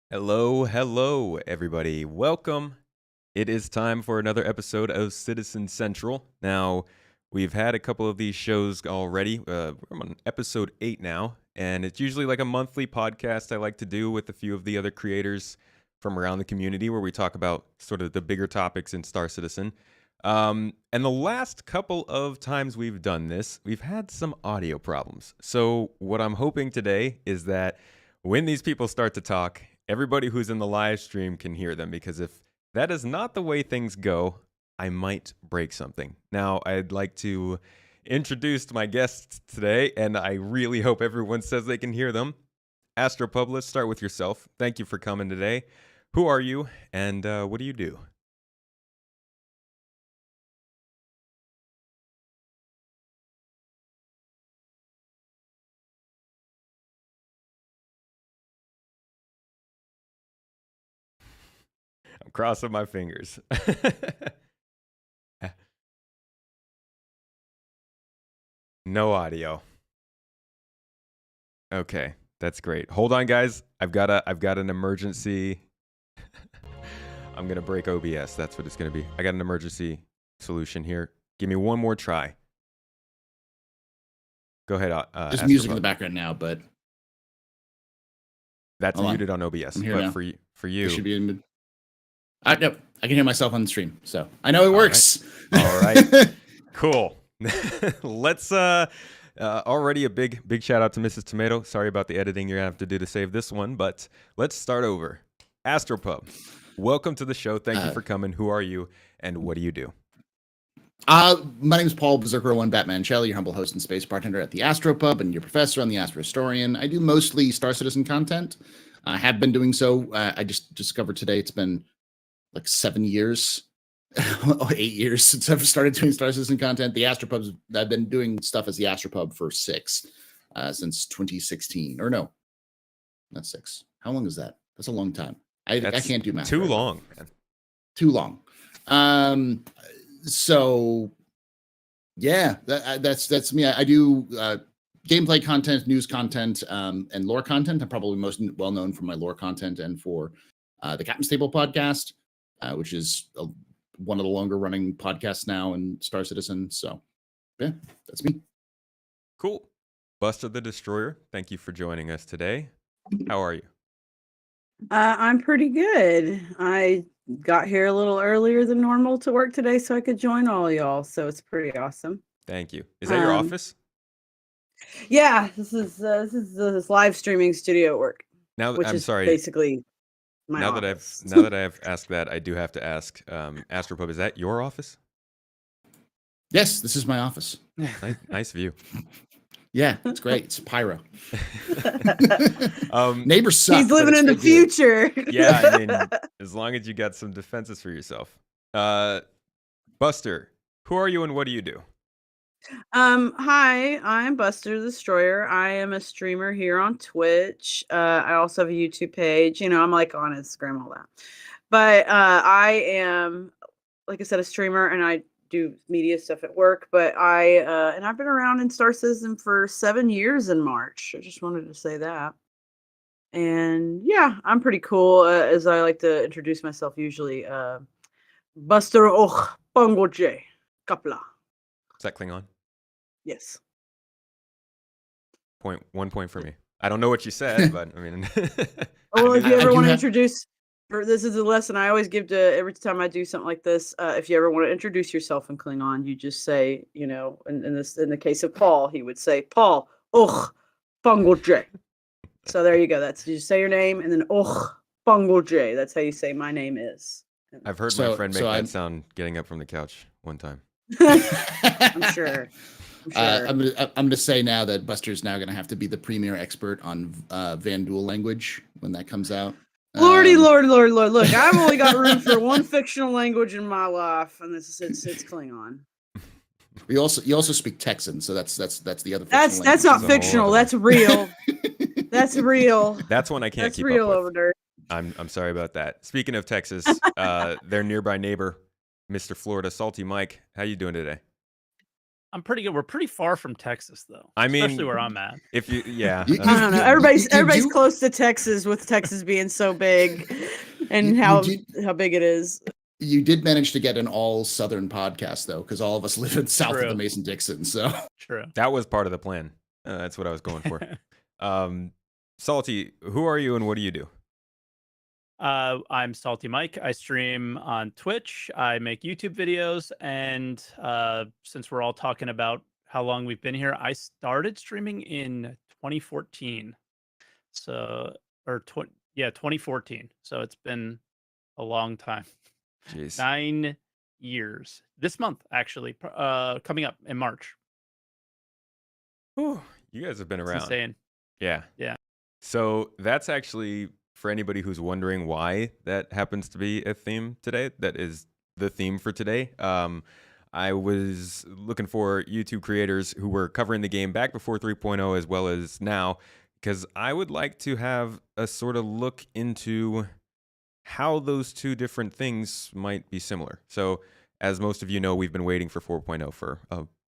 Hello, hello, everybody. Welcome. It is time for another episode of Citizen Central. Now, we've had a couple of these shows already. We're on episode 8 now, and it's usually like a monthly podcast I like to do with a few of the other creators from around the community where we talk about sort of the bigger topics in Star Citizen. And the last couple of times we've done this, we've had some audio problems. So, what I'm hoping today is that when these people start to talk, everybody who's in the live stream can hear them, because if that is not the way things go, I might break something. Now, I'd like to introduce my guests today, and I really hope everyone says they can hear them. AstroPub, let's start with yourself. Thank you for coming today. Who are you, and what do you do? I'm crossing my fingers. No audio. Okay, that's great. Hold on, guys. I've got an emergency. I'm gonna break OBS. That's what it's gonna be. I got an emergency solution here. Give me one more try. Go ahead. There's music in the background now, but that's muted on OBS. But now. for you, it should be in mid. No, I can hear myself on the stream, so I know it works. All right. Cool. Let's already a big shout out to Mrs. Tomato. Sorry about the editing you're gonna have to do to save this one, but let's start over. AstroPub, welcome to the show. Thank you for coming. Who are you, and what do you do? My name is Paul Berserker One Batman Shelley, your humble host and space bartender at the AstroPub, and your professor on the Astrohistorian. I do mostly Star Citizen content. I have been doing so. I just discovered today it's been like 7 years, 8 years since I've started doing Star Citizen content. The AstroPubs, I've been doing stuff as the AstroPub for 6 since 2016. Or no, not 6. How long is that? That's a long time. I can't do math. Too long, man. Too long. So yeah, that's me. I do gameplay content, news content, and lore content. I'm probably most well known for my lore content and for the Captain's Table podcast, which is one of the longer running podcasts now in Star Citizen. So yeah, that's me. Cool. BusterTheDestroyer, thank you for joining us today. How are you? I'm pretty good. I got here a little earlier than normal to work today so I could join all y'all. So it's pretty awesome. Thank you. Is that your office? Yeah, this is live streaming studio at work. Now, which I'm is sorry. Basically, my now office. that I've asked that, I do have to ask, AstroPub, is that your office? Yes, this is my office. Nice view. Yeah, it's great. It's pyro. Neighbors suck. He's living in the future. Yeah, I mean, as long as you got some defenses for yourself. Buster, who are you and what do you do? Hi, I'm BusterTheDestroyer. I am a streamer here on Twitch. I also have a YouTube page. You know, I'm like on Instagram, all that. But I am, like I said, a streamer, and I do media stuff at work. But I've been around in Star Citizen for 7 years in March. I just wanted to say that. And yeah, I'm pretty cool, as I like to introduce myself usually. Buster Pongo J. Kapla. Is that Klingon? Yes. 1 point for me. I don't know what you said, but I mean. Well, if you ever want to introduce, or this is a lesson I always give to every time I do something like this. If you ever want to introduce yourself in Klingon, you just say, you know, in the case of Paul, he would say, Paul, Pongo-J. So there you go. That's, you say your name and then Pongo-J. That's how you say my name is. I've heard my friend make that sound getting up from the couch one time. I'm sure. I'm going to say now that Buster's now going to have to be the premier expert on Van Duel language when that comes out. Lord. Look, I've only got room for one fictional language in my life, and it's Klingon. You also speak Texan, so that's the other. That's not fictional. That's real. That's real. That's one I can't keep real up with. Over there. I'm sorry about that. Speaking of Texas, their nearby neighbor, Mr. Florida, SaltEMike. How you doing today? I'm pretty good. We're pretty far from Texas, though. I mean, especially where I'm at. If you, yeah, You- I don't know. you- Everybody's do- close to Texas, with Texas being so big, and You how big it is. You did manage to get an all Southern podcast though, because all of us live in south of True. the Mason-Dixon. So True. that was part of the plan. That's what I was going for. Salty, who are you and what do you do? I'm SaltEMike. I stream on Twitch. I make YouTube videos, and since we're all talking about how long we've been here, I started streaming in 2014. So, 2014. So it's been a long time. Jeez. 9 years. This month, actually, coming up in March. Whew, you guys have been It's around. insane. Yeah. Yeah. So that's actually, for anybody who's wondering why that happens to be a theme today, that is the theme for today. I was looking for YouTube creators who were covering the game back before 3.0 as well as now, because I would like to have a sort of look into how those two different things might be similar. So as most of you know, we've been waiting for 4.0 for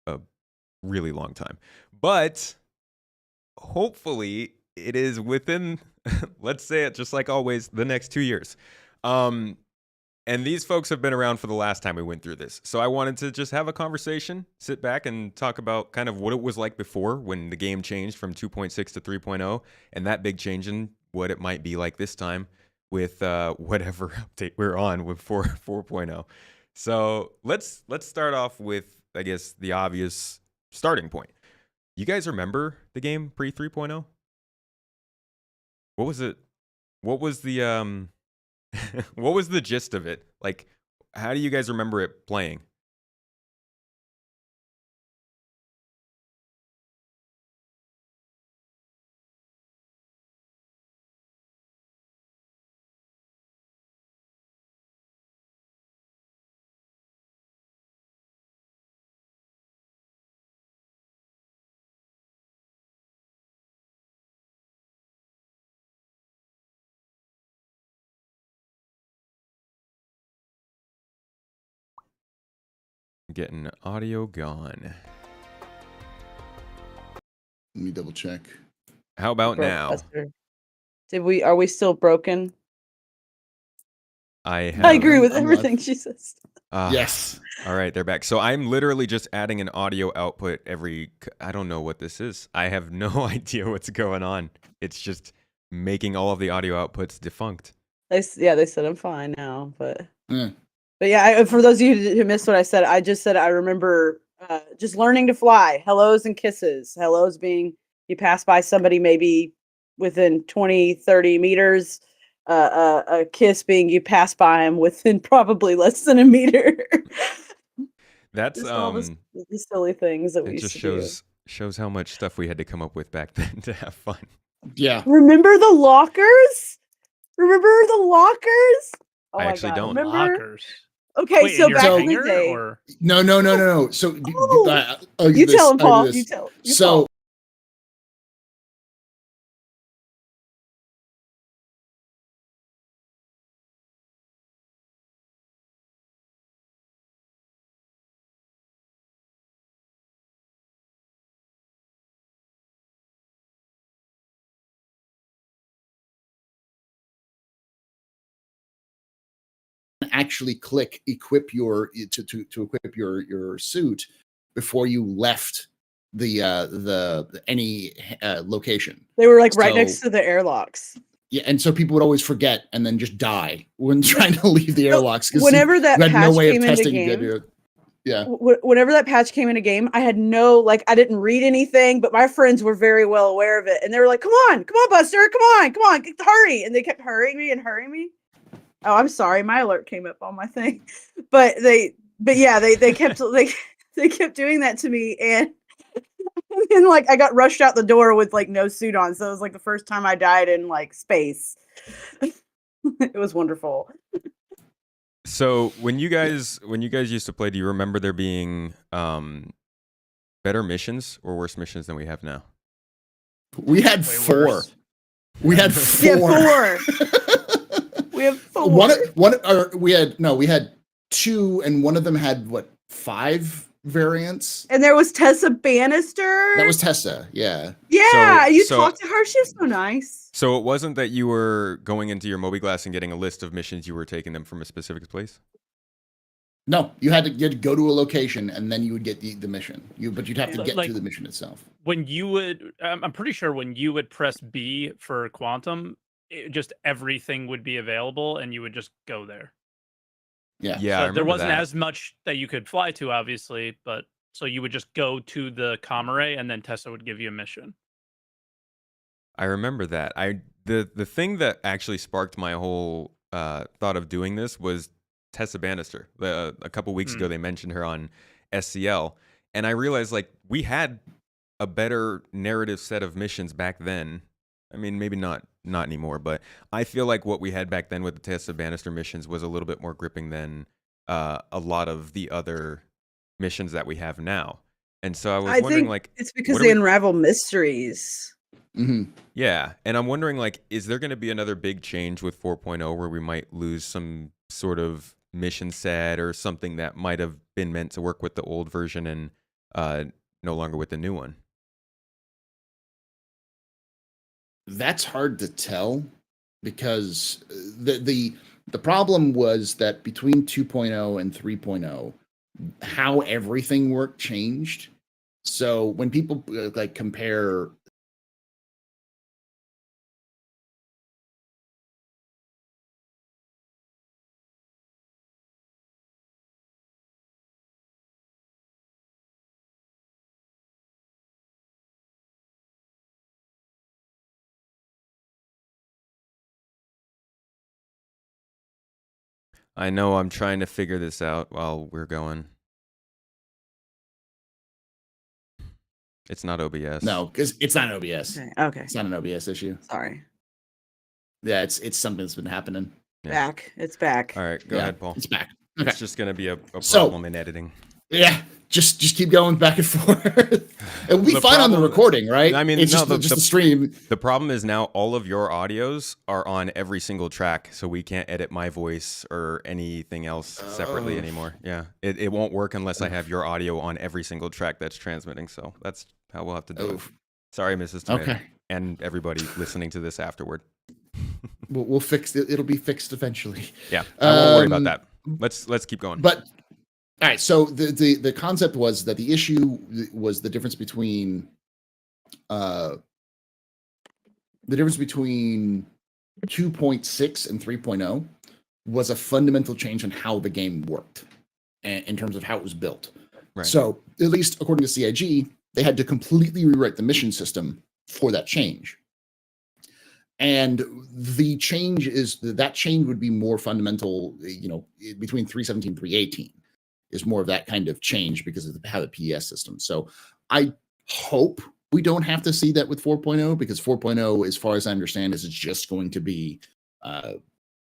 a really long time. But hopefully it is within, let's say it just like always, the next 2 years. And these folks have been around for the last time we went through this. So I wanted to just have a conversation, sit back and talk about kind of what it was like before when the game changed from 2.6 to 3.0 and that big change in what it might be like this time with whatever update we're on with 4.0. So let's start off with, I guess, the obvious starting point. You guys remember the game pre 3.0? What was it? What was the what was the gist of it? Like, how do you guys remember it playing? Getting audio gone. let me double check. How about now? Professor. Are we still broken? I I agree with I'm everything live. she says. Yes. All right, they're back. So I'm literally just adding an audio output I don't know what this is. I have no idea what's going on. It's just making all of the audio outputs defunct. They said I'm fine now, but Yeah. but yeah, for those of you who missed what I said, I just said I remember just learning to fly. Hellos and kisses. Hellos being you pass by somebody maybe within 20, 30 meters. A kiss being you pass by him within probably less than a meter. That's Just all the silly things that we it used just to shows how much stuff we had to come up with back then to have fun. Yeah. do. Remember the lockers? Remember the lockers? Oh I my actually God. don't. Remember? Lockers. Okay, Wait, so in your back in the hangar, day. or No. So Oh, I'll you do tell him, this, I'll Paul. do You this. tell. So actually click equip your to equip your suit before you left the any location. They were like right next So- to the airlocks. Yeah, and so people would always forget and then just die when trying to leave the So, airlocks because whenever that you had no patch way of came into testing. game, Yeah. whenever that patch came into game, I had I didn't read anything, but my friends were very well aware of it, and they were like, "Come on, Buster, come on, hurry!" And they kept hurrying me. Oh, I'm sorry, my alert came up on my thing, but they kept they kept doing that to me, and and like I got rushed out the door with like no suit on, so it was like the first time I died in like space. It was wonderful. So when you guys used to play, do you remember there being better missions or worse missions than we have now? We had way four. worse. We had Yeah, four. we have four. We had two, and one of them had what, 5 variants. And there was Tessa Bannister. That was Tessa, yeah. Yeah, you so- talked to her. She was so nice. So it wasn't that you were going into your Moby-Glass and getting a list of missions, you were taking them from a specific place? No, you had to go to a location and then you would get the mission. But you'd have to Yeah. get Like- to the mission itself. When you would, I'm pretty sure when you would press B for Quantum, just everything would be available and you would just go there. Yeah. Yeah, I So there remember wasn't that. as much that you could fly to, obviously, but so you would just go to the comm array and then Tessa would give you a mission. I remember that. The thing that actually sparked my whole thought of doing this was Tessa Bannister. A couple weeks ago, they mentioned her on SCL, and I realized like we had a better narrative set of missions back then. I mean, maybe not anymore, but I feel like what we had back then with the Tessa Bannister missions was a little bit more gripping than a lot of the other missions that we have now. And so I was wondering, think like, it's because what are they we- unravel mysteries. Mm-hmm. Yeah, and I'm wondering, like, is there going to be another big change with 4.0 where we might lose some sort of mission set or something that might have been meant to work with the old version and no longer with the new one? That's hard to tell because the problem was that between 2.0 and 3.0, how everything worked changed. So when people like compare I know I'm trying to figure this out while we're going. It's not OBS. no, because it's not an OBS. Okay. It's not an OBS issue. Sorry. Yeah, it's something that's been happening. Yeah. Back. It's back. All right, go Yeah, ahead, Paul. It's back. Okay. It's just going to be a So- problem in editing. Yeah, just keep going back and forth. It'll be The fine on the problem- recording, right? I mean, it's no, just, the- just the the- stream. The problem is now all of your audios are on every single track, so we can't edit my voice or anything else separately Oh. anymore. Yeah, it won't work unless I have your audio on every single track that's transmitting. So that's how we'll have to do it. Oh, Sorry, Mrs. Tomato, okay. and everybody listening to this afterward. We'll fix it. It'll be fixed eventually. Yeah, I won't worry about Um, that. Let's keep going. But all right, so the concept was that the issue was the difference between 2.6 and 3.0 was a fundamental change in how the game worked and in terms of how it was built. Right. So at least according to CIG, they had to completely rewrite the mission system for that change. And the change is that change would be more fundamental, between 3.17 and 3.18 is more of that kind of change because of how the PES system. So I hope we don't have to see that with 4.0 because 4.0, as far as I understand, is just going to be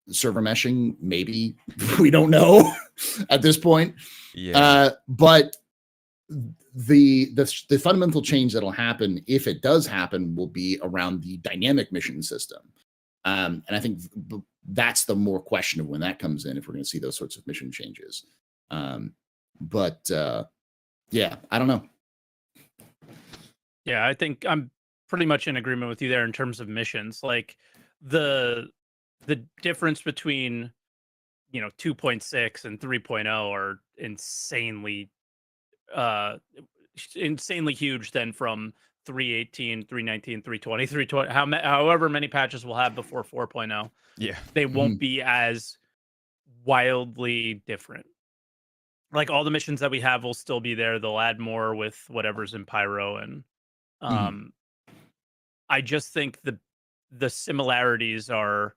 server meshing. Maybe we don't know at this point. yeah, But the fundamental change that'll happen, if it does happen, will be around the dynamic mission system. And I think that's the more question of when that comes in, if we're going to see those sorts of mission changes. But yeah, I don't know. Yeah, I think I'm pretty much in agreement with you there in terms of missions. Like the difference between 2.6 and 3.0 are insanely huge than from 3.18, 3.19, 3.20, 3.20, however many patches we'll have before 4.0. yeah, They won't be as wildly different. Like all the missions that we have will still be there. They'll add more with whatever's in Pyro, and I just think the similarities are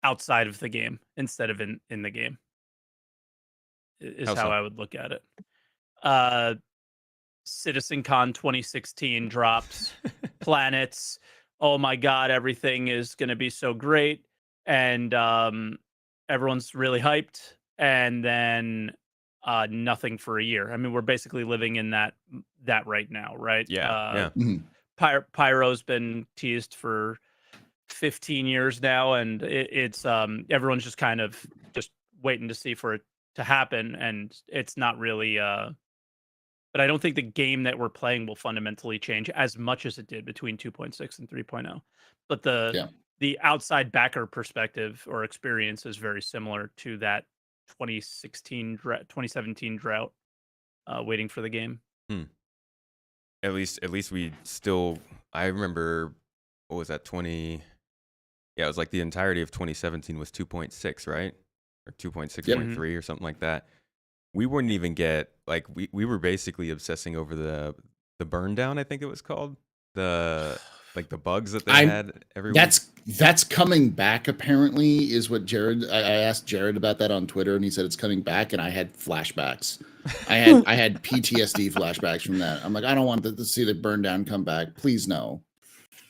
outside of the game instead of in the game. Is How how so? I would look at it. CitizenCon 2016 drops planets. Oh my god, everything is going to be so great, and everyone's really hyped, and then nothing for a year. I mean, we're basically living in that right now, right? yeah. Pyro's been teased for 15 years now, and it's everyone's just kind of just waiting to see for it to happen, and it's not really but I don't think the game that we're playing will fundamentally change as much as it did between 2.6 and 3.0. But the outside backer perspective or experience is very similar to that 2017 drought, waiting for the game. At least we still. I remember, what was that, 20? Yeah, it was like the entirety of 2017 was 2.6, right? Or 2.6.3 or something like that. We wouldn't even get, like, we were basically obsessing over the burn down, I think it was called. The bugs that they had every week. That's coming back, apparently, is what Jared. I asked Jared about that on Twitter, and he said it's coming back, and I had flashbacks. I had PTSD flashbacks from that. I'm like, I don't want to see the burn down come back. Please no.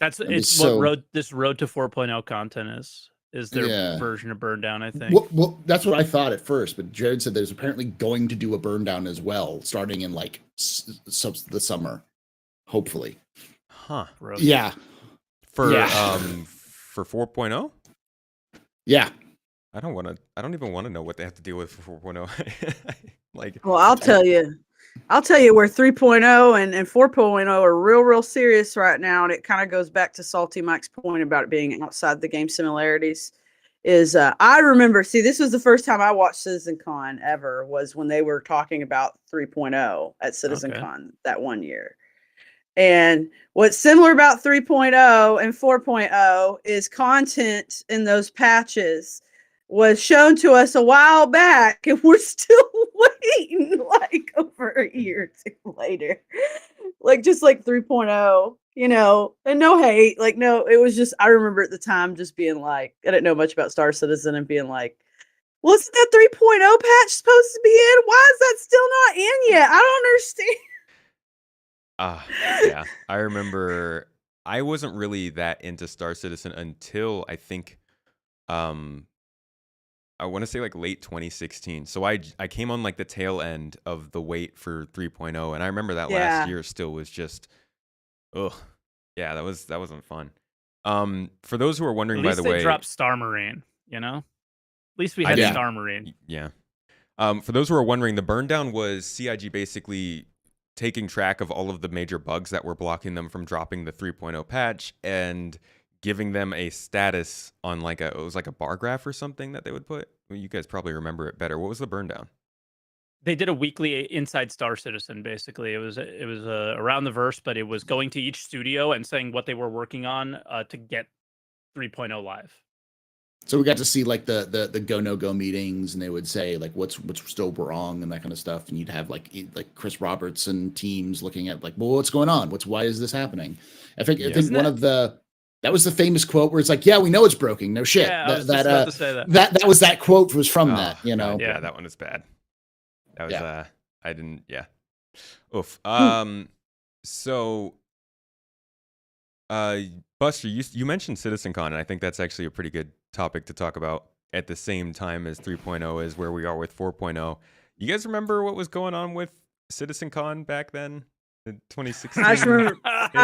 It's what this road to 4.0 content is their version of burn down, I think. Well, that's what I thought at first, but Jared said there's apparently going to do a burn down as well, starting in like the summer, hopefully. Huh. Yeah. For 4.0? Yeah. I don't even want to know what they have to deal with for 4.0. Well, I'll tell you where 3.0 and 4.0 are real serious right now, and it kind of goes back to SaltEMike's point about it being outside the game similarities. I remember, this was the first time I watched CitizenCon ever, was when they were talking about 3.0 at CitizenCon that one year. And what's similar about 3.0 and 4.0 is content in those patches was shown to us a while back, and we're still waiting like over a year or two later. Like just like 3.0, and no hate. Like, no, it was just, I remember at the time just being like, I didn't know much about Star Citizen and being like, well, isn't that 3.0 patch supposed to be in? Why is that still not in yet? I don't understand. Yeah, I remember I wasn't really that into Star Citizen until I think, I want to say like late 2016. So I came on like the tail end of the wait for 3.0, and I remember that last year still was just, yeah, that wasn't fun. For those who are wondering, by the way, they dropped Star Marine. At least we had Star Marine. Yeah. For those who are wondering, the burn down was CIG basically taking track of all of the major bugs that were blocking them from dropping the 3.0 patch and giving them a status on it was like a bar graph or something that they would put. Well, you guys probably remember it better. What was the burn down? They did a weekly inside Star Citizen. Basically, it was around the verse, but it was going to each studio and saying what they were working on to get 3.0 live. So we got to see like the go no go meetings, and they would say like what's still wrong and that kind of stuff, and you'd have like Chris Roberts and teams looking at like, well, what's going on? Why is this happening? I think that was the famous quote where it's like, yeah, we know it's broken. No shit. Yeah, I was just about to say that. That was that quote was from that, God, yeah, that one is bad. That was I didn't. Yeah. Oof. So, Buster, you mentioned CitizenCon, and I think that's actually a pretty good topic to talk about at the same time as 3.0 is where we are with 4.0. You guys remember what was going on with CitizenCon back then? In 2016? I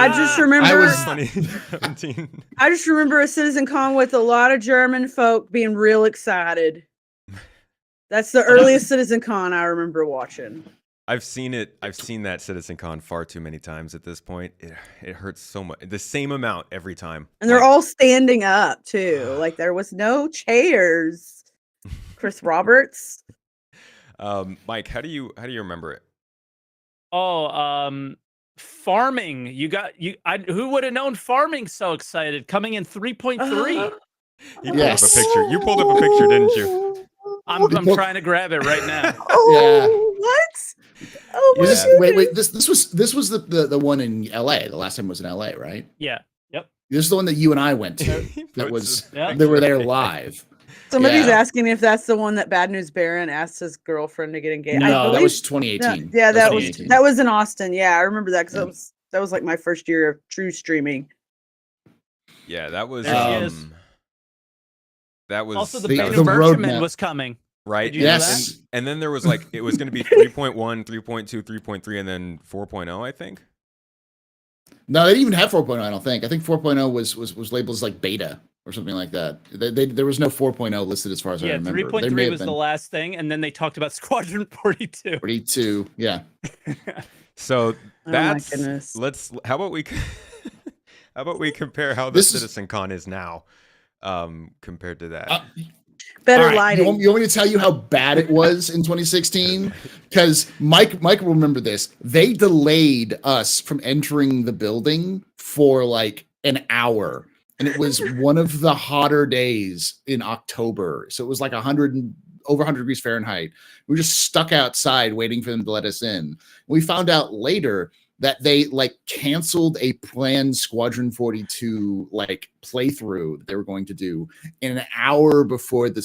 just remember 2017. I just remember a CitizenCon with a lot of German folk being real excited. That's the earliest CitizenCon I remember watching. I've seen that CitizenCon far too many times at this point. It hurts so much. The same amount every time. And they're all standing up too. Like there was no chairs. Chris Roberts. Mike, how do you remember it? Farming. Who would have known farming so excited coming in 3.3? You pulled up a picture. You pulled up a picture, didn't you? I'm trying to grab it right now. What? Oh my goodness. Wait. This was the one in LA. The last time was in LA, right? Yeah. Yep. This is the one that you and I went to. They were there live. Somebody's asking if that's the one that Bad News Baron asked his girlfriend to get engaged. No, that was 2018. No, that was in Austin. Yeah, I remember that because that was like my first year of true streaming. Yeah, that was. That was also the Band of Birchman was coming. Right. Yes. And then there was like, it was going to be 3.1, 3.2, 3.3, and then 4.0, I think. No, they didn't even have 4.0, I don't think. I think 4.0 was labeled as like beta or something like that. There was no 4.0 listed as far as I remember. 3.3 was the last thing, and then they talked about Squadron 42. 42, yeah. So my that's goodness. how about we how about we compare how the This is- Citizen Con is now compared to that. Better All right, lighting. You want me to tell you how bad it was in 2016? Because Mike will remember this. They delayed us from entering the building for like an hour, and it was one of the hotter days in October. So it was like over 100 degrees Fahrenheit. We were just stuck outside waiting for them to let us in. We found out later that they like canceled a planned Squadron 42 like playthrough that they were going to do in an hour before the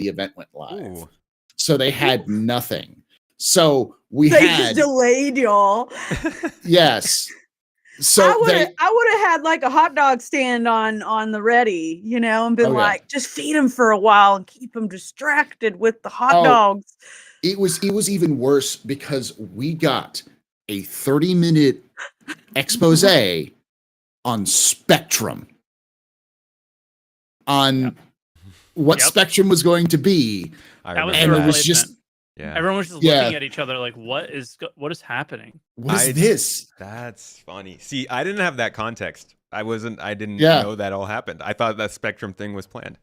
event went live. Ooh. So they had nothing. So we They had just delayed y'all. yes. So I would have had like a hot dog stand on the ready, you know, and been Oh, yeah. like, just feed them for a while and keep them distracted with the hot Oh. dogs. it was even worse because we got a 30-minute expose on Spectrum, on what Yep. Spectrum was going to be. I That was remember the And it was replacement. just, yeah. Everyone was just Yeah. looking at each other like, what is happening? what is I- this? That's funny. See, I didn't have that context. I didn't Yeah. know that all happened. I thought that Spectrum thing was planned.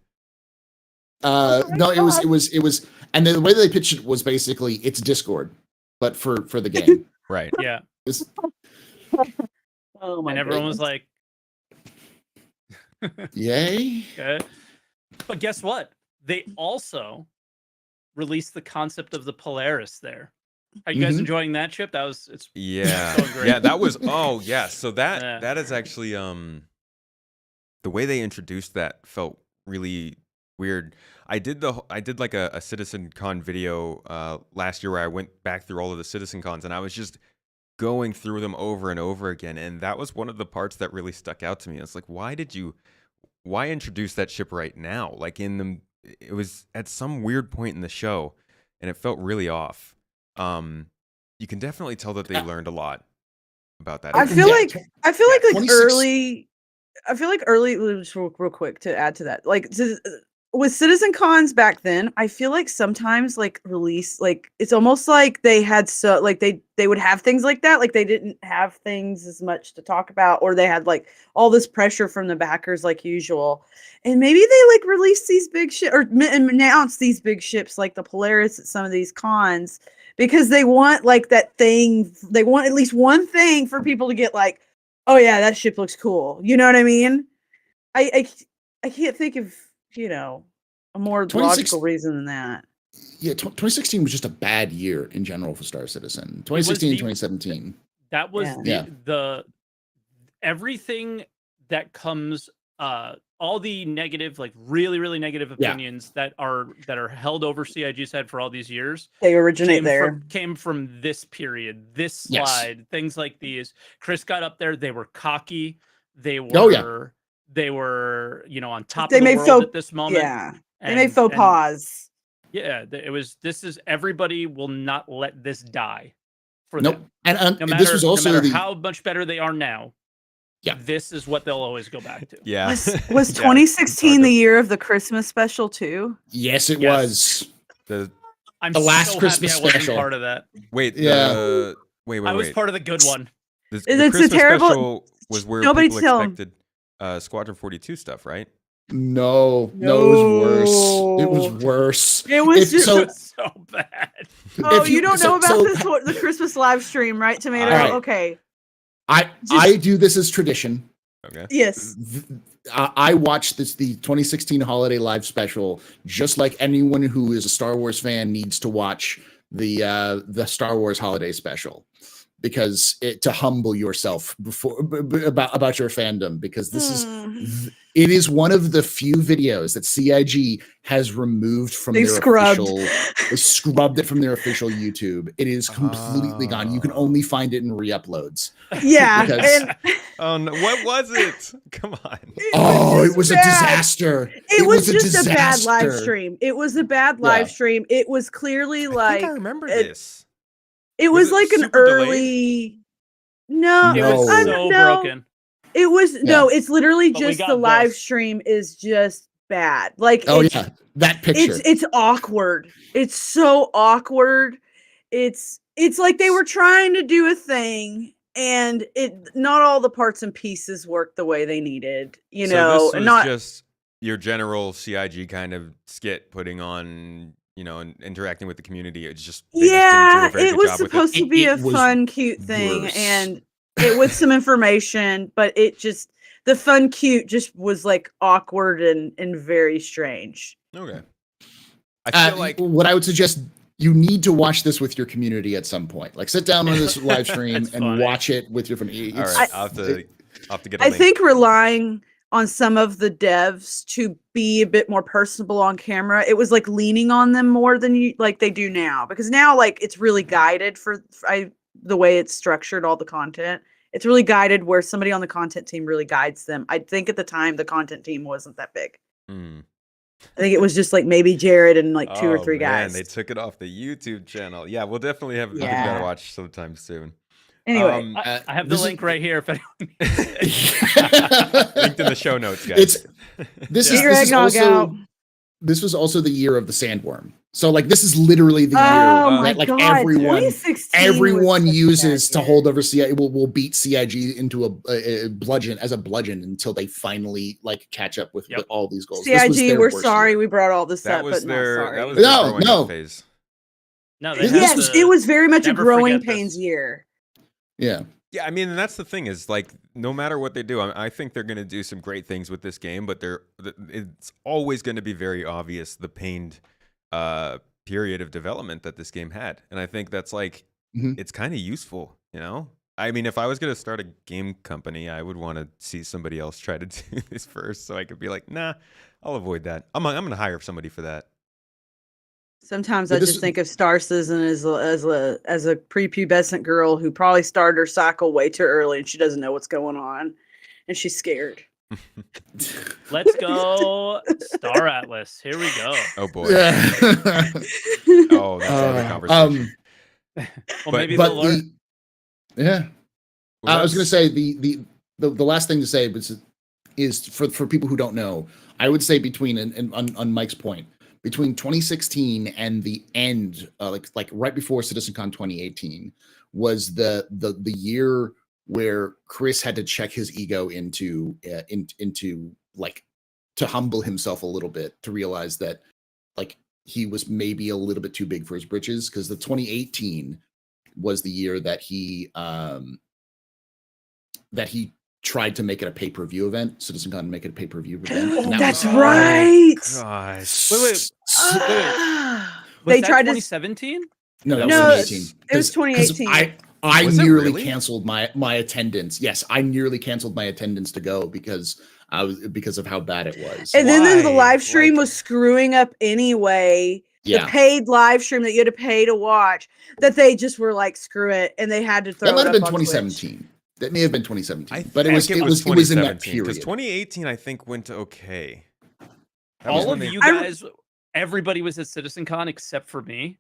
No, it was, and the way they pitched it was basically it's Discord, but for the game. Right. Yeah. It's- Oh my And everyone was goodness. like, Yay! okay. But guess what? They also released the concept of the Polaris there. Are you guys Mhm. enjoying that ship? It's Yeah. going great. Yeah, that was yeah. So that Yeah. that is actually the way they introduced that felt really weird. I did like a Citizen Con video last year where I went back through all of the Citizen Cons and I was just going through them over and over again, and that was one of the parts that really stuck out to me. It's like, why introduce that ship right now? Like it was at some weird point in the show, and it felt really off. You can definitely tell that they learned a lot about that. I feel Yeah, like tw- I feel like 26 early just real quick to add to that. Like with Citizen Cons back then, I feel like sometimes like release like it's almost like they had like they would have things like that, like they didn't have things as much to talk about, or they had like all this pressure from the backers like usual, and maybe they like release these big ships or announce these big ships like the Polaris at some of these cons because they want like that thing, they want at least one thing for people to get like, oh yeah, that ship looks cool. You know what I mean? I can't think of, you know, a more 26 logical reason than that. Yeah, 2016 was just a bad year in general for Star Citizen. was 2016, the- 2017. That was Yeah. the everything that comes all the negative, like really, really negative Yeah. opinions that are held over CIG's head for all these years They originate there. came from this period, this Yes. slide, things like these. Chris got up there, they were cocky, they were Oh, yeah. they were, you know, on top They of the made world faux at this moment. Yeah. They made faux pas. Yeah, this is everybody will not let this die for Nope. them. And No matter, this was also no matter the how much better they are now, Yeah. this is what they'll always go back to. Yeah. Was Yeah, 2016 the it's year of the Christmas special too? yes, it Yes. was. hard to- I'm The last so Christmas happy I wasn't special. part of that. wait. Yeah. Wait. I was part of the good one. The It's a Christmas terrible- special was where Nobody people tell 'em. expected Squadron 42 stuff, right? No, it was worse. It was No. worse. It was If just so- So bad. Oh, if you don't so- know about so- the Christmas live stream, right, Tomato? All right. Okay. I do this as tradition. Okay. Yes. I watched the 2016 holiday live special just like anyone who is a Star Wars fan needs to watch the Star Wars holiday special, because to humble yourself before about your fandom, because this is it is one of the few videos that CIG has removed from They've their scrubbed. official. They scrubbed it from their official YouTube. It is completely gone. You can only find it in re-uploads. Yeah. Because- and Oh no! What was it? Come on. Oh, just it was a bad. disaster. It was just a bad live disaster. stream. It was a bad live Yeah. stream. It was clearly I like think I remember it- this. it Was was it like an super delayed? early. No, It No. was I'm- so no. broken. It was no. It's literally But we just got the live this. stream is just bad. Like Oh it's, yeah, that picture. it's awkward. It's so awkward. it's like they were trying to do a thing, and not all the parts and pieces worked the way they needed, So know, this and was not just your general CIG kind of skit, putting on, and interacting with the community. It's just they just didn't do a very it good was job with it. supposed to be a It was fun, cute thing, worse. and it with some information, but the fun, cute just was like awkward and very strange. Okay. I feel like what I would suggest, you need to watch this with your community at some point. Like, sit down on this live stream That's and funny. watch it with your family. all right, I'll have to get a I link. think relying on some of the devs to be a bit more personable on camera, it was like leaning on them more than they do now, because now like it's really guided for the way it's structured, all the content. It's really guided where somebody on the content team really guides them. I think at the time the content team wasn't that big. I think it was just like maybe Jared and like two or three guys. They took it off the YouTube channel. Yeah, we'll definitely give that a Yeah. watch sometime soon. Anyway, I have the this is- link right here if anyone Linked in the show notes, guys. This Get your is eggnog out. this was also the year of the sandworm. So like this is literally the year Oh that my like God, everyone 2016 everyone was such a uses bad to year. hold over CIG will beat CIG into a bludgeon until they finally like catch up with all these goals. This was CIG, their we're worst sorry year. we brought all this That up, was but their not sorry. that was their No, growing no. up phase. No, they This have Yes, to it was very much a never growing forget this. pains year. Yeah. Yeah, I mean, and that's the thing is like no matter what they do, I think they're going to do some great things with this game, but it's always going to be very obvious the pained period of development that this game had, and I think that's like it's kind of useful, I mean, if I was going to start a game company, I would want to see somebody else try to do this first, so I could be like, nah, I'll avoid that. I'm going to hire somebody for that. Sometimes But I this just is- think of Star Citizen as a prepubescent girl who probably started her cycle way too early and she doesn't know what's going on, and she's scared. Let's go Star Atlas. Here we go. Oh boy. Yeah. Oh, that's another conversation. Well, But- maybe but they'll learn. I was going to say the last thing to say is for people who don't know, I would say between and on Mike's point, between 2016 and the end, like right before CitizenCon 2018, was the year where Chris had to check his ego into like to humble himself a little bit, to realize that like he was maybe a little bit too big for his britches, because the 2018 was the year that he tried to make it a pay-per-view event. CitizenCon make it a pay-per-view event. And that That's was- right. Gosh. Wait. Ah. Was They that tried to 2017? No, that No, was 2018. it was 'Cause 2018. I Was it nearly really? canceled my attendance. Yes, I nearly canceled my attendance to go because of how bad it was. And then the Why? live stream Like- was screwing up anyway. Yeah. The paid live stream that you had to pay to watch, that they just were like, screw it, and they had to throw That might it have up been on Twitch. 2017. That may have been 2017. I but it was think in that 2017, because period. 2018 I think went okay. That was All when of they- you I- guys, everybody was at CitizenCon except for me.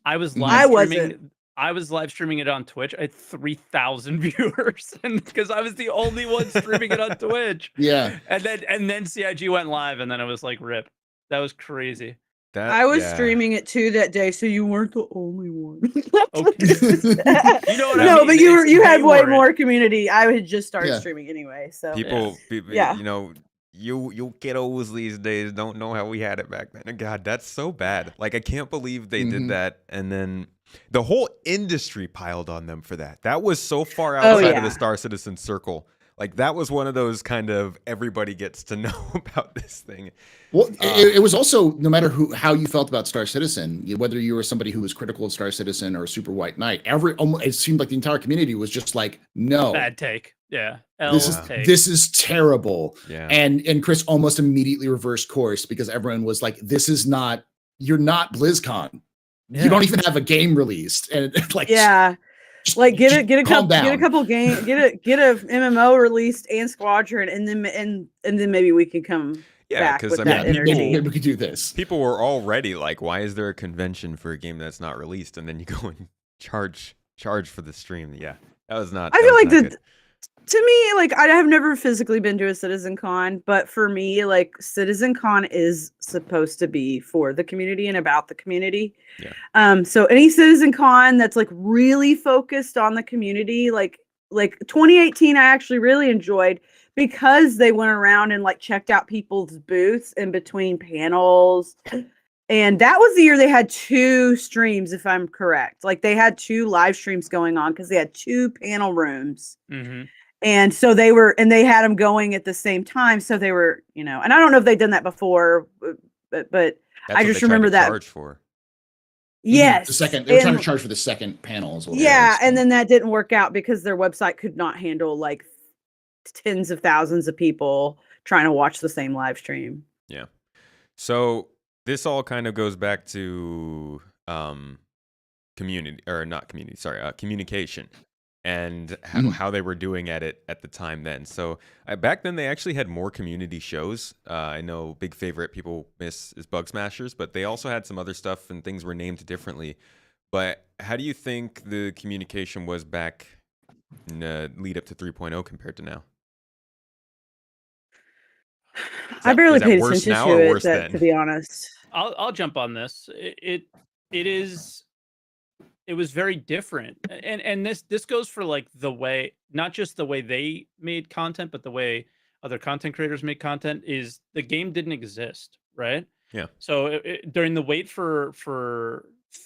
I was I live wasn't. streaming. I was live streaming it on Twitch. I had 3,000 viewers, and because I was the only one streaming it on Twitch. Yeah. And then CIG went live, and then it was like rip. That was crazy. I was yeah. streaming it too that day, so you weren't the only one. Okay. You know what I No, mean? but It's- you had they way weren't. more community. I had just started Yeah. streaming anyway, so People, Yeah. you kiddos these days don't know how we had it back then. And God, that's so bad. Like, I can't believe they did Mhm. that. And then the whole industry piled on them for that. That was so far Oh, outside of yeah. the Star Citizen circle. Like, that was one of those kind of everybody gets to know about this thing. Well, it was also, no matter how you felt about Star Citizen, whether you were somebody who was critical of Star Citizen or Super White Knight, it seemed like the entire community was just like, no, Bad take. Yeah. this L's is take. this is terrible. Yeah. And Chris almost immediately reversed course, because everyone was like, you're not BlizzCon. Yeah. You don't even have a game released. And like, yeah. just- Like get a calm couple down. get a MMO released and Squadron, and then maybe we can come Yeah, back because with I that mean, energy. maybe we could do this. people were already like, why is there a convention for a game that's not released? And then you go and charge for the stream. Yeah, that was not. I that feel was like not the good. To me, like, I have never physically been to a CitizenCon, but for me, like, CitizenCon is supposed to be for the community and about the community. Yeah. So any CitizenCon that's like really focused on the community, like 2018, I actually really enjoyed because they went around and like checked out people's booths in between panels. And that was the year they had 2 streams, if I'm correct. Like they had 2 live streams going on because they had 2 panel rooms. Mm-hmm. And so they had them going at the same time. So they were, and I don't know if they'd done that before, but That's I what just they tried remember to that. charge for. Yes. The second, they were trying to charge for the second panel as well. Yeah, and then that didn't work out because their website could not handle like tens of thousands of people trying to watch the same live stream. Yeah. So this all kind of goes back to communication and how they were doing at it at the time then. So back then they actually had more community shows. I know big favorite people miss is Bug Smashers, but they also had some other stuff and things were named differently. But how do you think the communication was back in lead up to 3.0 compared to now? I barely paid worse attention now to or it, worse then? to be honest. I'll jump on this. It was very different, and this goes for like the way, not just the way they made content, but the way other content creators make content. Is the game didn't exist, right? Yeah. So during the wait for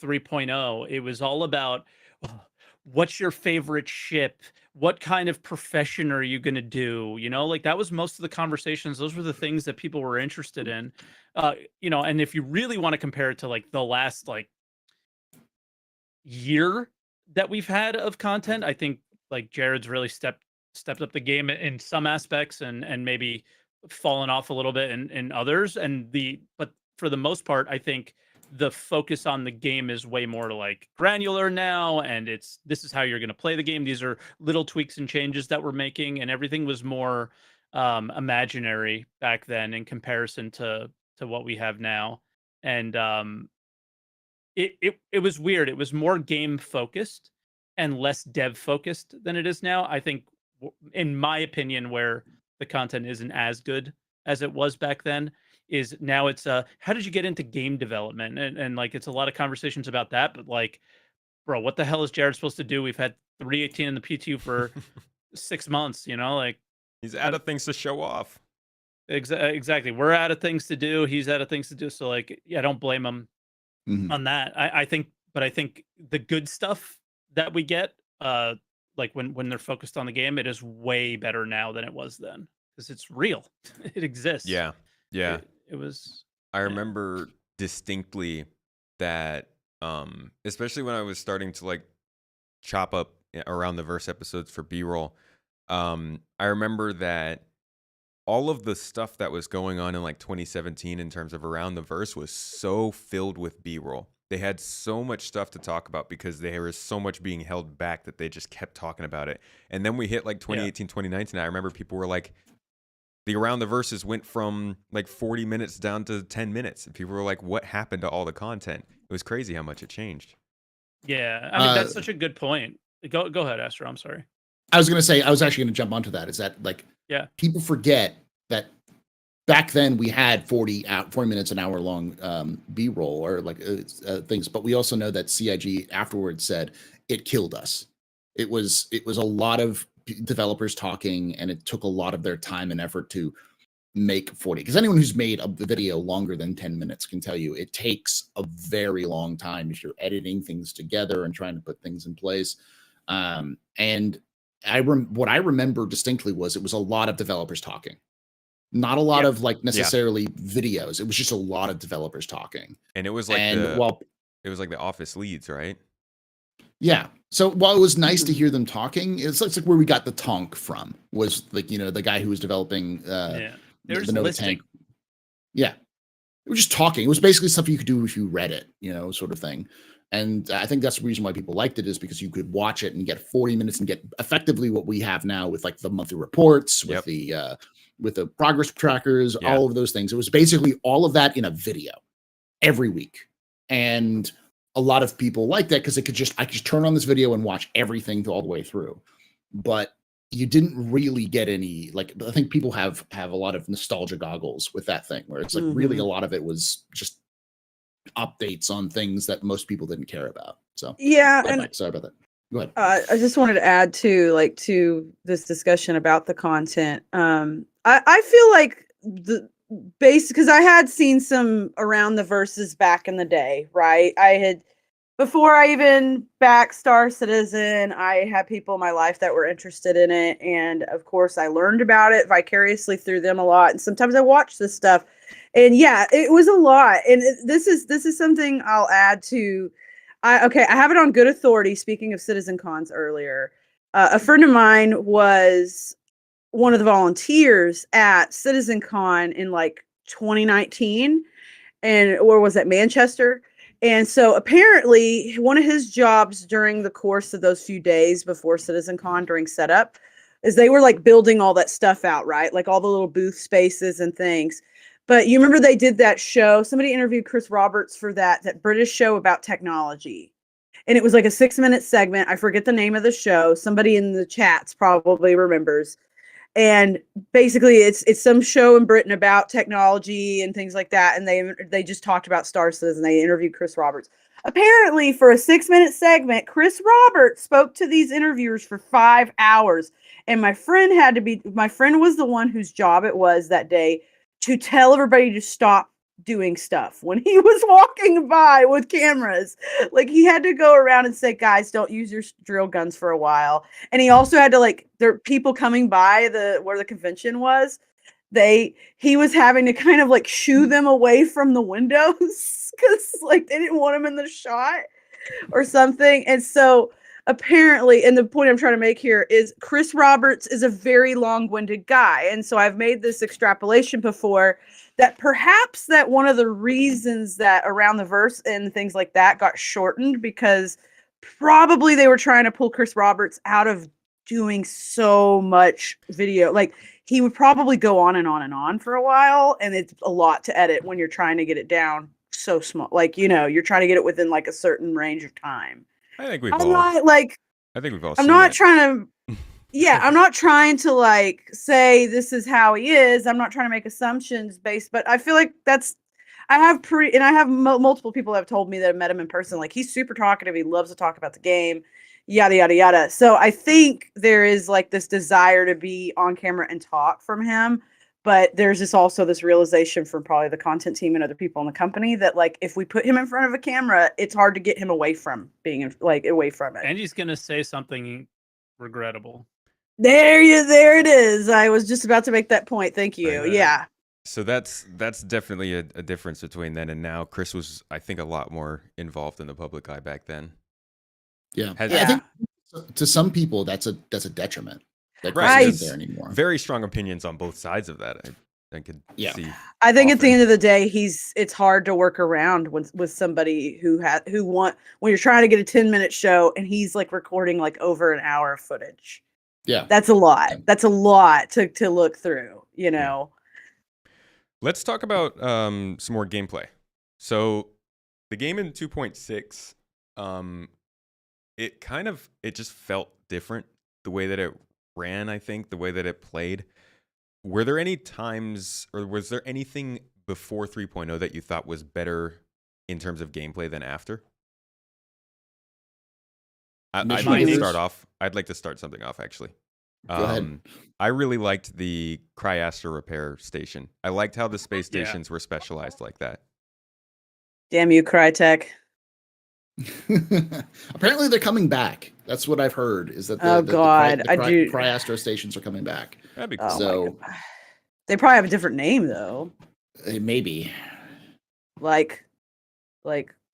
3.0, it was all about, "Oh, what's your favorite ship? What kind of profession are you going to do?" Like that was most of the conversations. Those were the things that people were interested in. And if you really want to compare it to like the last like year that we've had of content, I think like Jared's really stepped up the game in some aspects and maybe fallen off a little bit in others. But for the most part, I think the focus on the game is way more like granular now, and this is how you're going to play the game. These are little tweaks and changes that we're making, and everything was more imaginary back then in comparison to what we have now. And it was weird. It was more game focused and less dev focused than it is now. I think, in my opinion, where the content isn't as good as it was back then is now it's how did you get into game development? And like it's a lot of conversations about that, but like, bro, what the hell is Jared supposed to do? We've had 318 in the P2 for 6 months, like he's out of things to show off. Exactly. We're out of things to do. He's out of things to do. So like, yeah, don't blame him on that. I think the good stuff that we get, like when they're focused on the game, it is way better now than it was then because it's real. It exists. Yeah. It was. I remember distinctly that, especially when I was starting to like chop up around the verse episodes for B-roll. I remember that all of the stuff that was going on in like 2017 in terms of around the verse was so filled with B-roll. They had so much stuff to talk about because there was so much being held back that they just kept talking about it. And then we hit like 2018, 2019. I remember people were like, the around the verses went from like 40 minutes down to 10 minutes. And people were like, what happened to all the content? It was crazy how much it changed. Yeah. I mean, that's such a good point. Go ahead, Astro. I'm sorry. I was going to say, I was actually going to jump onto that. Is that like, people forget that back then we had 40 minutes, an hour long B-roll or like things, but we also know that CIG afterwards said it killed us. It was a lot of developers talking, and it took a lot of their time and effort to make 40. Because anyone who's made a video longer than 10 minutes can tell you it takes a very long time if you're editing things together and trying to put things in place. And what I remember distinctly was it was a lot of developers talking, not a lot of like necessarily videos. It was just a lot of developers talking. And it was like it was like the office leads, right? Yeah. So while it was nice to hear them talking, it's like where we got the Tonk from was like, the guy who was developing the Nova Tank. Yeah. It was just talking. It was basically stuff you could do if you read it, sort of thing. And I think that's the reason why people liked it, is because you could watch it and get 40 minutes and get effectively what we have now with like the monthly reports, with the progress trackers, all of those things. It was basically all of that in a video every week. And a lot of people liked that because I could just turn on this video and watch everything all the way through. But you didn't really get any, like, I think people have a lot of nostalgia goggles with that thing, where it's like really a lot of it was just updates on things that most people didn't care about. So Yeah, go ahead, and Mike, sorry about that. Go ahead. I just wanted to add to this discussion about the content. I feel like the base, because I had seen some around the verses back in the day, right? I had, before I even backed Star Citizen, I had people in my life that were interested in it, and of course I learned about it vicariously through them a lot. And sometimes I watched this stuff, and yeah, it was a lot. And this is something I'll add to. I have it on good authority. Speaking of Citizen Cons earlier, a friend of mine was one of the volunteers at Citizen Con in like 2019, or was that Manchester? And so apparently one of his jobs during the course of those few days before Citizen Con during setup is they were like building all that stuff out, right? Like all the little booth spaces and things. But you remember they did that show, somebody interviewed Chris Roberts for that British show about technology. And it was like a 6-minute segment. I forget the name of the show. Somebody in the chats probably remembers. And basically it's some show in Britain about technology and things like that, and they just talked about Star Citizen. They interviewed Chris Roberts. Apparently for a 6-minute segment, Chris Roberts spoke to these interviewers for 5 hours, and my friend was the one whose job it was that day to tell everybody to stop doing stuff when he was walking by with cameras. Like, he had to go around and say, guys, don't use your drill guns for a while. And he also had to, like, there are people coming by where the convention was. He was having to kind of like shoo them away from the windows because like they didn't want him in the shot or something. And so apparently, and the point I'm trying to make here is Chris Roberts is a very long-winded guy. And so I've made this extrapolation before that perhaps that one of the reasons that Around the Verse and things like that got shortened, because probably they were trying to pull Chris Roberts out of doing so much video. Like, he would probably go on and on and on for a while, and it's a lot to edit when you're trying to get it down so small. Like, you're trying to get it within like a certain range of time. I think we've I'm all. not like I think we've all. I'm seen not that. trying to. Yeah, I'm not trying to like say this is how he is. I'm not trying to make assumptions based, but I feel like I have multiple people that have told me that have met him in person. Like, he's super talkative. He loves to talk about the game, yada, yada, yada. So I think there is like this desire to be on camera and talk from him. But there's also this realization from probably the content team and other people in the company that, like, if we put him in front of a camera, it's hard to get him away from being away from it. And he's going to say something regrettable. There it is. I was just about to make that point. Thank you. Right. Yeah. So that's definitely a difference between then and now. Chris was, I think, a lot more involved in the public eye back then. Yeah. Has- I think to some people that's a detriment. That Chris Right. isn't there anymore. Very strong opinions on both sides of that. I could see. I think at the often. end of the day, it's hard to work around with somebody when you're trying to get a 10-minute show and he's like recording like over an hour of footage. Yeah. That's a lot. That's a lot to look through, Let's talk about some more gameplay. So the game in 2.6, it just felt different. The way that it ran, I think, the way that it played. Were there any times, or was there anything before 3.0 that you thought was better in terms of gameplay than after? I'd like to start off. I'd like to start something off, actually. Go ahead. I really liked the Cryastro repair station. I liked how the space stations were specialized like that. Damn you, Crytek. Apparently they're coming back. That's what I've heard, is that the Cryastro stations are coming back. That'd be cool. So they probably have a different name though. Maybe. Like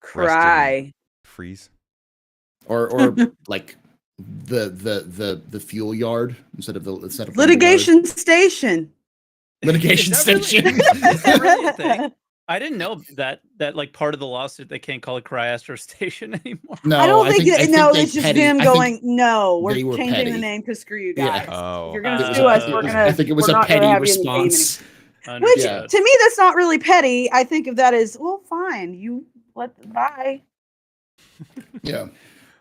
Cry. Freeze. Or like the fuel yard instead of litigation station. Litigation station. Is that really a thing? I didn't know that like part of the lawsuit they can't call it Cryastro Station anymore. No, I don't think it's just them going, no, we're changing the name because screw you guys. Yeah. Oh, you're gonna sue us. I think it was a petty response. Which to me that's not really petty. I think of that as, well, fine. You bye. Yeah.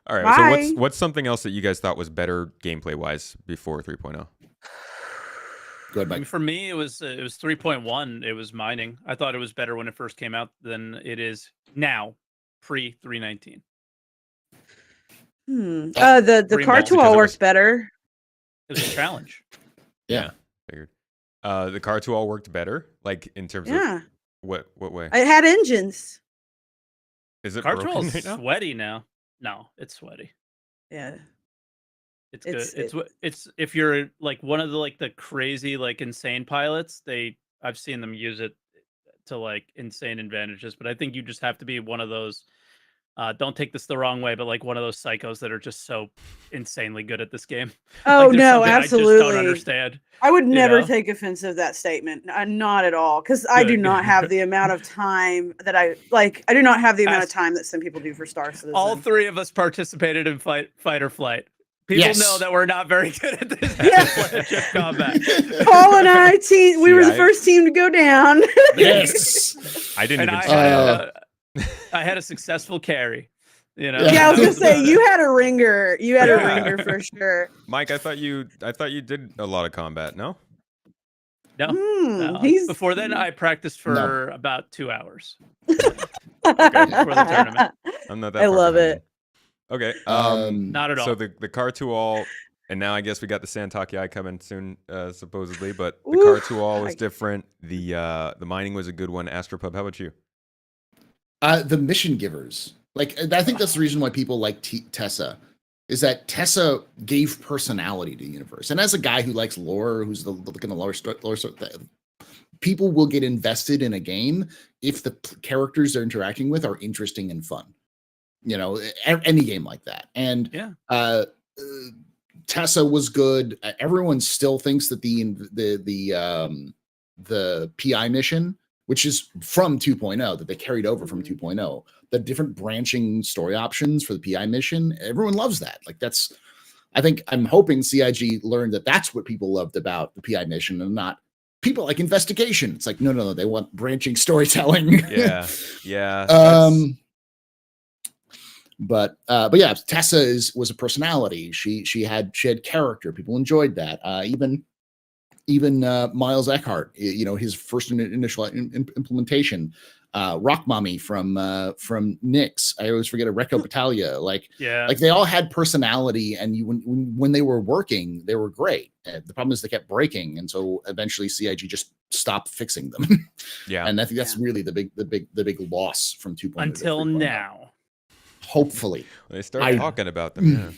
All right. Bye. So what's something else that you guys thought was better gameplay wise before 3.0? Go ahead, I mean, Mike. for me, it was 3.1. It was mining. I thought it was better when it first came out than it is now, pre 319. The Green car Ball. tool Because it worked was- better. It was a challenge. Yeah. Figured. The car tool all worked better, like in terms Yeah, of what way? it had engines. Is it Car broken tool's right now? sweaty now. No, it's sweaty. Yeah, It's It's- good. It's if you're like one of the crazy insane pilots, I've seen them use it to insane advantages. But I think you just have to be one of those. Don't take this the wrong way, but one of those psychos that are just so insanely good at this game. Oh There's no, something I just don't absolutely. understand. I would never know? take offense of that statement. Not at all, because I do Good. not have the amount of time that I like. I do not have the amount of Ask- time that some people do for Star Citizen. All three of us participated in fight or flight. People Yes. know that we're not very good at this Yeah. ship combat. Paul and I, we were the I- first team to go down. Yes. I didn't And even I say had, that. I had a successful carry. You know. Yeah, I was That gonna say about you it. had a ringer. You had a Yeah. ringer for sure. Mike, I thought you did a lot of combat. No. No. Hmm, No. he's Before then, I practiced for No. about 2 hours. Okay. For the tournament. I'm not that. I far love behind it. then. Okay. Not at all. So the car tool, and now I guess we got the Santaki Eye coming soon, supposedly. But the Oof. car tool was different. The mining was a good one. AstroPub, how about you? The mission givers. I think that's the reason why people like Tessa, is that Tessa gave personality to the universe. And as a guy who likes lore, who's looking at lore, people will get invested in a game if the characters they're interacting with are interesting and fun. You know, any game like that. And Yeah. Tessa was good. Everyone still thinks that the PI mission, which is from 2.0, that they carried over from 2.0, the different branching story options for the PI mission, everyone loves that. I'm hoping CIG learned that that's what people loved about the PI mission, and not people like investigation. It's no, they want branching storytelling. Yeah. Yeah. But yeah, Tessa was a personality. She had character. People enjoyed that. Even Miles Eckhart, his first initial implementation. Rock Mommy from Nyx. I always forget Recco Battaglia. Yeah. They all had personality, and when they were working, they were great. The problem is they kept breaking, and so eventually CIG just stopped fixing them. Yeah. And I think that's really the big loss from 2.0 Until to 3.0. now. Hopefully, They started talking about them.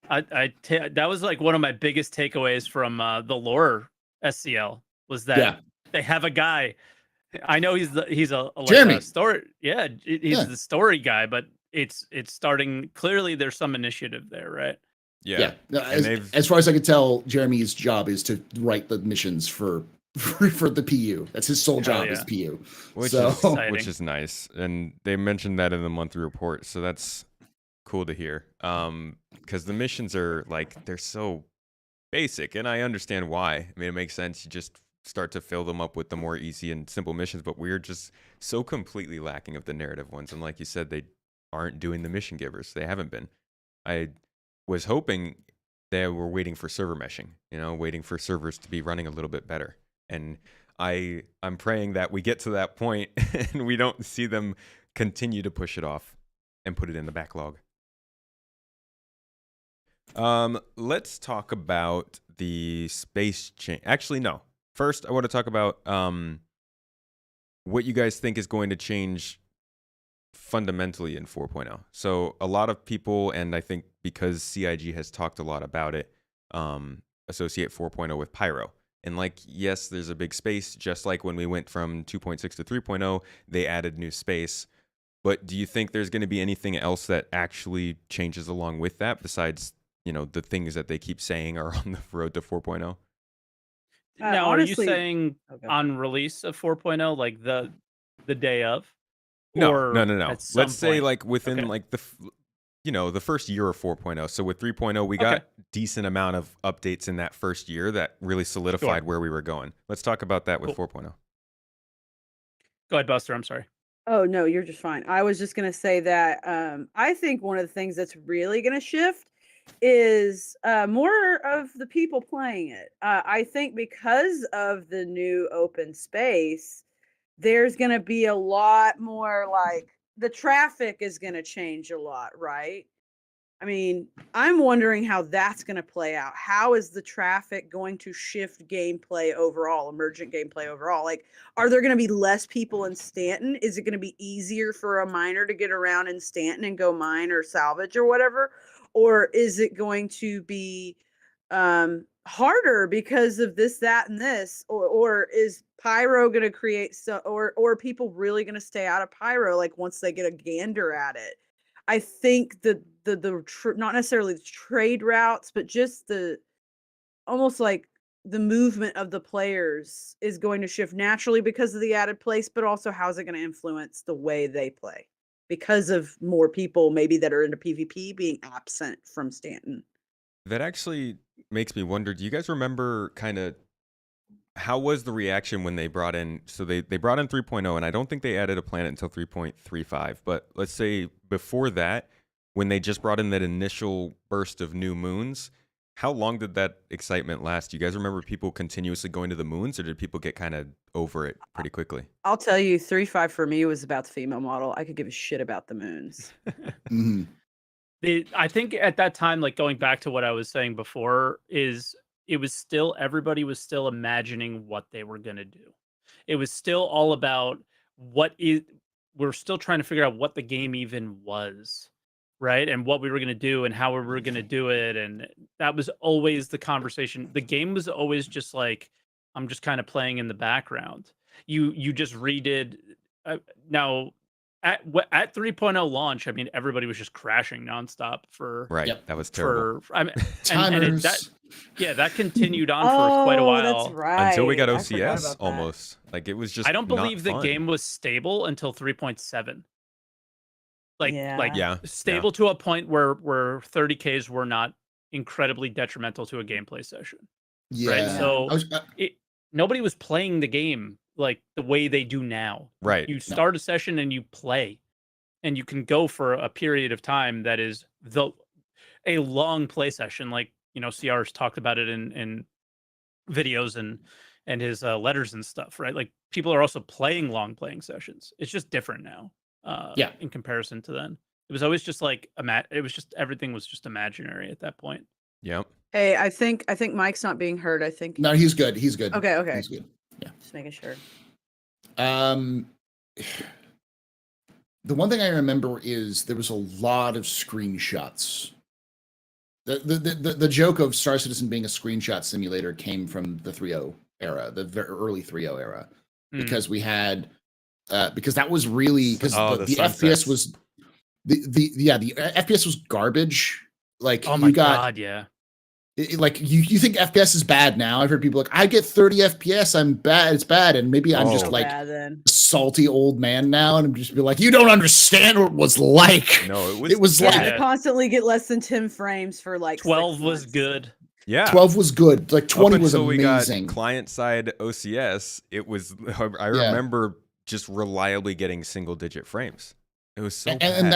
Yeah. That was one of my biggest takeaways from the lore SCL was that they have a guy. I know he's a Jeremy. Story. Yeah, he's the story guy, but it's starting. Clearly, there's some initiative there, right? Yeah. No, And as far as I could tell, Jeremy's job is to write the missions for the PU. That's his sole job is PU. Which is nice. And they mentioned that in the monthly report, so that's cool to hear. Because the missions are they're so basic, and I understand why. I mean, it makes sense. You just start to fill them up with the more easy and simple missions, but we're just so completely lacking of the narrative ones. And like you said, they aren't doing the mission givers. They haven't been. I was hoping they were waiting for server meshing, waiting for servers to be running a little bit better. And I'm praying that we get to that point and we don't see them continue to push it off and put it in the backlog. Let's talk about the space change. Actually, no. First, I want to talk about what you guys think is going to change fundamentally in 4.0. So a lot of people, and I think because CIG has talked a lot about it, associate 4.0 with Pyro. And yes, there's a big space, just like when we went from 2.6 to 3.0, they added new space. But do you think there's going to be anything else that actually changes along with that besides, the things that they keep saying are on the road to 4.0? Now, honestly- are you saying on release of 4.0, the day of? No. Or at some Let's say point? within the first year of 4.0. So with 3.0, we got decent amount of updates in that first year that really solidified where we were going. Let's talk about that with 4.0. Go ahead, Buster. I'm sorry. Oh, no, you're just fine. I was just gonna say that I think one of the things that's really gonna shift is more of the people playing it. I think because of the new open space, there's gonna be a lot more like the traffic is gonna change a lot, right? I mean, I'm wondering how that's going to play out. How is the traffic going to shift gameplay overall, emergent gameplay overall? Like, are there going to be less people in Stanton? Is it going to be easier for a miner to get around in Stanton and go mine or salvage or whatever? Or is it going to be harder because of this, that, and this? Or is Pyro going to create or are people really going to stay out of Pyro like once they get a gander at it? I think the not necessarily the trade routes, but just the almost like the movement of the players is going to shift naturally because of the added place, but also how's it going to influence the way they play because of more people maybe that are into PvP being absent from Stanton. That actually makes me wonder, do you guys remember kind of how was the reaction when they brought in, so they brought in 3.0, and I don't think they added a planet until 3.35, but let's say before that, when they just brought in that initial burst of new moons, how long did that excitement last? Do you guys remember people continuously going to the moons, or did people get kind of over it pretty quickly? I'll tell you, 3.5 for me was about the female model. I could give a shit about the moons. I think at that time, like going back to what I was saying before, is it was still everybody was still imagining what they were going to do. It was still all about we're still trying to figure out what the game even was, right? And what we were going to do and how we were going to do it. And that was always the conversation. The game was always just like, I'm just kind of playing in the background. You just redid now. At 3.0 launch, I mean, everybody was just crashing nonstop for Right. That was terrible. I mean, that continued on for quite a while. That's right. Until we got OCS almost. Like it was just I don't believe the fun. game was stable until 3.7. Yeah. Stable to a point where 30Ks were not incredibly detrimental to a gameplay session. Yeah. Right. So nobody was playing the game like the way they do now. Right. You start a session and you play, and you can go for a period of time that is a long play session. Like, CR's talked about it in videos and his letters and stuff, right? Like people are also playing long playing sessions. It's just different now. In comparison to then. It was always just like it was just everything was just imaginary at that point. Yep. Hey, I think Mike's not being heard. I think No, he's good. He's good. Okay. He's good. Yeah. Just making sure. The one thing I remember is there was a lot of screenshots. The joke of Star Citizen being a screenshot simulator came from the 3.0 era, the very early 3.0 era, because we had because that was really because the FPS was the FPS was garbage. Like God, yeah. Like you think FPS is bad now? I've heard people like, I get 30 FPS, I'm bad. It's bad, and maybe I'm just like a salty old man now, and I'm just be like, you don't understand what it was like. No, it was like I constantly get less than 10 frames for like 12 was good. Yeah, 12 was good. Like 20 was amazing. We got client side OCS. It was. I remember just reliably getting single digit frames. It was so bad.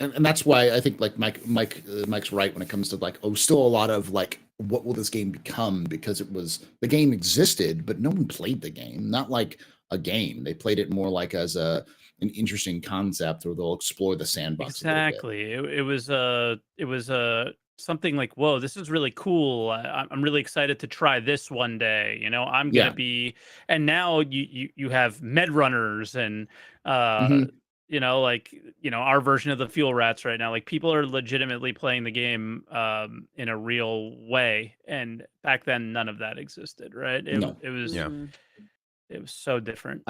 And that's why I think like Mike's right when it comes to like still a lot of like what will this game become, because the game existed but no one played the game, not like a game. They played it more like as an interesting concept where they'll explore the sandbox. Exactly. It was something like, whoa, this is really cool. I'm really excited to try this one day. I'm gonna be. And now you have med runners and our version of the fuel rats right now. Like people are legitimately playing the game in a real way, and back then none of that existed, right? It was so different.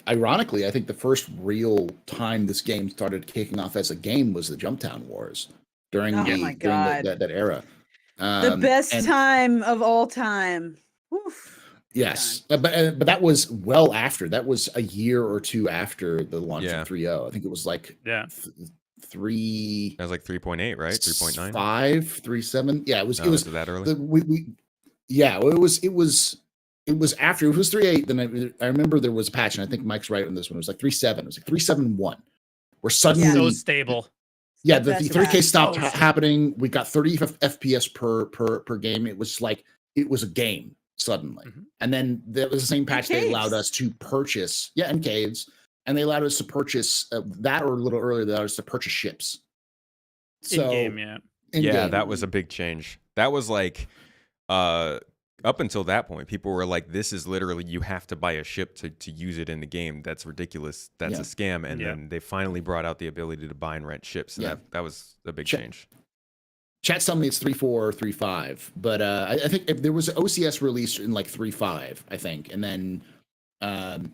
Ironically, I think the first real time this game started kicking off as a game was the Jumptown Wars during that era. The best time of all time. Oof. Yes, but that was well after. That was a year or two after the launch of 3.0. I think it was like 3. That was like 3.8, right? 3.9, 5, 3.7. Yeah, it was. It was that early. It was it was after it was 3.8. Then I remember there was a patch, and I think Mike's right on this one. It was like 3.7. It was like 3.7.1, where suddenly So stable. yeah, The the best 3K patch. stopped So stable. happening. We got 30 FPS per game. It was like it was a game suddenly. Mhm. And then there was the same patch they allowed caves. us to purchase. Yeah, and caves. And they allowed us to purchase that, or a little earlier, they allowed us to purchase ships. In So game, yeah. in Yeah, game. that was a big change. That was like, up until that point, people were like, "This is literally you have to buy a ship to use it in the game. That's ridiculous. That's Yeah. a scam." And Yeah. then they finally brought out the ability to buy and rent ships, and Yeah. that was a big Check. change. Chat's telling me it's 3.4 or 3.5, but I think if there was an OCS release in like 3.5, I think, and then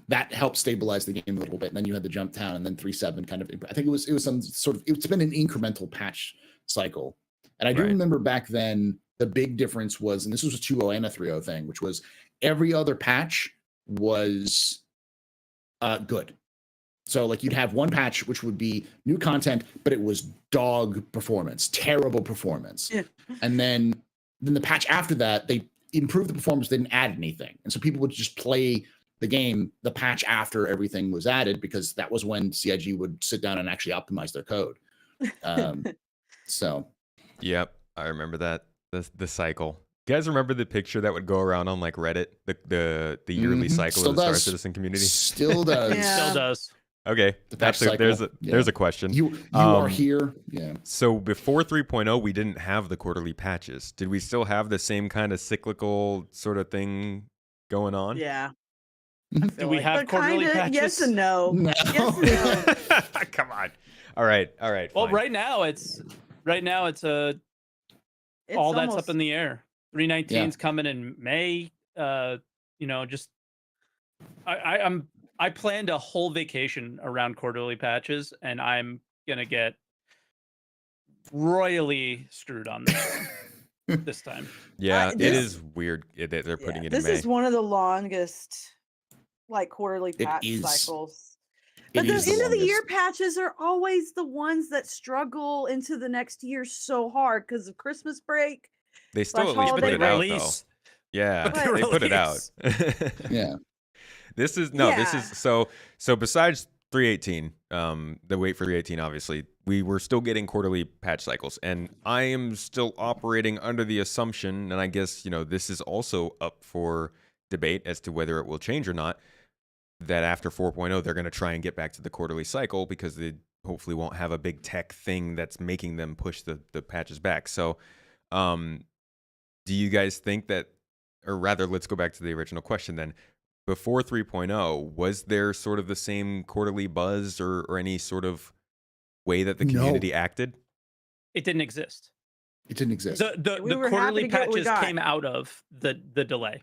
that helped stabilize the game a little bit. And then you had the jump down, and then 3.7 kind of. I think it was some sort of. It's been an incremental patch cycle, and I do Right. remember back then the big difference was, and this was a 2.0 and a 3.0 thing, which was every other patch was good. So like you'd have one patch which would be new content, but it was dog performance, terrible performance. Yeah. And then the patch after that, they improved the performance, they didn't add anything. And so people would just play the game, the patch after everything was added, because that was when CIG would sit down and actually optimize their code. So Yep, I remember that the cycle. You guys remember the picture that would go around on like Reddit, the yearly Mhm. cycle Still of the Star does. Citizen community? Still does. Yeah. Still does. Okay, The patch actually, there's cycle, there's a question. You are Um, here. Yeah. So before 3.0, we didn't have the quarterly patches. Did we still have the same kind of cyclical sort of thing going on? Yeah. Mhm. I Do feel we like. have But quarterly kinda, patches? yes and no. No. Yes and no. Come on. All right. Well, fine. right now it's a It's all that's almost, up in the air. 319's coming in May. Just I planned a whole vacation around quarterly patches, and I'm gonna get royally screwed on this one this time. Yeah, it this- is weird that they're putting it in this May. is one of the longest like quarterly It patch is. cycles. It But the is end of the year longest. patches are always the ones that struggle into the next year so hard because of Christmas break. They still slash at least put holiday it out, though. release. Yeah, But they they put it out. Yeah. This is Yeah. so besides 318, the wait for 318, obviously, we were still getting quarterly patch cycles, and I am still operating under the assumption, and I guess, this is also up for debate as to whether it will change or not, that after 4.0, they're going to try and get back to the quarterly cycle because they hopefully won't have a big tech thing that's making them push the patches back. So, do you guys think that, or rather, let's go back to the original question then. Before 3.0, was there sort of the same quarterly buzz or any sort of way that the No. community acted? It didn't exist. It didn't exist. The We were happy quarterly to get what we patches got. came out of the delay.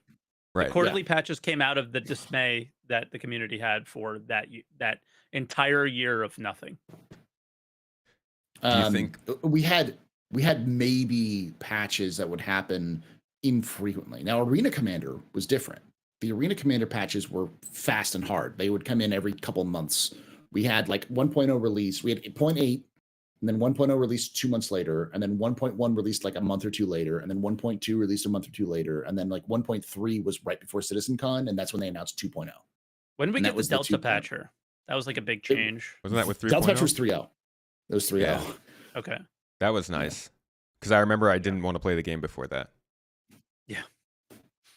Right. The quarterly patches came out of the dismay that the community had for that entire year of nothing. Do you think we had maybe patches that would happen infrequently? Now, Arena Commander was different. The Arena Commander patches were fast and hard. They would come in every couple months. We had like 1.0 release. We had 0.8, and then 1.0 released 2 months later, and then 1.1 released like a month or two later, and then 1.2 released a month or two later, and then like 1.3 was right before CitizenCon, and that's when they announced 2.0. When did we And get that the was the Delta 2.0. patcher? That was like a big change. wasn't that with 3.0? Delta patch was 3.0. It was 3.0. Yeah. Okay. That was nice. Because I remember I didn't want to play the game before that. Yeah. I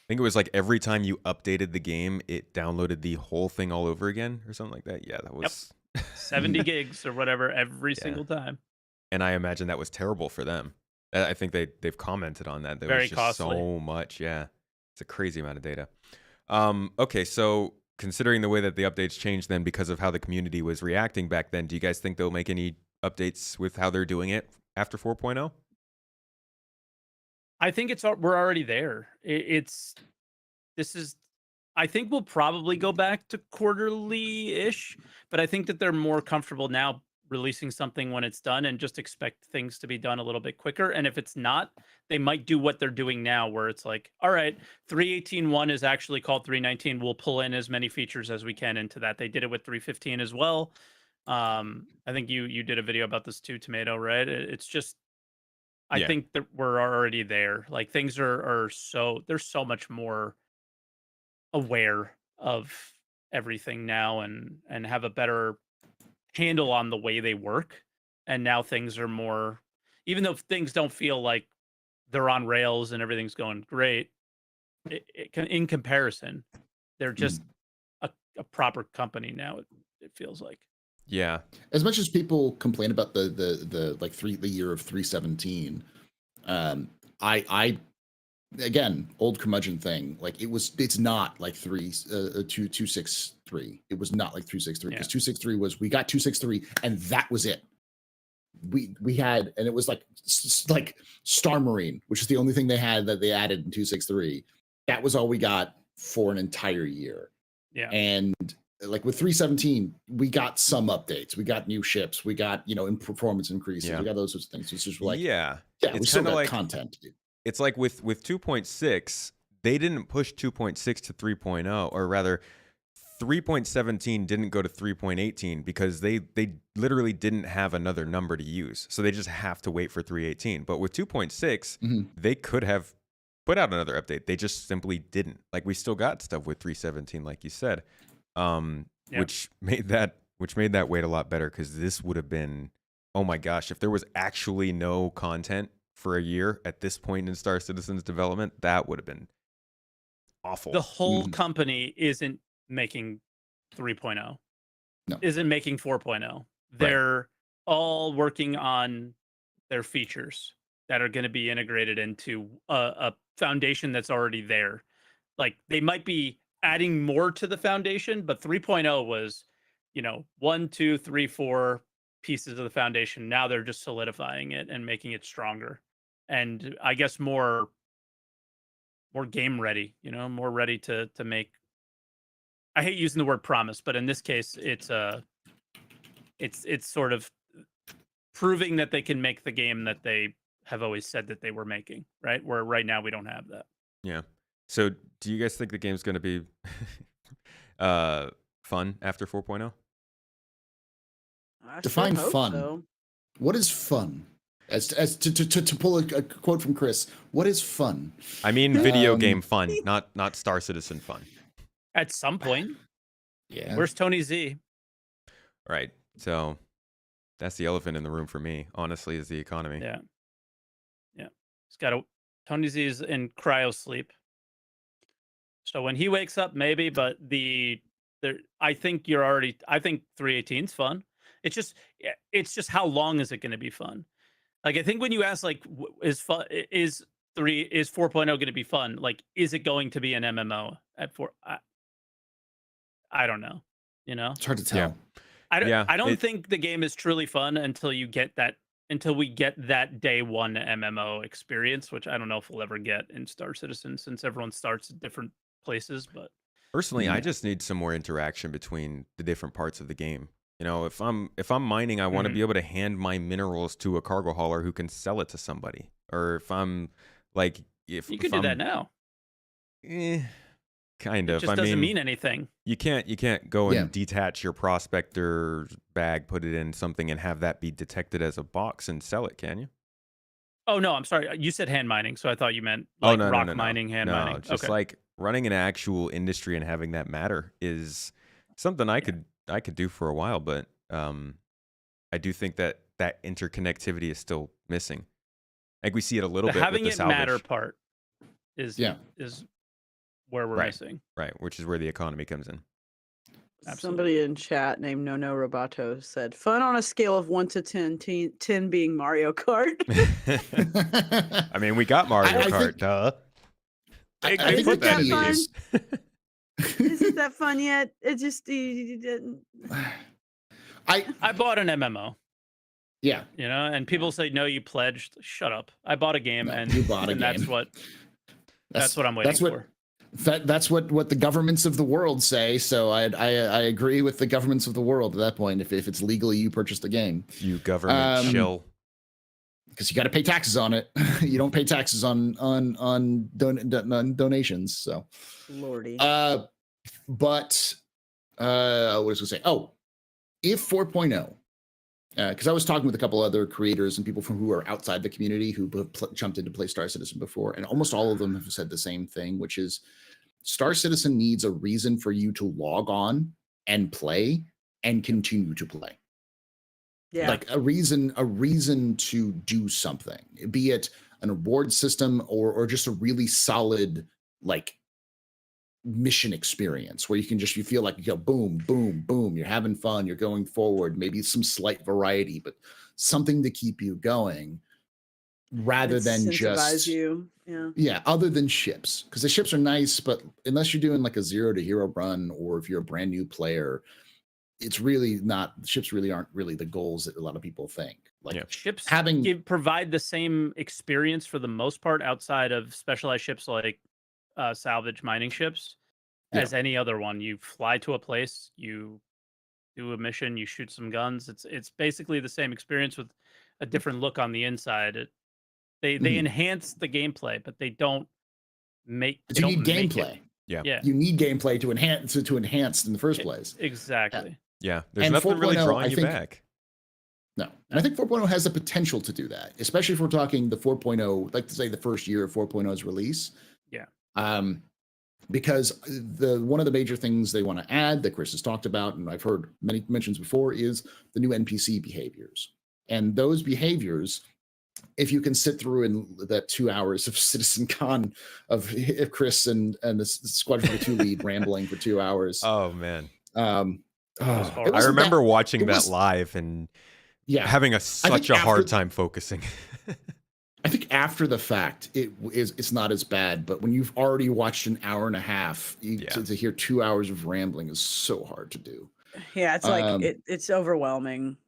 think it was like every time you updated the game, it downloaded the whole thing all over again or something like that. Yeah, that was 70 gigs or whatever every Yeah. single time. And I imagine that was terrible for them. I think they've commented on that. There Very was just costly. so much. Yeah, it's a crazy amount of data. Okay, so considering the way that the updates changed then because of how the community was reacting back then, do you guys think they'll make any updates with how they're doing it after 4.0? I think we're already there. I think we'll probably go back to quarterly-ish, but I think that they're more comfortable now releasing something when it's done and just expect things to be done a little bit quicker. And if it's not, they might do what they're doing now, where it's like, all right, 3.18.1 is actually called 3.19. We'll pull in as many features as we can into that. They did it with 3.15 as well. I think you did a video about this too, Tomato, right? It's just, I Yeah. think that we're already there. Like things are there's so much more aware of everything now and have a better handle on the way they work. And now things are more, even though things don't feel like they're on rails and everything's going great, in comparison, they're just a proper company now. It feels like. Yeah. As much as people complain about the year of 317, I again, old curmudgeon thing. Like it's not like 263. It was not like 363 because 263 was we got 263 and that was it. We had, and it was like Star Marine, which is the only thing they had that they added in 263. That was all we got for an entire year. Yeah. And like with 317, we got some updates. We got new ships. We got, in performance increases. We got those sorts of things. It's just like, we still got content. It's like with 2.6, they didn't push 2.6 to 3.0, or rather 3.17 didn't go to 3.18 because they literally didn't have another number to use. So they just have to wait for 3.18. But with 2.6, they could have put out another update. They just simply didn't. Like we still got stuff with 3.17, like you said, which made that wait a lot better, because this would have been, oh my gosh, if there was actually no content for a year at this point in Star Citizen's development, that would have been awful. The whole company isn't making 3.0. No. Isn't making 4.0. They're all working on their features that are going to be integrated into a foundation that's already there. Like they might be adding more to the foundation, but 3.0 was, 1, 2, 3, 4 pieces of the foundation. Now they're just solidifying it and making it stronger. And I guess more game ready, more ready to make. I hate using the word promise, but in this case, it's sort of proving that they can make the game that they have always said that they were making, right? Where right now we don't have that. Yeah. So do you guys think the game's going to be fun after 4.0? Define fun. So. What is fun? As to pull a quote from Chris, what is fun? I mean, video game fun, not Star Citizen fun. At some point. Yeah. Where's Tony Z? Right. So that's the elephant in the room for me, honestly, is the economy. Yeah. Tony Z is in cryo sleep. So when he wakes up, maybe, but I think 318 is fun. It's just how long is it going to be fun? Like, I think when you ask, like, is 4.0 going to be fun? Like, is it going to be an MMO at 4? I don't know. It's hard to tell. I don't think the game is truly fun until we get that day one MMO experience, which I don't know if we'll ever get in Star Citizen, since everyone starts at different places. But personally, I just need some more interaction between the different parts of the game. If I'm mining, I want to be able to hand my minerals to a cargo hauler who can sell it to somebody. Or if I'm like, you can do that now. Kind of. It just doesn't mean anything. You can't go and detach your prospector bag, put it in something, and have that be detected as a box and sell it, can you? Oh no, I'm sorry. You said hand mining, so I thought you meant like rock mining, hand mining. Just like running an actual industry and having that matter is something I could do for a while, but I do think that interconnectivity is still missing. Like we see it a little bit having with the salvage. Having it matter part is where we're missing. Right, which is where the economy comes in. Absolutely. Somebody in chat named Nono Roboto said, fun on a scale of 1 to 10, 10 being Mario Kart. I mean, we got Mario Kart, duh. I think put that in the game. Isn't that fun yet? It just... I bought an MMO. Yeah. And people say, no, you pledged. Shut up. I bought a game, and you bought a game. That's what I'm waiting for. That's what the governments of the world say. So I agree with the governments of the world at that point. If it's legally, you purchased the game. You government shill. Because you got to pay taxes on it. You don't pay taxes on donations. So, Lordy. But what was I going to say? Oh, if 4.0. Because I was talking with a couple other creators and people who are outside the community who have jumped in to play Star Citizen before, and almost all of them have said the same thing, which is Star Citizen needs a reason for you to log on and play and continue to play. Yeah. Like a reason to do something, be it an award system or just a really solid like mission experience where you feel like you go boom, boom, boom, you're having fun, you're going forward, maybe some slight variety, but something to keep you going rather than Incentivize just you. yeah, other than ships, because the ships are nice, but unless you're doing like a 0 to hero run or if you're a brand new player, it's really not, ships really aren't really the goals that a lot of people think. Like Yeah. Ships having provide the same experience for the most part outside of specialized ships like salvage mining ships Yeah. as any other one. You fly to a place, you do a mission, you shoot some guns. It's basically the same experience with a different look on the inside. They Mhm. enhance the gameplay, but they don't make But they you don't need make gameplay. it. Yeah. Yeah, You need gameplay to enhance in the first place. exactly. Yeah. There's And nothing really 4.0, drawing I you think- back. No. And I think 4.0 has the potential to do that, especially if we're talking the 4.0, like to say the first year of 4.0's release. Yeah. Because one of the major things they want to add that Chris has talked about, and I've heard many mentions before, is the new NPC behaviors. And those behaviors, if you can sit through in that 2 hours of Citizen Con of Chris and the Squadron 2 lead rambling for 2 hours. Oh man. horrible. I remember watching it that was- live and Yeah. having such a hard time focusing. I think after the fact, it's not as bad, but when you've already watched an hour and a half, to hear 2 hours of rambling is so hard to do. Yeah, it's like it's overwhelming.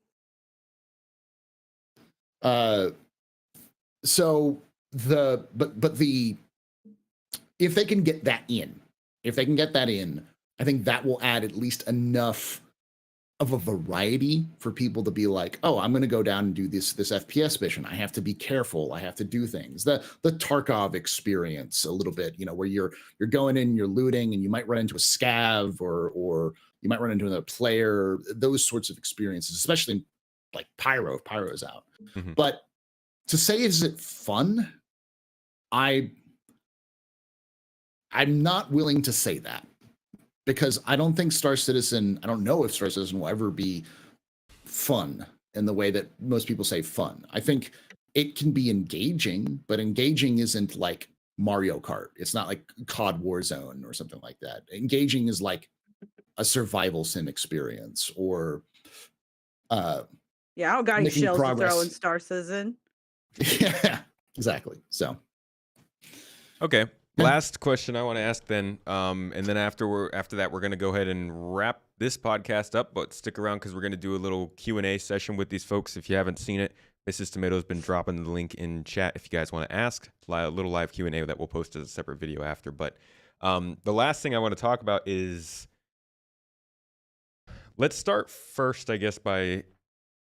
So if they can get that in, I think that will add at least enough of a variety for people to be like, oh, I'm going to go down and do this FPS mission. I have to be careful. I have to do things. The Tarkov experience a little bit, where you're going in, you're looting, and you might run into a scav or you might run into another player. Those sorts of experiences, especially like Pyro, if Pyro's out. Mhm. But to say, is it fun? I'm not willing to say that. Because I don't think I don't know if Star Citizen will ever be fun in the way that most people say fun. I think it can be engaging, but engaging isn't like Mario Kart. It's not like COD Warzone or something like that. Engaging is like a survival sim experience or Yeah, I don't got any making shells to throw progress. in Star Citizen. Yeah, exactly. So Okay. Last question I want to ask then, and then after that, we're going to go ahead and wrap this podcast up. But stick around because we're going to do a little Q&A session with these folks. If you haven't seen it, Mrs. Tomato's been dropping the link in chat if you guys want to ask. A little live Q&A that we'll post as a separate video after. But the last thing I want to talk about is, let's start first, I guess, by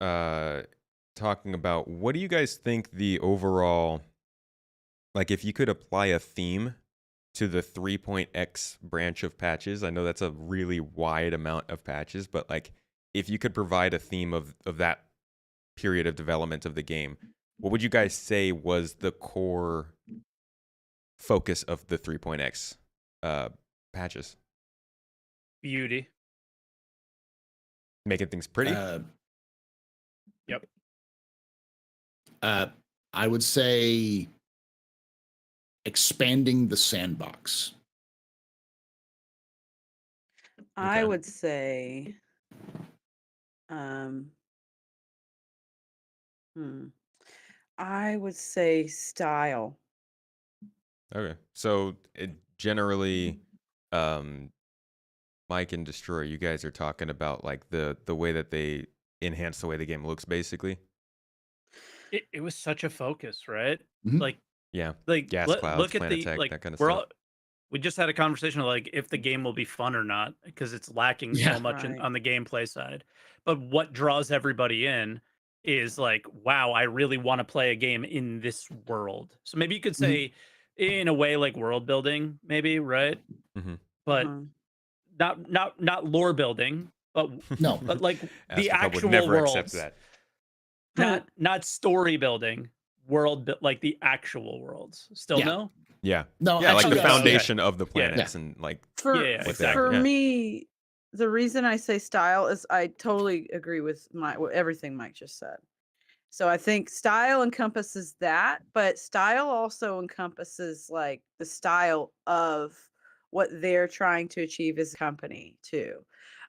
talking about what do you guys think the overall, like if you could apply a theme to the 3.x branch of patches. I know that's a really wide amount of patches, but like if you could provide a theme of that period of development of the game, what would you guys say was the core focus of the 3.x patches? Beauty. Making things pretty? Yep. I would say expanding the sandbox. I Okay. would say, I would say style. Okay. So generally, Mike and Destroyer, you guys are talking about like the way that they enhance the way the game looks, basically. It was such a focus, right? Mhm. Like Yeah. like Gas clouds, look at planet the tech, like that kind of we're stuff. all we just had a conversation of like if the game will be fun or not because it's lacking Yeah. so much Right. on the gameplay side. But what draws everybody in is like, wow, I really want to play a game in this world. So maybe you could say in a way like world building, maybe, right? Mhm. But Uh-huh. not lore building, but No. but like the AstroPub would actual never worlds, accept that. not story building, like the actual worlds. Still Yeah. no? Yeah. No, Yeah, like actually, the yes. foundation of the Yeah. planets and like For Yeah, what exactly. for Yeah. me, the reason I say style is I totally agree with everything Mike just said. So I think style encompasses that, but style also encompasses like the style of what they're trying to achieve as a company too.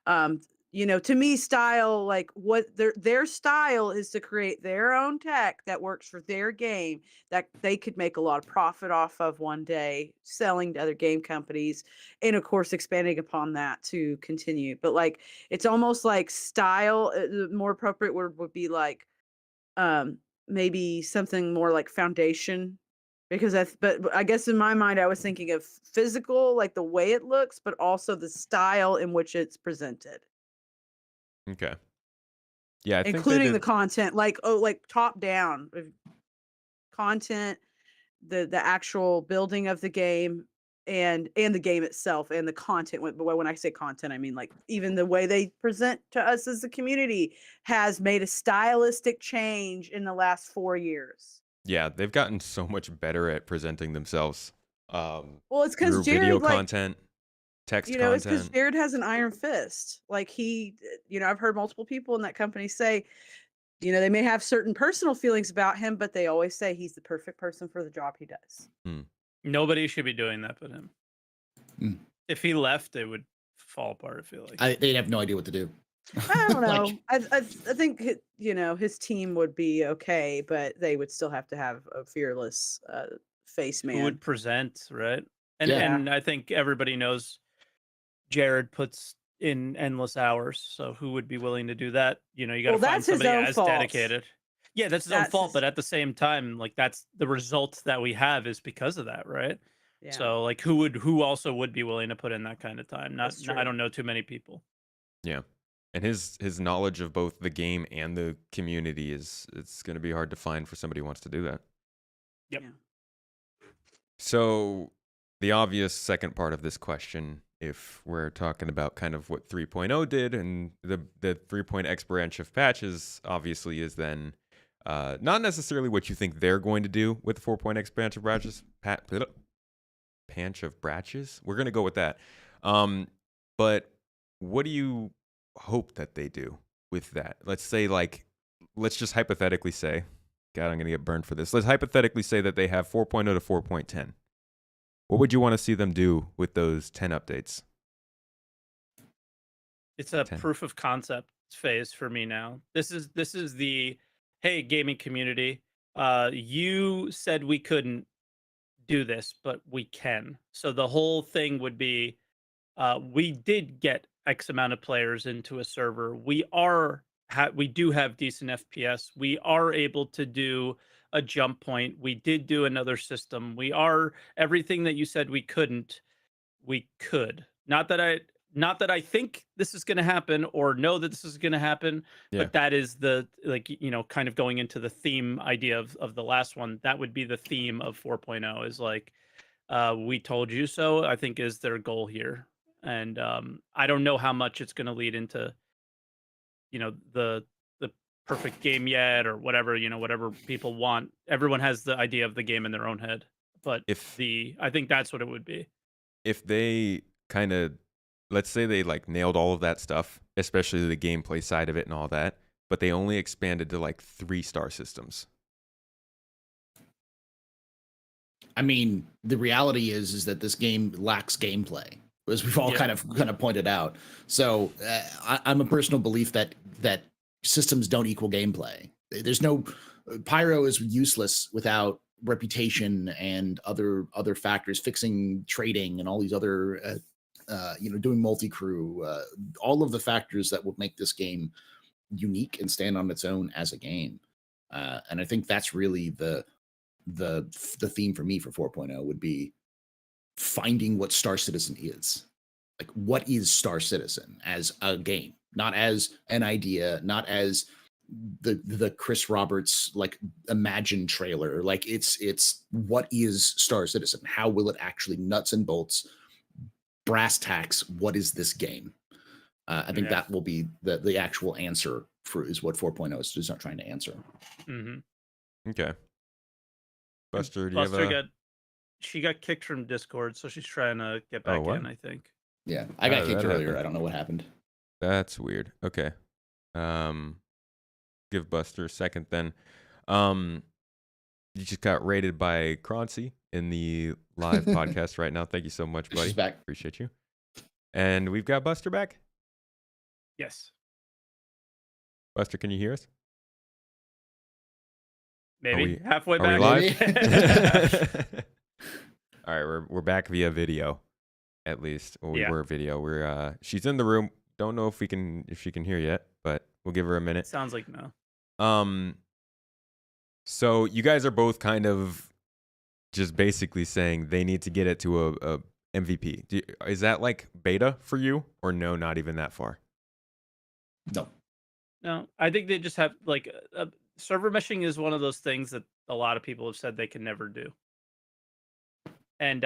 Um, to me, style, like what their style is to create their own tech that works for their game that they could make a lot of profit off of one day, selling to other game companies, and of course expanding upon that to continue. But like it's almost like style, the more appropriate word would be like um maybe something more like foundation, because but I guess in my mind I was thinking of physical, like the way it looks, but also the style in which it's presented, Okay. Yeah, I think they including the did. content, like top down content, the actual building of the game, and the game itself and the content. But when I say content, I mean like even the way they present to us as a community has made a stylistic change in the last 4 years. Yeah, they've gotten so much better at presenting themselves. Well, it's because Through video Jared, like, content, text it's because content. Jared has an iron fist. Like I've heard multiple people in that company say, they may have certain personal feelings about him, but they always say he's the perfect person for the job he does. Nobody should be doing that but him. Mm. If he left, it would fall apart, I feel like. They'd have no idea what to do. I don't know. Like, I think his team would be okay, but they would still have to have a fearless face man. Who would present, right? And Yeah. and I think everybody knows Jared puts in endless hours, so who would be willing to do that? You got to Well, find that's his somebody own as fault. dedicated. Yeah, that's his own That's fault, his- but at the same time, like that's the results that we have is because of that, right? Yeah. So like who also would be willing to put in that kind of time? That's true. I don't know too many people. Yeah. And his knowledge of both the game and the community it's going to be hard to find for somebody who wants to do that. Yep. Yeah. So the obvious second part of this question, if we're talking about kind of what 3.0 did and the 3.x branch of patches, obviously is then not necessarily what you think they're going to do with the 4.x branch of branches. Patch of branches? We're going to go with that. But what do you hope that they do with that? Let's just hypothetically say, God, I'm going to get burned for this. Let's hypothetically say that they have 4.0 to 4.10. What would you want to see them do with those 10 updates? It's a 10. proof of concept phase for me now. This is the hey gaming community. You said we couldn't do this, but we can. So the whole thing would be we did get X amount of players into a server. We do have decent FPS. We are able to do a jump point. We did do another system. We are everything that you said we couldn't. We could. Not that I think this is going to happen or know that this is going to happen, Yeah. but that is the kind of going into the theme idea of the last one. That would be the theme of 4.0 is like we told you so, I think is their goal here. And I don't know how much it's going to lead into the perfect game yet or whatever, whatever people want. Everyone has the idea of the game in their own head, but I think that's what it would be. If they kind of, let's say they like nailed all of that stuff, especially the gameplay side of it and all that, but they only expanded to like 3-star systems. I mean, the reality is that this game lacks gameplay, as we've all kind of pointed out. So I'm a personal belief that systems don't equal gameplay. There's no Pyro is useless without reputation and other factors, fixing trading and all these other doing multi-crew, all of the factors that would make this game unique and stand on its own as a game. And I think that's really the theme for me for 4.0 would be finding what Star Citizen is. Like, what is Star Citizen as a game, not as an idea, not as the Chris Roberts like Imagine trailer. Like it's what is Star Citizen? How will it actually nuts and bolts, brass tacks? What is this game? I think that will be the actual answer is what 4.0 is not trying to answer. Mm-hmm. Okay. Buster, do Buster you have got she got kicked from Discord, so she's trying to get Oh, back what? in, I think. Yeah, I How got did kicked that earlier. happen? I don't know what happened. That's weird. Okay. Give Buster a second then. You just got rated by Croncy in the live podcast right now. Thank you so much, buddy. She's back. Appreciate you. And we've got Buster back. Yes. Buster, can you hear us? Maybe we- halfway Are we back. live? All right, we're back via video, at least. Well, we Yeah. were video. She's in the room. Don't know if she can hear yet, but we'll give her a minute. Sounds like no. So you guys are both kind of just basically saying they need to get it to a MVP. Is that like beta for you, or no? Not even that far. No. No, I think they just have like server meshing is one of those things that a lot of people have said they can never do. And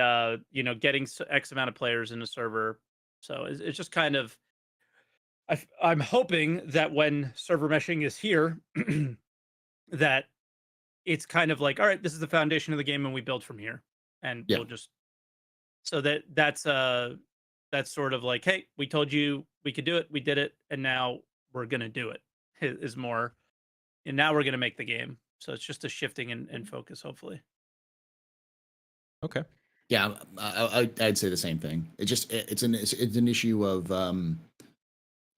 getting X amount of players in a server, so it's just kind of. I'm hoping that when server meshing is here, that it's kind of like, all right, this is the foundation of the game, and we build from here, and Yeah. we'll just. So that's sort of like, hey, we told you we could do it, we did it, and now we're gonna do it. Is more, and now we're gonna make the game. So it's just a shifting in focus, hopefully. Okay. Yeah, I'd say the same thing. It's an issue of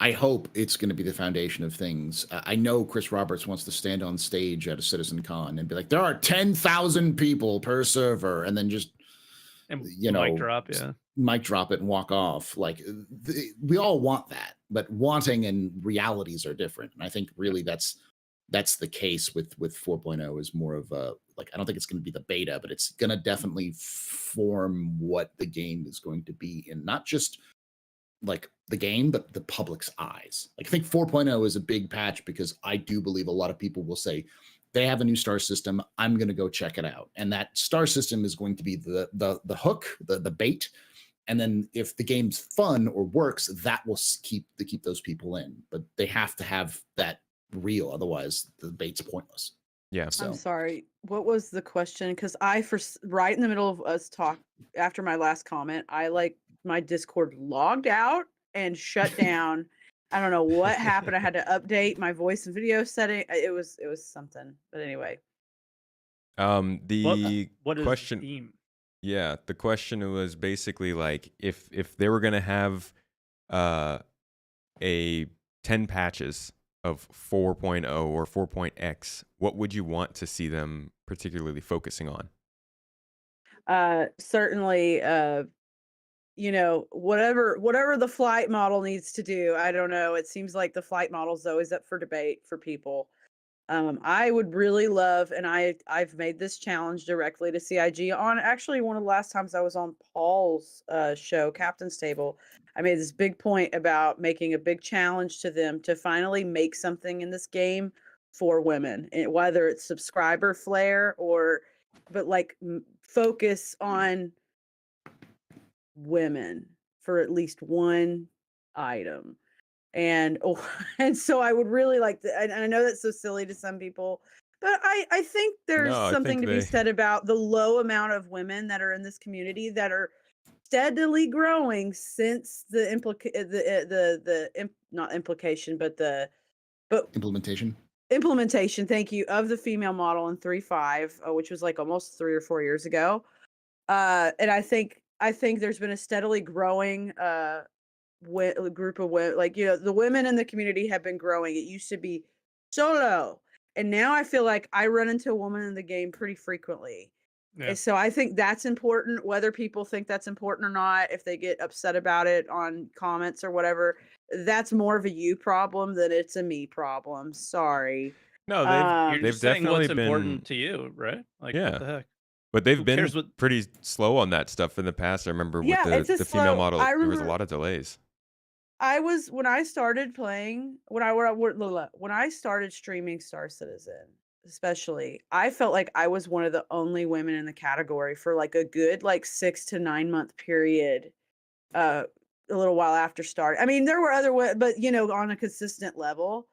I hope it's going to be the foundation of things. I know Chris Roberts wants to stand on stage at a Citizen Con and be like, there are 10,000 people per server, and then just And mic drop it and walk off. Like we all want that, but wanting and realities are different. And I think really that's the case with 4.0 is more of a, like, I don't think it's going to be the beta, but it's going to definitely form what the game is going to be in, not just like the game, but the public's eyes. Like, I think 4.0 is a big patch because I do believe a lot of people will say they have a new star system, I'm going to go check it out. And that star system is going to be the hook, the bait. And then if the game's fun or works, that will keep those people in. But they have to have that real, otherwise the bait's pointless. Yeah. So I'm sorry. What was the question? Because right in the middle of us talk after my last comment, my Discord logged out and shut down. I don't know what happened. I had to update my voice and video setting. It was something. But anyway. The what is question. the theme? Yeah, the question was basically like if they were gonna have a 10 patches of 4.0 or 4.x, what would you want to see them particularly focusing on? Certainly, whatever the flight model needs to do. I don't know. It seems like the flight model is always up for debate for people. I would really love, and I've made this challenge directly to CIG on actually one of the last times I was on Paul's show, Captain's Table. I made this big point about making a big challenge to them to finally make something in this game for women, and whether it's subscriber flare but like focus on women for at least one item. And and so I would really like to, and I know that's so silly to some people, but I think there's No, I something think to be said about the low amount of women that are in this community that are steadily growing since not implication, but implementation. Thank you, of the female model in 3.5, which was like almost 3 or 4 years ago. And I think there's been a steadily growing group of women, like, the women in the community have been growing. It used to be so low, and now I feel like I run into a woman in the game pretty frequently. Yeah. And so I think that's important, whether people think that's important or not. If they get upset about it on comments or whatever, that's more of a you problem than it's a me problem. Sorry. No, You're they've just saying definitely what's been important to you, right? Like, Yeah. what the heck? But they've Who been cares what- pretty slow on that stuff in the past. I remember Yeah, with it's a the female slow- model, I there was a remember- lot of delays. When I started playing, when I started streaming Star Citizen, especially, I felt like I was one of the only women in the category for like a good 6 to 9 month period. A little while after start. I mean, there were other but on a consistent level,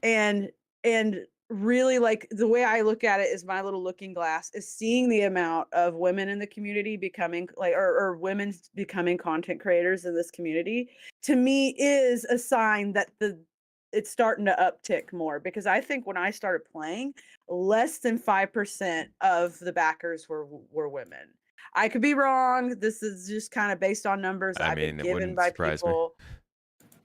and really like the way I look at it is my little looking glass is seeing the amount of women in the community becoming like or women becoming content creators in this community to me is a sign that it's starting to uptick more, because I think when I started playing, less than 5% of the backers were women. I could be wrong. This is just kind of based on numbers I I've been mean, it given wouldn't by surprise me. people.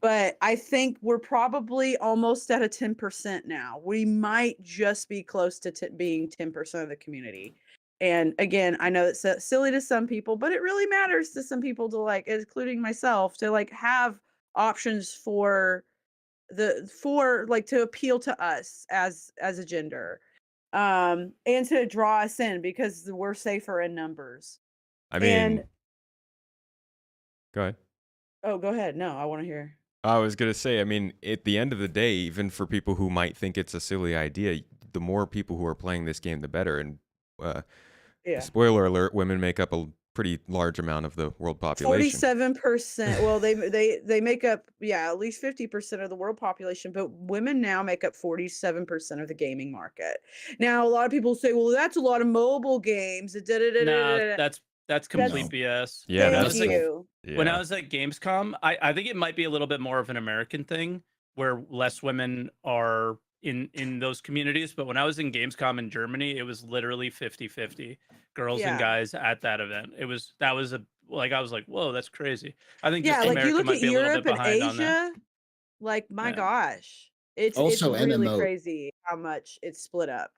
But I think we're probably almost at a 10% now. We might just be close to being 10% of the community. And again, I know it's silly to some people, but it really matters to some people to like, including myself, to like have options for like to appeal to us as a gender, and to draw us in because we're safer in numbers. I And mean, go ahead. oh, go ahead. No, I want to hear. I was gonna say, I mean, at the end of the day, even for people who might think it's a silly idea, the more people who are playing this game, the better. And Yeah. spoiler alert: women make up a pretty large amount of the world population. 47%. Well, they make up, yeah, at least 50% of the world population, but women now make up 47% of the gaming market. Now, a lot of people say, well, that's a lot of mobile games. No, that's complete No. BS. Yeah, When I Thank was that's at you. when I yeah. was at Gamescom, I think it might be a little bit more of an American thing where less women are in those communities. But when I was in Gamescom in Germany, it was literally 50-50 girls and Yeah. guys at that event. That was a like I was like, whoa, that's crazy. I think Yeah, just like you America look might at be a little bit Europe and behind on that. Asia, like my Yeah. gosh. It's Also, really MMO crazy how much it's split up.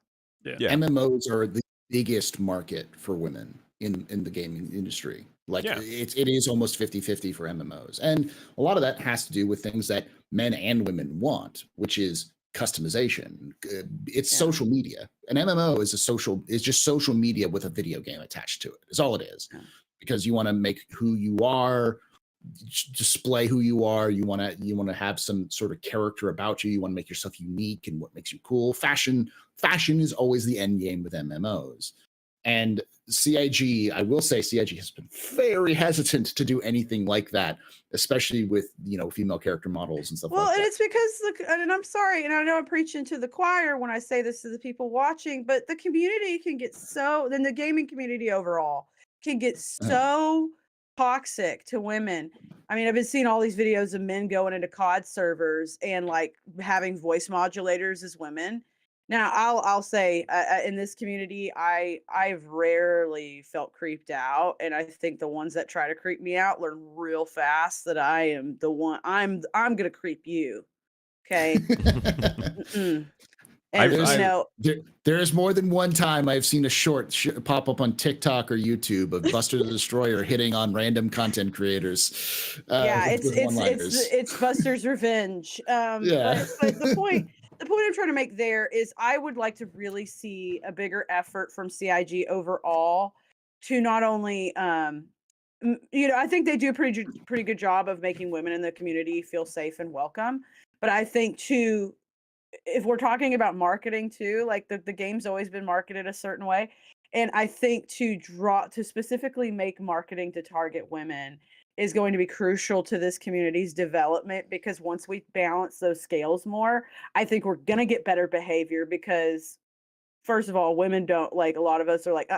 Yeah. MMOs are the biggest market for women in the gaming industry. Like Yeah. it is almost 50-50 for MMOs. And a lot of that has to do with things that men and women want, which is customization. It's Yeah. social media. An MMO is just social media with a video game attached to it. Is all it is. Yeah. Because you want to make who you are, display who you are. You want to have some sort of character about you. You want to make yourself unique and what makes you cool. Fashion is always the end game with MMOs. And CIG, I will say CIG has been very hesitant to do anything like that, especially with, female character models and stuff Well, like and that. it's because and I'm sorry, and I know I'm preaching to the choir when I say this to the people watching, but the community can get then the gaming community overall can get so toxic to women. I mean, I've been seeing all these videos of men going into COD servers and like having voice modulators as women. Now, I'll say in this community, I've rarely felt creeped out, and I think the ones that try to creep me out learn real fast that I am the one. I'm gonna creep you, okay? Mm-mm. And there is more than one time I've seen a short pop up on TikTok or YouTube of Buster the Destroyer hitting on random content creators. Yeah, with one-liners. it's Buster's revenge. Yeah. But the point I'm trying to make there is I would like to really see a bigger effort from CIG overall to not only I think they do a pretty good job of making women in the community feel safe and welcome, but I think too, if we're talking about marketing too, like the game's always been marketed a certain way. And I think to specifically make marketing to target women is going to be crucial to this community's development, because once we balance those scales more, I think we're going to get better behavior, because first of all, women don't, like, a lot of us are like,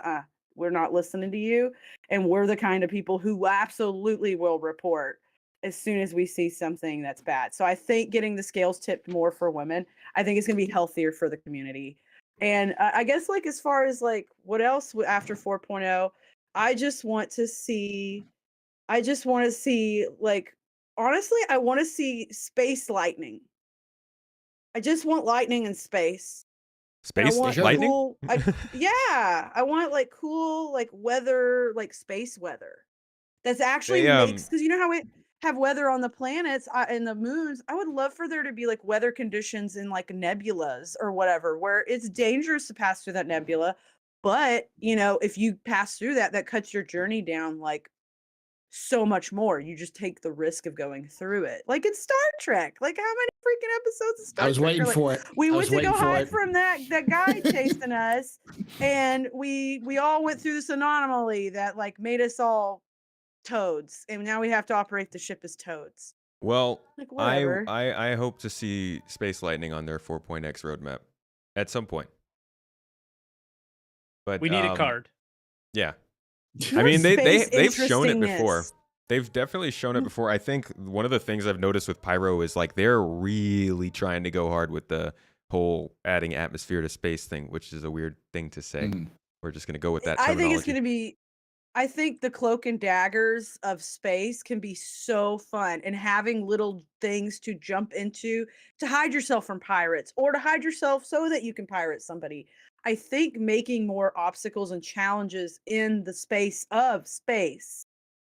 we're not listening to you. And we're the kind of people who absolutely will report as soon as we see something that's bad. So I think getting the scales tipped more for women, I think it's going to be healthier for the community. And I guess, like, as far as like what else after 4.0, I just want to see, like, honestly, I want to see space lightning. I just want lightning in space. And I Space want lightning? cool, yeah, I want like cool, like weather, like space weather. That's actually makes, because you know how we have weather on the planets and the moons. I would love for there to be like weather conditions in like nebulas or whatever, where it's dangerous to pass through that nebula, but if you pass through that, that cuts your journey down like so much more. You just take the risk of going through it, like in Star Trek. Like, how many freaking episodes of Star I was Trek waiting are like, for it. we I went was to go waiting for hide it. from that guy chasing us, and we all went through this anomaly that like made us all toads, and now we have to operate the ship as toads. Well, Like, I whatever. I I hope to see space lightning on their 4.x roadmap. at some point. But We need a card. Yeah. I More mean, space they've shown it before. interestingness. They've definitely shown it before. I think one of the things I've noticed with Pyro is like they're really trying to go hard with the whole adding atmosphere to space thing, which is a weird thing to say. Mhm. We're just going to go with that I think terminology. it's going to be. I think the cloak and daggers of space can be so fun, and having little things to jump into to hide yourself from pirates or to hide yourself so that you can pirate somebody. I think making more obstacles and challenges in the space of space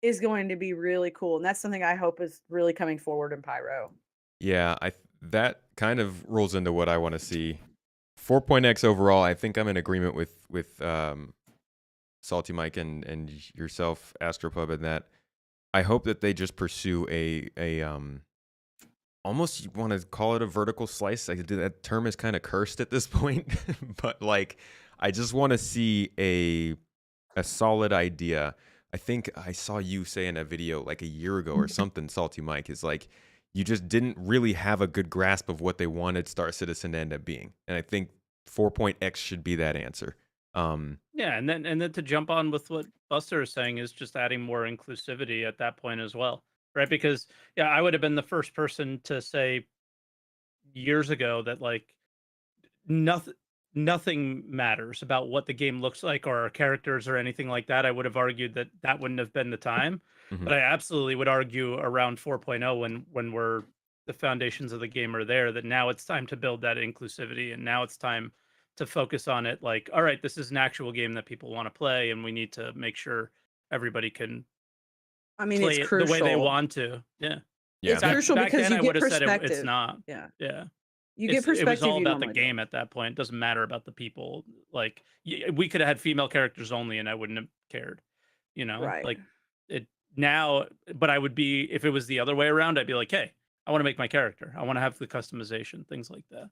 is going to be really cool. And that's something I hope is really coming forward in Pyro. Yeah, that kind of rolls into what I want to see. 4.x overall, I think I'm in agreement with SaltEMike and yourself, AstroPub, and that I hope that they just pursue a almost you want to call it a vertical slice. That term is kind of cursed at this point, but like I just want to see a solid idea. I think I saw you say in a video like a year ago or something, SaltEMike, is like you just didn't really have a good grasp of what they wanted Star Citizen to end up being. And I think 4.x should be that answer. Yeah, and then to jump on with what Buster is saying is just adding more inclusivity at that point as well, right? Because yeah, I would have been the first person to say years ago that like nothing matters about what the game looks like or our characters or anything like that. I would have argued that that wouldn't have been the time, Mhm. but I absolutely would argue around 4.0 when we're the foundations of the game are there, that now it's time to build that inclusivity, and now it's time to focus on it. Like, all right, this is an actual game that people want to play, and we need to make sure everybody can I mean, it's play it the way they crucial. want to. Yeah. Yeah. It's crucial Back because then you I get would have said it's perspective. not. Yeah. Yeah. You get It perspective. was all you about the normally game don't. at that point. It doesn't matter about the people. Like we could have had female characters only, and I wouldn't have cared. You know, Right. like it now. But I would be, if it was the other way around, I'd be like, hey, I want to make my character. I want to have the customization, things like that.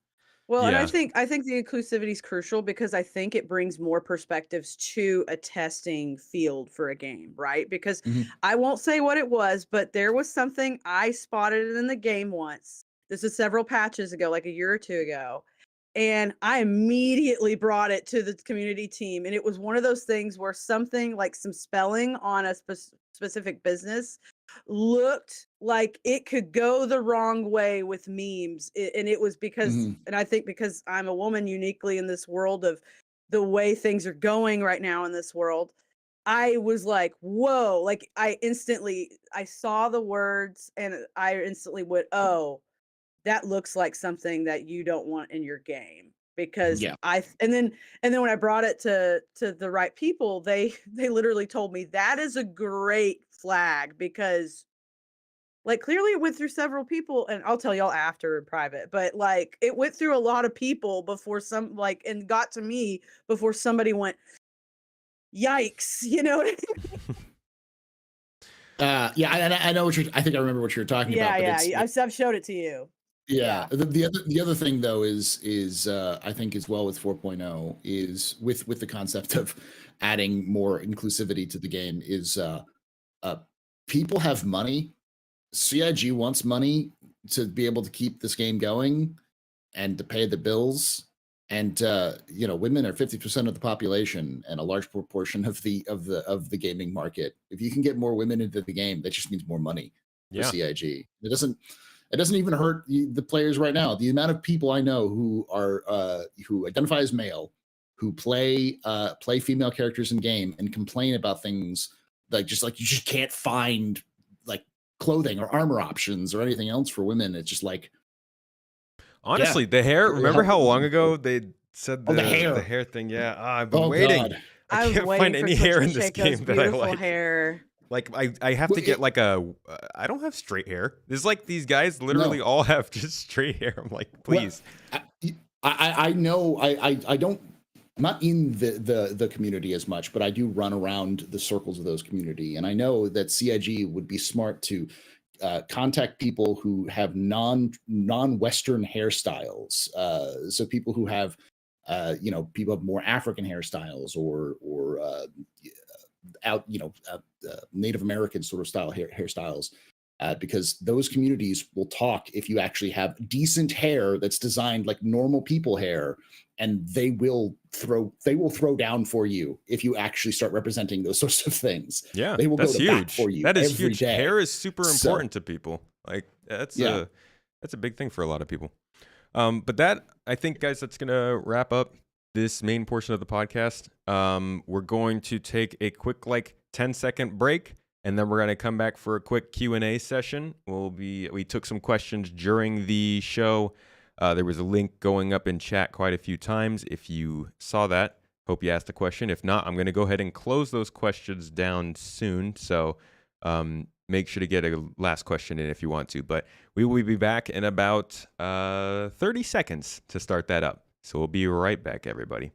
Well, and Yeah. I think the inclusivity is crucial because I think it brings more perspectives to a testing field for a game, right? Because Mhm. I won't say what it was, but there was something I spotted in the game once. This is several patches ago, like a year or two ago. And I immediately brought it to the community team. And it was one of those things where something like some spelling on a specific business looked like it could go the wrong way with memes. And it was because, Mhm. and I think because I'm a woman uniquely in this world of the way things are going right now in this world, I was like, whoa, like I saw the words and I instantly went, oh, that looks like something that you don't want in your game. Because Yeah. and then when I brought it to the right people, they literally told me that is a great flag because like clearly it went through several people, and I'll tell y'all after in private, but like it went through a lot of people before some like and got to me before somebody went, yikes, you know what I mean? Yeah, I know what you're. I think I remember what you're talking Yeah, about. But yeah. I've showed it to you. yeah. The other thing though is I think as well with 4.0 is with the concept of adding more inclusivity to the game is people have money. CIG wants money to be able to keep this game going and to pay the bills. And women are 50% of the population and a large proportion of the gaming market. If you can get more women into the game, that just means more money for Yeah. CIG. It doesn't even hurt the players right now. The amount of people I know who are who identify as male, who play female characters in game and complain about things like you just can't find like clothing or armor options or anything else for women. It's just like, Honestly, the hair. Remember how long ago they said the hair. the hair thing? Yeah, I've been Oh waiting. God. I was can't waiting find for any Twitch hair to in this shake those game that I beautiful like. hair. Like I have Well, to get like I don't have straight hair. There's like these guys literally No. all have just straight hair. I'm like, please. Well, I know I don't. I'm not in the community as much, but I do run around the circles of those community, and I know that CIG would be smart to contact people who have non-Western hairstyles. So people who have people have more African hairstyles or out Native American sort of style hairstyles, because those communities will talk if you actually have decent hair that's designed like normal people hair, and they will throw down for you if you actually start representing those sorts of things. Yeah, They will that's go to bat huge. for you That is every huge. day. Hair is super So- important to people. Like that's Yeah. a big thing for a lot of people. But that, I think, guys, that's gonna wrap up this main portion of the podcast. We're going to take a quick 10-second break, and then we're gonna come back for a quick Q&A session. We took some questions during the show. There was a link going up in chat quite a few times. If you saw that, hope you asked a question. If not, I'm gonna go ahead and close those questions down soon. So make sure to get a last question in if you want to. But we will be back in about 30 seconds to start that up. So we'll be right back, everybody.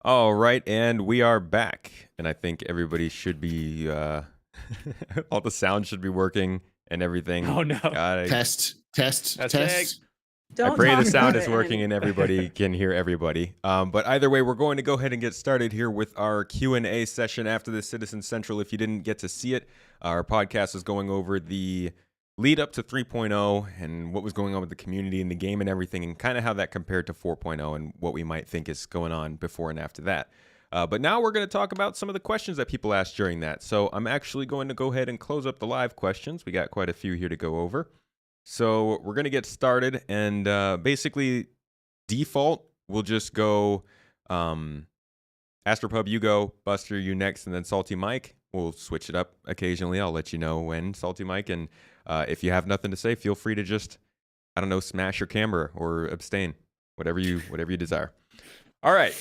All right, and we are back. And I think everybody should be, all the sound should be working and everything. Oh no. Test. Testing. Don't I pray talk the sound about is it working and everybody can hear everybody. But either way, we're going to go ahead and get started here with our Q&A session after the Citizen Central. If you didn't get to see it, our podcast is going over the lead up to 3.0 and what was going on with the community and the game and everything, and kind of how that compared to 4.0 and what we might think is going on before and after that. But now we're going to talk about some of the questions that people asked during that. So I'm actually going to go ahead and close up the live questions. We got quite a few here to go over. So we're going to get started, and basically default, we'll just go AstroPub, you go, Buster, you next, and then SaltEMike. We'll switch it up occasionally. I'll let you know when, SaltEMike, and if you have nothing to say, feel free to just, I don't know, smash your camera or abstain, whatever you desire. All right.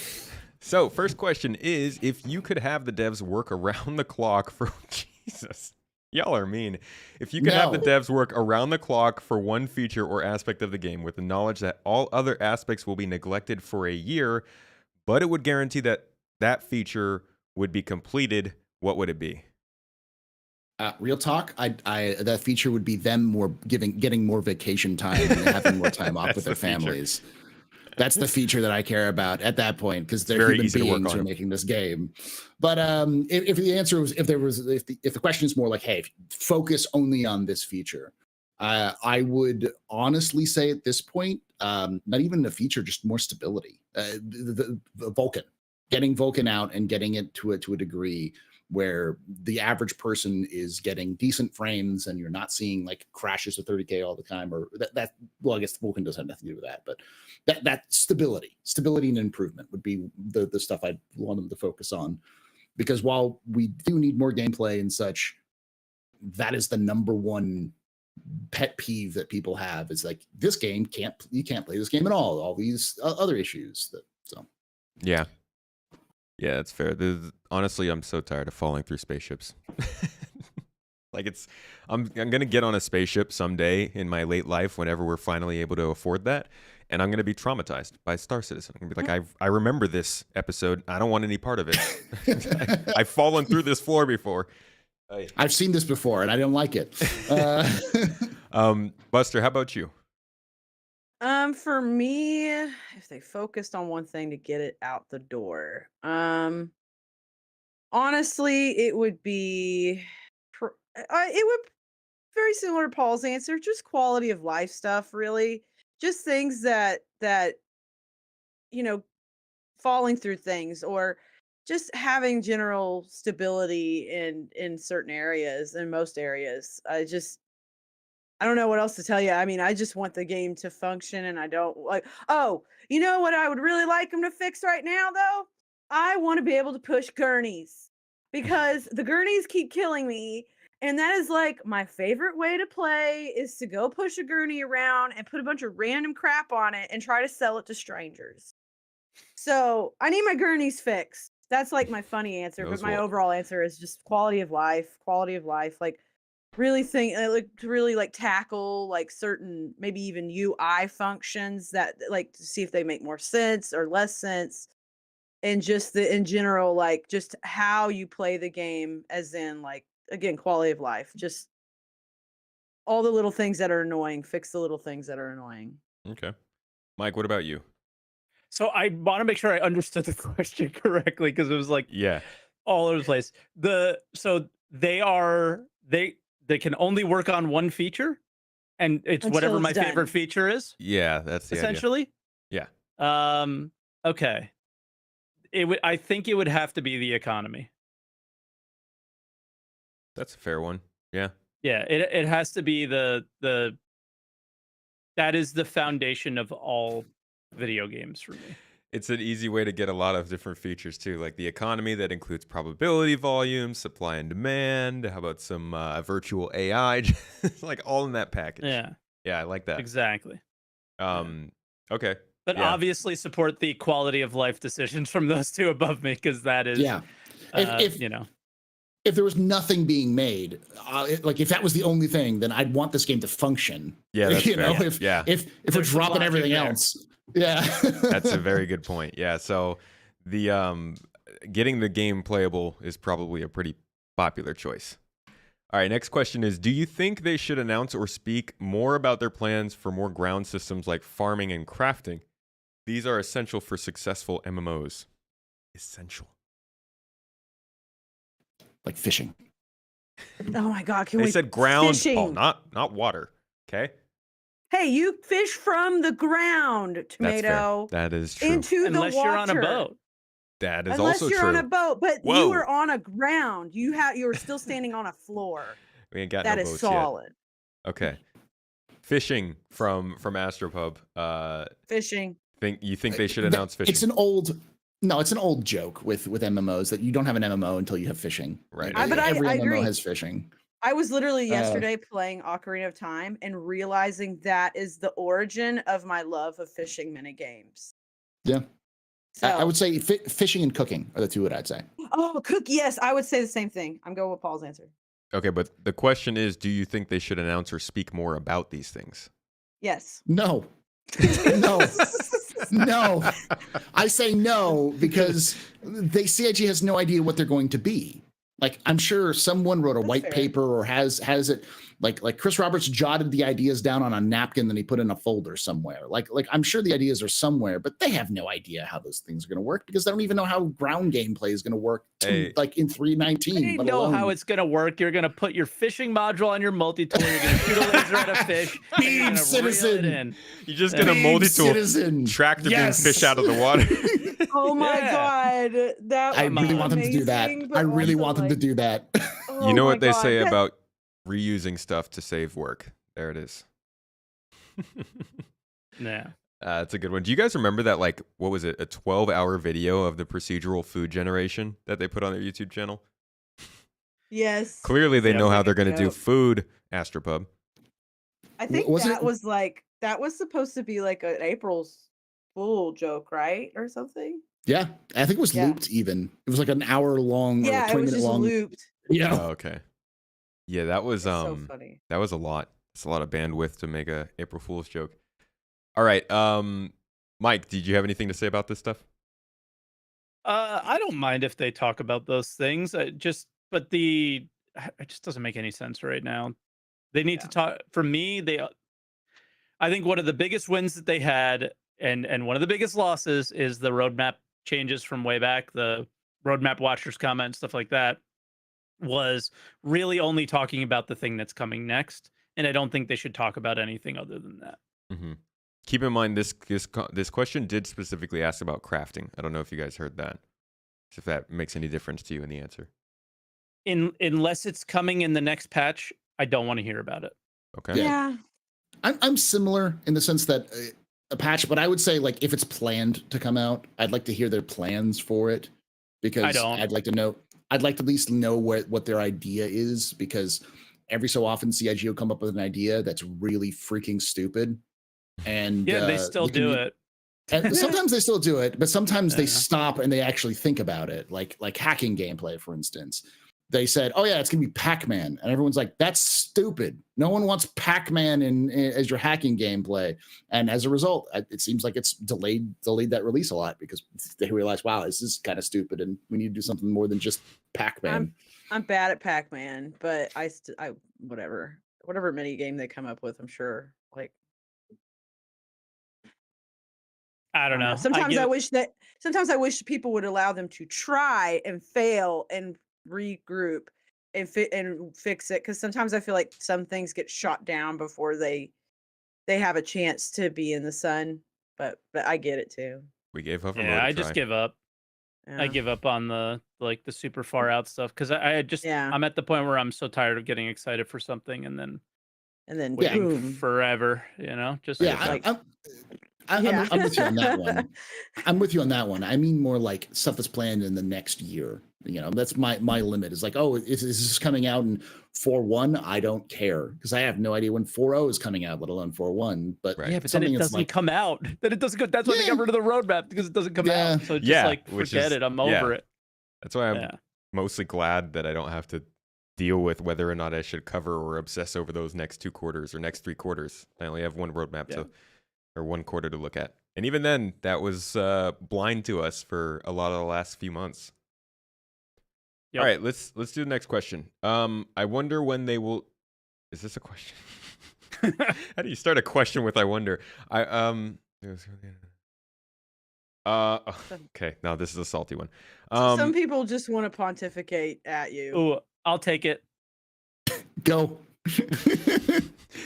So first question is, if you could have the devs work around the clock for Jesus. Y'all are mean. If you could have the devs work around the clock for one feature or aspect of the game with the knowledge that all other aspects will be neglected for a year, but it would guarantee that that feature would be completed, what would it be? Real talk, that feature would be them getting more vacation time and having more time off with their families. That's the feature that I care about at that point, because they're human beings who are making this game. But if the answer was, if the question is more like, hey, focus only on this feature, I would honestly say at this point, not even a feature, just more stability. The Vulkan, getting Vulkan out and getting it to a degree where the average person is getting decent frames and you're not seeing like crashes of 30K all the time, or that well, I guess Vulkan doesn't have nothing to do with that, but that stability and improvement would be the stuff I'd want them to focus on. Because while we do need more gameplay and such, that is the number one pet peeve that people have. Is like, this game you can't play this game at all these other issues Yeah, that's fair. Honestly, I'm so tired of falling through spaceships. Like, I'm gonna get on a spaceship someday in my late life, whenever we're finally able to afford that, and I'm gonna be traumatized by Star Citizen. I'm gonna be like, I remember this episode. I don't want any part of it. I've fallen through this floor before. I've seen this before and I don't like it. Buster, how about you? For me, if they focused on one thing to get it out the door, honestly, it would be, it would very similar to Paul's answer, just quality of life stuff, really, just things that falling through things, or just having general stability in certain areas, in most areas. I don't know what else to tell you. I mean, I just want the game to function, and I don't like, oh, you know what I would really like them to fix right now, though? I want to be able to push gurneys, because the gurneys keep killing me. And that is like my favorite way to play, is to go push a gurney around and put a bunch of random crap on it and try to sell it to strangers. So I need my gurneys fixed. That's like my funny answer, but my overall answer is just quality of life. Like, really tackle like certain, maybe even UI functions that, like, to see if they make more sense or less sense, and just in general, like, just how you play the game, as in, like, again, quality of life, just all the little things that are annoying, fix the little things that are annoying. Okay, Mike, what about you? So I want to make sure I understood the question correctly, because it was like, all over the place. So they can only work on one feature, and it's whatever my favorite feature is. Yeah, that's the essentially idea. Yeah. Okay. I think it would have to be the economy. That's a fair one. Yeah. Yeah, it has to be the that is the foundation of all video games for me. It's an easy way to get a lot of different features too, like the economy that includes probability volume, supply and demand. How about some virtual AI? Like, all in that package. Yeah, I like that. Exactly. Okay. But obviously support the quality of life decisions from those two above me, because that is, if there was nothing being made, like, if that was the only thing, then I'd want this game to function. Yeah, that's fair. If we're dropping everything else. Yeah. That's a very good point. Yeah, so the getting the game playable is probably a pretty popular choice. All right, next question is, do you think they should announce or speak more about their plans for more ground systems like farming and crafting? These are essential for successful MMOs. Essential. Like fishing. Oh my God! Can They we said ground, fishing? Paul, not water. Okay? Hey, you fish from the ground, That's tomato, fair. That is true. into Unless the water. you're on a boat. That is Unless also you're true. on a boat, but Whoa. you are on a ground. You're still standing on a floor. We ain't got That no is boats solid. yet. Okay. Fishing from AstroPub. Fishing. You think they should announce fishing? It's an old joke with MMOs that you don't have an MMO until you have fishing. Right. Like, But every I MMO agree. has fishing. I was literally yesterday playing Ocarina of Time and realizing that is the origin of my love of fishing minigames. Yeah. So, I would say fishing and cooking are the two that I'd say. oh, cook. Yes, I would say the same thing. I'm going with Paul's answer. Okay, but the question is, do you think they should announce or speak more about these things? Yes. No. No. No. I say no because CIG has no idea what they're going to be. Like, I'm sure someone wrote a That's white fair. paper or has it like Chris Roberts jotted the ideas down on a napkin that he put in a folder somewhere. Like I'm sure the ideas are somewhere, but they have no idea how those things are going to work because they don't even know how ground gameplay is going to work like in 3.19. They know how it's going to work. You're going to put your fishing module on your multi-tool. You're going to shoot a laser at a fish. and you're gonna Citizen. reel it in. You just get a Beam multi-tool Citizen. tractor Yes. beam fish out of the water. Oh my Yeah. God. That I would really be want them to do that. amazing, but I really also, want them to like, do that. oh You know my what they God, say that- about reusing stuff to save work. There it is. Yeah. That's a good one. Do you guys remember that, like, what was it, a 12-hour video of the procedural food generation that they put on their YouTube channel? Yes. Clearly, they Yeah, know it's how like they're a going to do joke. food, AstroPub. I think Wasn't it- that was supposed to be like an April's Fool joke, right? Or something. Yeah, I think it was Yeah. looped even. It was like an hour long or Yeah, like it 20 was minute just long. looped. Yeah. Oh, okay. Yeah, that was It's so funny. that was a lot. It's a lot of bandwidth to make a April Fool's joke. All right, Mike, did you have anything to say about this stuff? I don't mind if they talk about those things. It just doesn't make any sense right now. They need to talk. For me, I think one of the biggest wins that they had, and one of the biggest losses, is the roadmap changes from way back. The roadmap watchers comment, stuff like that, was really only talking about the thing that's coming next. And I don't think they should talk about anything other than that. Mm-hmm. Keep in mind, this question did specifically ask about crafting. I don't know if you guys heard that. If that makes any difference to you in the answer. Unless it's coming in the next patch, I don't want to hear about it. Okay. Yeah. I'm similar in the sense that a patch, but I would say like if it's planned to come out, I'd like to hear their plans for it because I don't. I'd like to know. I'd like to at least know what their idea is because every so often CIG will come up with an idea that's really freaking stupid, and Yeah, they still do it. And sometimes they still do it, but sometimes they Yeah. stop and they actually think about it. Like hacking gameplay, for instance. They said, "Oh yeah, it's gonna be Pac-Man," and everyone's like, "That's stupid. No one wants Pac-Man as your hacking gameplay." And as a result, it seems like it's delayed that release a lot because they realize, "Wow, this is kind of stupid, and we need to do something more than just Pac-Man." I'm bad at Pac-Man, but I whatever mini game they come up with, I'm sure. Like, I don't know. Sometimes I wish people would allow them to try and fail and regroup and fix it, because sometimes I feel like some things get shot down before they have a chance to be in the sun. But I get it too. We gave up. Yeah, I just give up. I Yeah. give up on the super far out stuff because I'm at the point where I'm so tired of getting excited for something and then waiting boom. forever. Just Yeah, I'm with you on that one. I'm with you on that one. I mean more like stuff that's planned in the next year. That's my limit. Is like, oh, is this coming out in 4.1? I don't care because I have no idea when 4.0 is coming out, let alone 4.1. But Right. yeah, but then it doesn't come out. Then it doesn't go. That's why they got rid of the roadmap, because it doesn't come out. So just forget it. I'm over it. That's why I'm mostly glad that I don't have to deal with whether or not I should cover or obsess over those next 2 quarters or next 3 quarters. I only have one roadmap or 1 quarter to look at. And even then, that was blind to us for a lot of the last few months. Yep. All right, let's do the next question. I wonder when they will. Is this a question? How do you start a question with "I wonder"? Okay. Now this is a salty one. Some people just want to pontificate at you. Ooh, I'll take it. Go.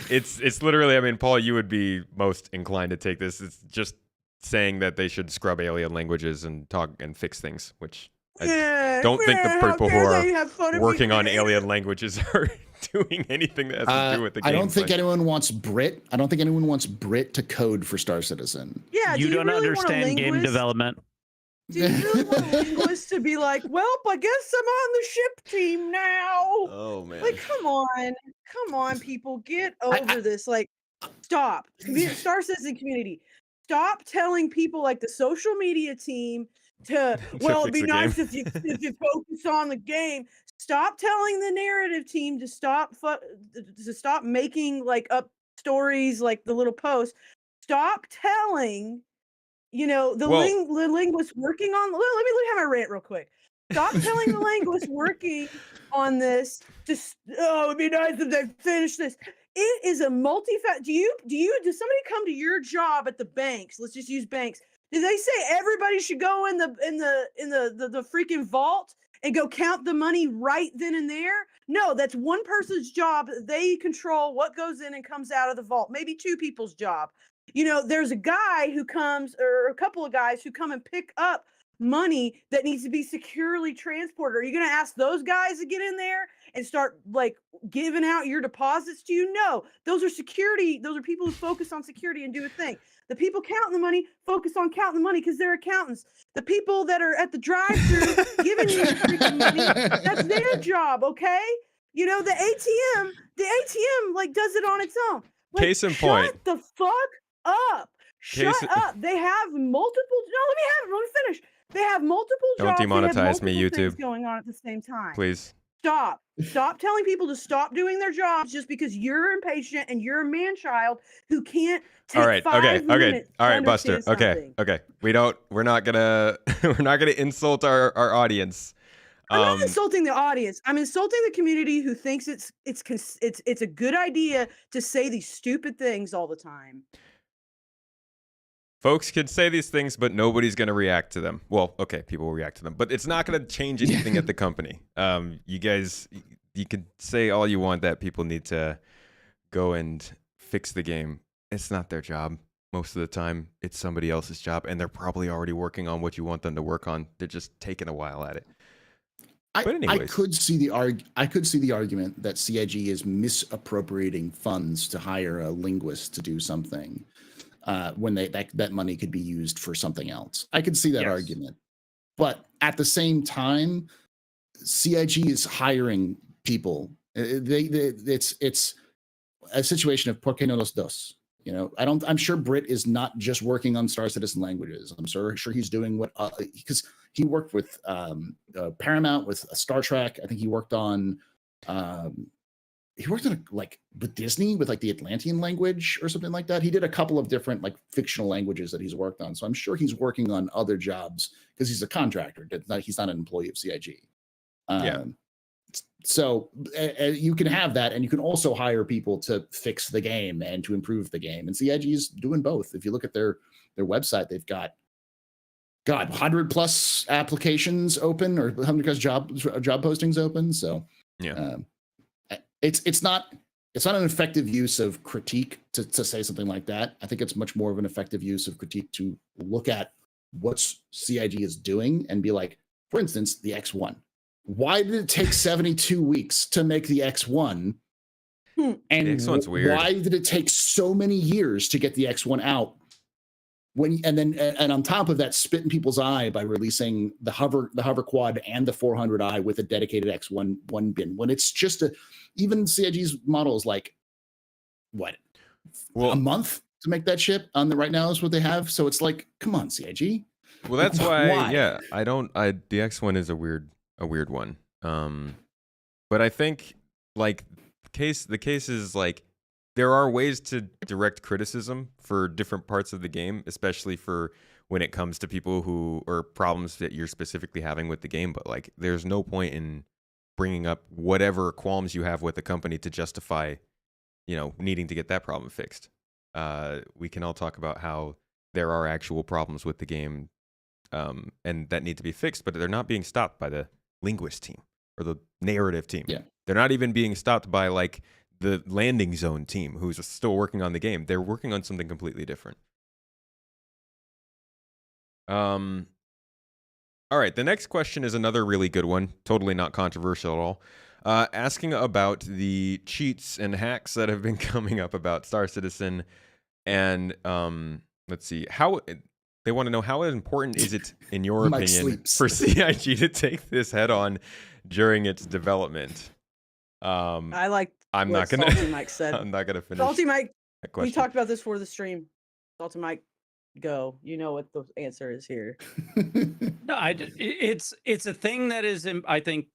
It's literally. I mean, Paul, you would be most inclined to take this. It's just saying that they should scrub alien languages and talk and fix things, which I don't think the people who are working on alien languages are doing anything that has to do with the game. I don't think anyone wants Brit. I don't think anyone wants Brit to code for Star Citizen. Yeah, You don't really understand game development. Do you really want a linguist to be like, well, I guess I'm on the ship team now? Oh man! Like, come on, people, get over this. Like, stop. Star Citizen community, stop telling people like the social media team to. Well, it'd be nice if you focus on the game. Stop telling the narrative team to stop making like up stories like the little post. Stop telling. The linguist working on. Let me have my rant real quick. Stop telling the linguist working on this. It'd be nice if they finish this. It is a multi-fact. Does somebody come to your job at the banks? Let's just use banks. Do they say everybody should go in the freaking vault and go count the money right then and there? No, that's one person's job. They control what goes in and comes out of the vault. Maybe two people's job. There's a guy who comes, or a couple of guys who come and pick up money that needs to be securely transported. Are you going to ask those guys to get in there and start like giving out your deposits to you? No, those are security. Those are people who focus on security and do a thing. The people counting the money focus on counting the money because they're accountants. The people that are at the drive-thru giving you the freaking money, that's their job, okay? The ATM like does it on its own. Like, Case in point. Shut the fuck up. Shut up. They have multiple. No, let me finish. They have multiple jobs. Don't demonetize me, YouTube. Going on at the same time. Please. Stop telling people to stop doing their jobs just because you're impatient and you're a man-child who can't take 5 minutes. All right, Buster. Okay. We're not gonna insult our audience. I'm not insulting the audience. I'm insulting the community who thinks it's a good idea to say these stupid things all the time. Folks can say these things, but nobody's going to react to them. Well, okay, people will react to them, but it's not going to change anything at the company. You guys, you can say all you want that people need to go and fix the game. It's not their job. Most of the time, it's somebody else's job, and they're probably already working on what you want them to work on. They're just taking a while at it. I could see the argument that CIG is misappropriating funds to hire a linguist to do something. When that money could be used for something else. I could see that argument. But at the same time, CIG is hiring people. It's a situation of por qué no los dos? I'm sure Brit is not just working on Star Citizen languages. I'm sure he's doing what because he worked with Paramount with Star Trek. I think he worked on with Disney with like the Atlantean language or something like that. He did a couple of different like fictional languages that he's worked on. So I'm sure he's working on other jobs because he's a contractor. He's not an employee of CIG. So you can have that, and you can also hire people to fix the game and to improve the game. And CIG is doing both. If you look at their website, they've got 100 plus applications open or 100 plus job postings open. So it's not an effective use of critique to say something like that. I think it's much more of an effective use of critique to look at what CIG is doing and be like, for instance, the X1. Why did it take 72 weeks to make the X1? And the X1's weird. Why did it take so many years to get the X1 out? And on top of that, spit in people's eye by releasing the hover quad and the 400i with a dedicated X1 bin. When it's just even CIG's model is like a month to make that ship on the right now is what they have. So it's like, come on, CIG. Well, that's why the X1 is a weird one. But I think like the case is like there are ways to direct criticism for different parts of the game, especially for when it comes to people who or problems that you're specifically having with the game. But like, there's no point in bringing up whatever qualms you have with the company to justify, needing to get that problem fixed. We can all talk about how there are actual problems with the game, and that need to be fixed, but they're not being stopped by the linguist team or the narrative team. Yeah. They're not even being stopped by like the landing zone team who's still working on the game. They're working on something completely different. All right, the next question is another really good one, totally not controversial at all. Asking about the cheats and hacks that have been coming up about Star Citizen, and let's see, how they want to know how important is it, in your Mike opinion, sleeps. for CIG to take this head on during its development? I like I'm what not gonna. SaltEMike said. I'm not gonna finish SaltEMike, that we question. talked about this before the stream. SaltEMike, go. You know what the answer is here. No, it's a thing that is, I think,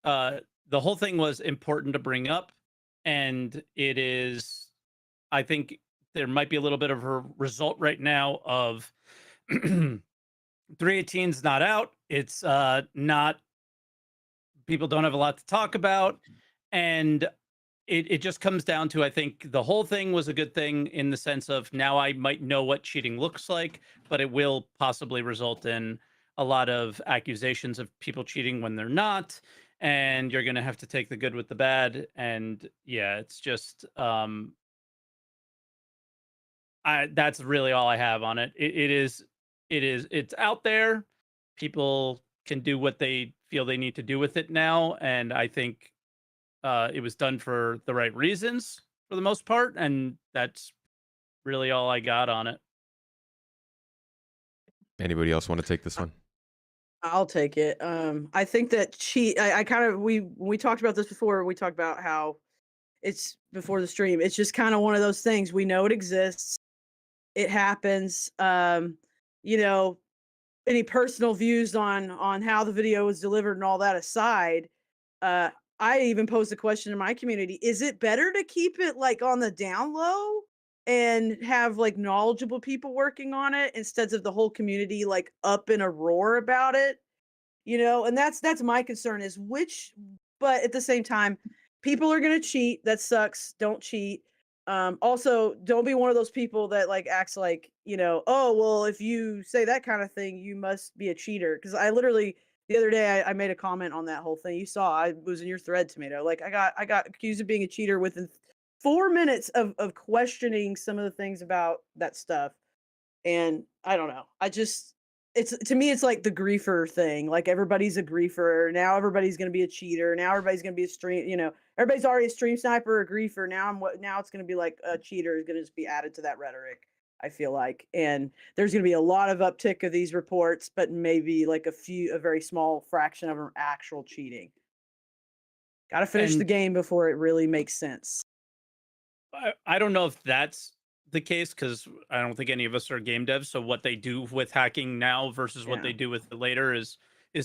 the whole thing was important to bring up, and it is, I think there might be a little bit of a result right now of 318's not out. It's not, people don't have a lot to talk about, and it just comes down to, I think the whole thing was a good thing in the sense of now I might know what cheating looks like, but it will possibly result in a lot of accusations of people cheating when they're not, and you're going to have to take the good with the bad. And yeah, it's just that's really all I have on it. It's out there. People can do what they feel they need to do with it now, and I think it was done for the right reasons for the most part, and that's really all I got on it. Anybody else want to take this one? I'll take it. I think that I kind of, we talked about this before. We talked about how it's before the stream. It's just kind of one of those things. We know it exists. It happens. Any personal views on how the video was delivered and all that aside, I even posed a question in my community: is it better to keep it like on the down low and have like knowledgeable people working on it instead of the whole community like up in a roar about it? And that's my concern is but at the same time, people are going to cheat. That sucks. Don't cheat. Also, don't be one of those people that like acts like, oh, well, if you say that kind of thing, you must be a cheater. Because I literally the other day I made a comment on that whole thing. You saw I was in your thread, Tomato. Like I got accused of being a cheater within 4 minutes of questioning some of the things about that stuff. And I don't know. To me, it's like the griefer thing. Like everybody's a griefer. Now everybody's going to be a cheater. Now everybody's going to be a stream, everybody's already a stream sniper or a griefer. Now it's going to be like a cheater is going to just be added to that rhetoric, I feel like. And there's going to be a lot of uptick of these reports, but maybe like a very small fraction of them actual cheating. Got to finish the game before it really makes sense. I don't know if that's the case, because I don't think any of us are game devs. So what they do with hacking now versus what they do with it later is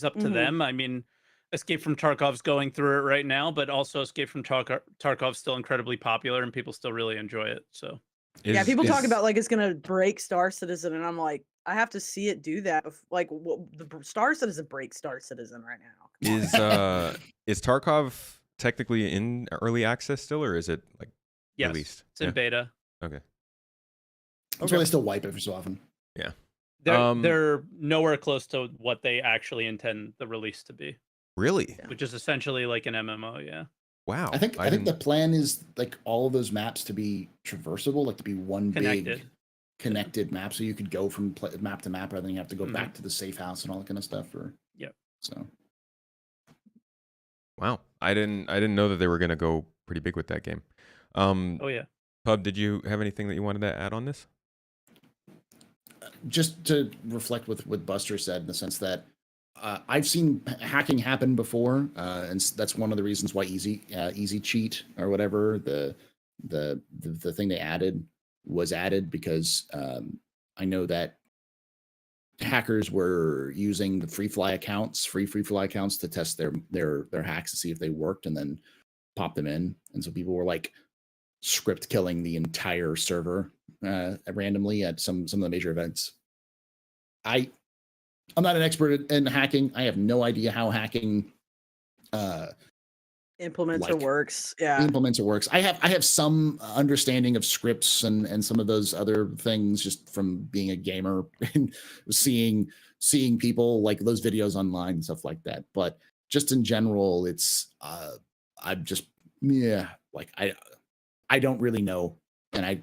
up to them. I mean, Escape from Tarkov's going through it right now, but also Escape from Tarkov's still incredibly popular and people still really enjoy it. So people talk about like it's gonna break Star Citizen, and I'm like, I have to see it do that. Like, the Star Citizen breaks Star Citizen right now. Is Tarkov technically in early access still, or is it like released? It's in beta. Okay. That's why they still wipe it for so often. Yeah. They're nowhere close to what they actually intend the release to be. Really? Which is essentially like an MMO, yeah. Wow. I think the plan is like all of those maps to be traversable, like to be one big connected map, so you could go from map to map rather than you have to go back to the safe house and all that kind of stuff. So. Wow. I didn't know that they were gonna go pretty big with that game. Oh yeah. Pub, did you have anything that you wanted to add on this? Just to reflect with what Buster said, in the sense that I've seen hacking happen before, and that's one of the reasons why easy cheat or whatever the thing they added was added, because I know that hackers were using the free fly accounts to test their hacks to see if they worked, and then pop them in, and so people were like script killing the entire server randomly at some of the major events. I'm not an expert in hacking. I have no idea how hacking Implements or like, works. Yeah. implements or works. I have some understanding of scripts and some of those other things just from being a gamer and seeing people like those videos online and stuff like that. But just in general, it's I'm just like I don't really know, and I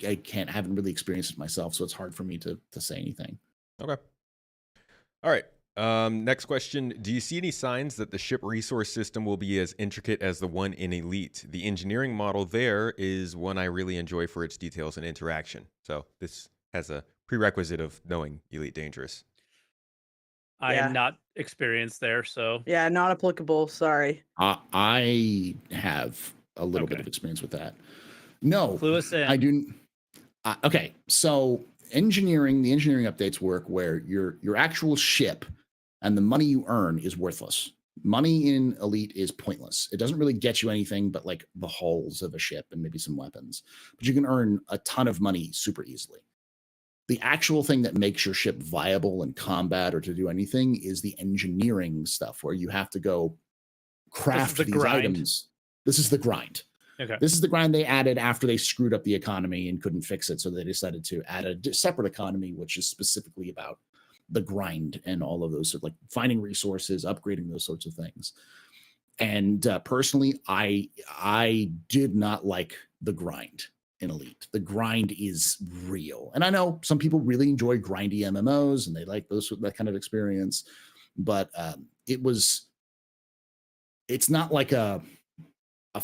haven't really experienced it myself, so it's hard for me to say anything. Okay. All right. Next question. Do you see any signs that the ship resource system will be as intricate as the one in Elite? The engineering model there is one I really enjoy for its details and interaction. So this has a prerequisite of knowing Elite Dangerous. I Yeah. am not experienced there, so Yeah, not applicable. Sorry. I have a little bit Okay. of experience with that. No, clue us in. I do. Okay, so the engineering updates work where your actual ship and the money you earn is worthless. Money in Elite is pointless. It doesn't really get you anything but like the hulls of a ship and maybe some weapons. But you can earn a ton of money super easily. The actual thing that makes your ship viable in combat or to do anything is the engineering stuff where you have to go craft the these grind? items. This is the grind. Okay. This is the grind they added after they screwed up the economy and couldn't fix it. So they decided to add a separate economy, which is specifically about the grind and all of those, like finding resources, upgrading those sorts of things. And personally, I did not like the grind in Elite. The grind is real. And I know some people really enjoy grindy MMOs and they like that kind of experience, but it's not like a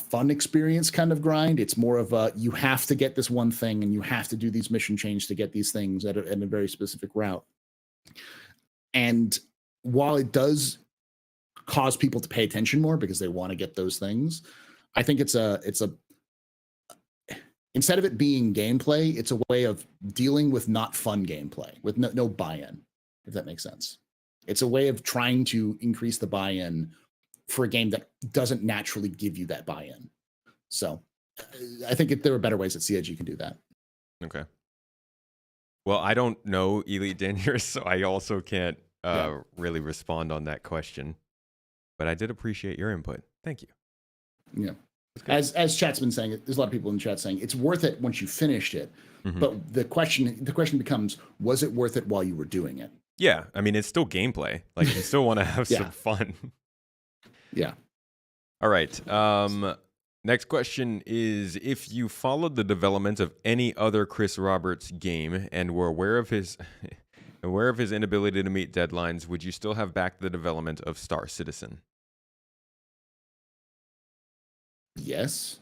fun experience kind of grind. It's more of a, you have to get this one thing and you have to do these mission changes to get these things at a very specific route. And while it does cause people to pay attention more because they want to get those things, I think it's a instead of it being gameplay, it's a way of dealing with not fun gameplay with no buy-in, if that makes sense. It's a way of trying to increase the buy-in for a game that doesn't naturally give you that buy-in. So I think there are better ways that CIG can do that. Okay. Well, I don't know Elite Dangerous, so I also can't really respond on that question. But I did appreciate your input. Thank you. Yeah. As chat's been saying, there's a lot of people in the chat saying it's worth it once you finished it. Mm-hmm. But the question becomes, was it worth it while you were doing it? Yeah. I mean, it's still gameplay. Like, you still want to have some fun. Yeah. All right. Next question is, if you followed the development of any other Chris Roberts game and were aware of his inability to meet deadlines, would you still have backed the development of Star Citizen? Yes.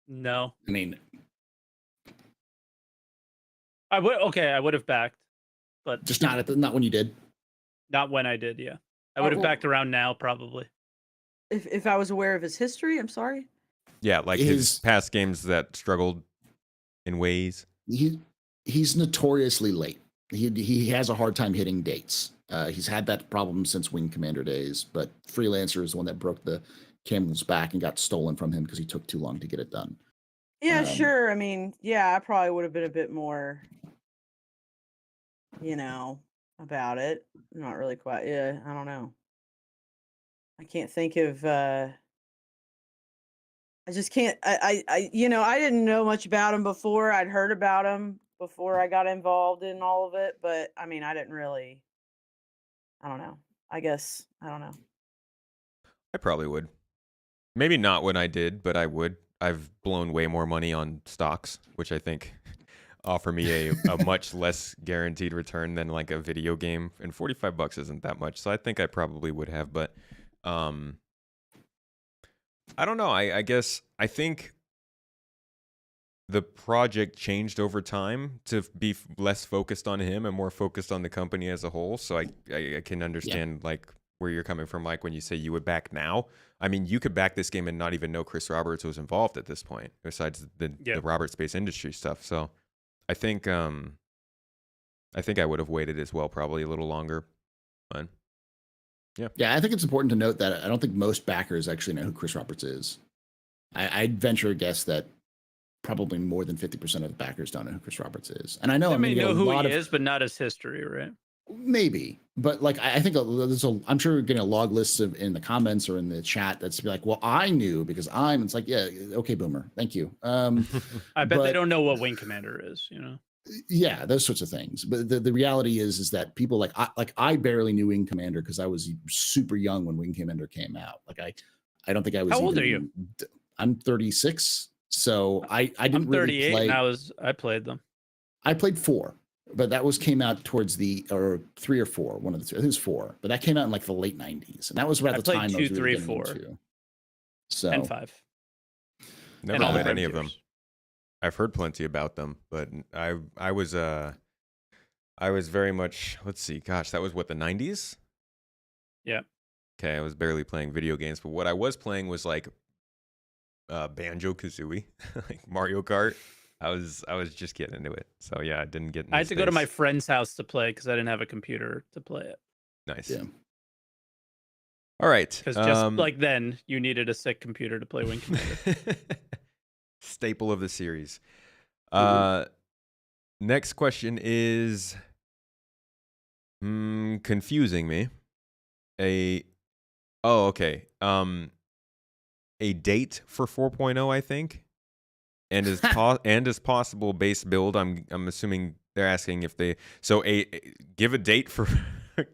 No. I mean, I would have backed, but just not when you did. not when I did, yeah. I would have backed around now, probably. If I was aware of his history, I'm sorry. Yeah, like his past games that struggled in ways. He's notoriously late. He has a hard time hitting dates. He's had that problem since Wing Commander days, but Freelancer is the one that broke the camel's back and got stolen from him because he took too long to get it done. Yeah, sure. I mean, yeah, I probably would have been a bit more, about it. Not really quite. Yeah, I don't know. I can't think of I just can't I didn't know much about him before. I'd heard about him before I got involved in all of it, but I mean, I don't know. I guess I don't know. I probably would. Maybe not when I did, but I would. I've blown way more money on stocks, which I think offer me a much less guaranteed return than like a video game. And $45 isn't that much, so I think I probably would have. But I don't know. I guess I think the project changed over time to be less focused on him and more focused on the company as a whole. So I can understand like where you're coming from, Mike, when you say you would back now. I mean, you could back this game and not even know Chris Roberts was involved at this point, besides the Robert Space Industry stuff. So I think I would have waited as well, probably a little longer. But yeah, I think it's important to note that I don't think most backers actually know who Chris Roberts is. I'd venture a guess that probably more than 50% of the backers don't know who Chris Roberts is. And I know They may know who he is, but not his history, right? Maybe, but like I think I'm sure we're getting a log list in the comments or in the chat that's be like, well, I knew because I'm. It's like, yeah, okay, boomer, thank you. I bet they don't know what Wing Commander is. Yeah, those sorts of things. But the reality is that people like I barely knew Wing Commander because I was super young when Wing Commander came out. Like I don't think I was. How old are you? I'm 36, so I didn't I'm 38 really play. and I played them. I played 4. But that came out towards or 3 or 4, one of the two. I think it was 4, but that came out in like the late 90s, and that was around the time 2, I was 3, really 4, into. So and 5. Never all played the any of them. I've heard plenty about them, but I was very much, let's see, gosh, that was what, the 90s? Yeah. Okay, I was barely playing video games, but what I was playing was like Banjo-Kazooie, like Mario Kart. I was just getting into it. So yeah, I didn't get into I had to go to my friend's house to play because I didn't have a computer to play it. Nice. Yeah. All right. Because just like then, you needed a sick computer to play Wing Commander. Staple of the series. Next question is confusing me. Okay. A date for 4.0, I think. And as possible base build. I'm assuming they're asking if they give a date for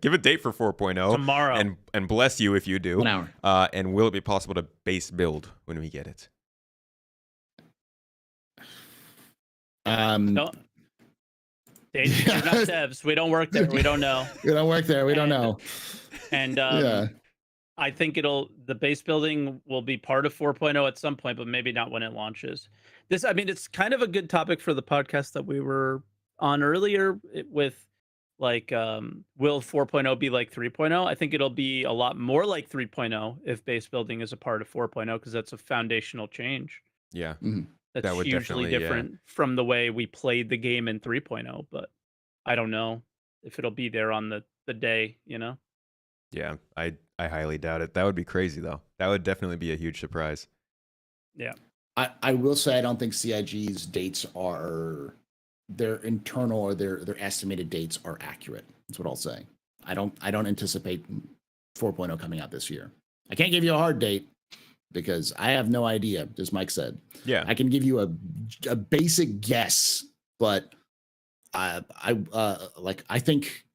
give a date for 4.0 tomorrow, and bless you if you do. 1 hour. And will it be possible to base build when we get it? No. Dates, we're not devs. We don't work there. We don't know. We don't work there. We don't know. And yeah. I think the base building will be part of 4.0 at some point, but maybe not when it launches. It's kind of a good topic for the podcast that we were on earlier with like, will 4.0 be like 3.0? I think it'll be a lot more like 3.0 if base building is a part of 4.0 because that's a foundational change. Yeah. Mm-hmm. That's hugely different from the way we played the game in 3.0, but I don't know if it'll be there on the day, Yeah, I highly doubt it. That would be crazy, though. That would definitely be a huge surprise. Yeah. I will say I don't think CIG's dates are their internal or their estimated dates are accurate. That's what I'll say. I don't anticipate 4.0 coming out this year. I can't give you a hard date because I have no idea, as Mike said. Yeah. I can give you a basic guess, but I think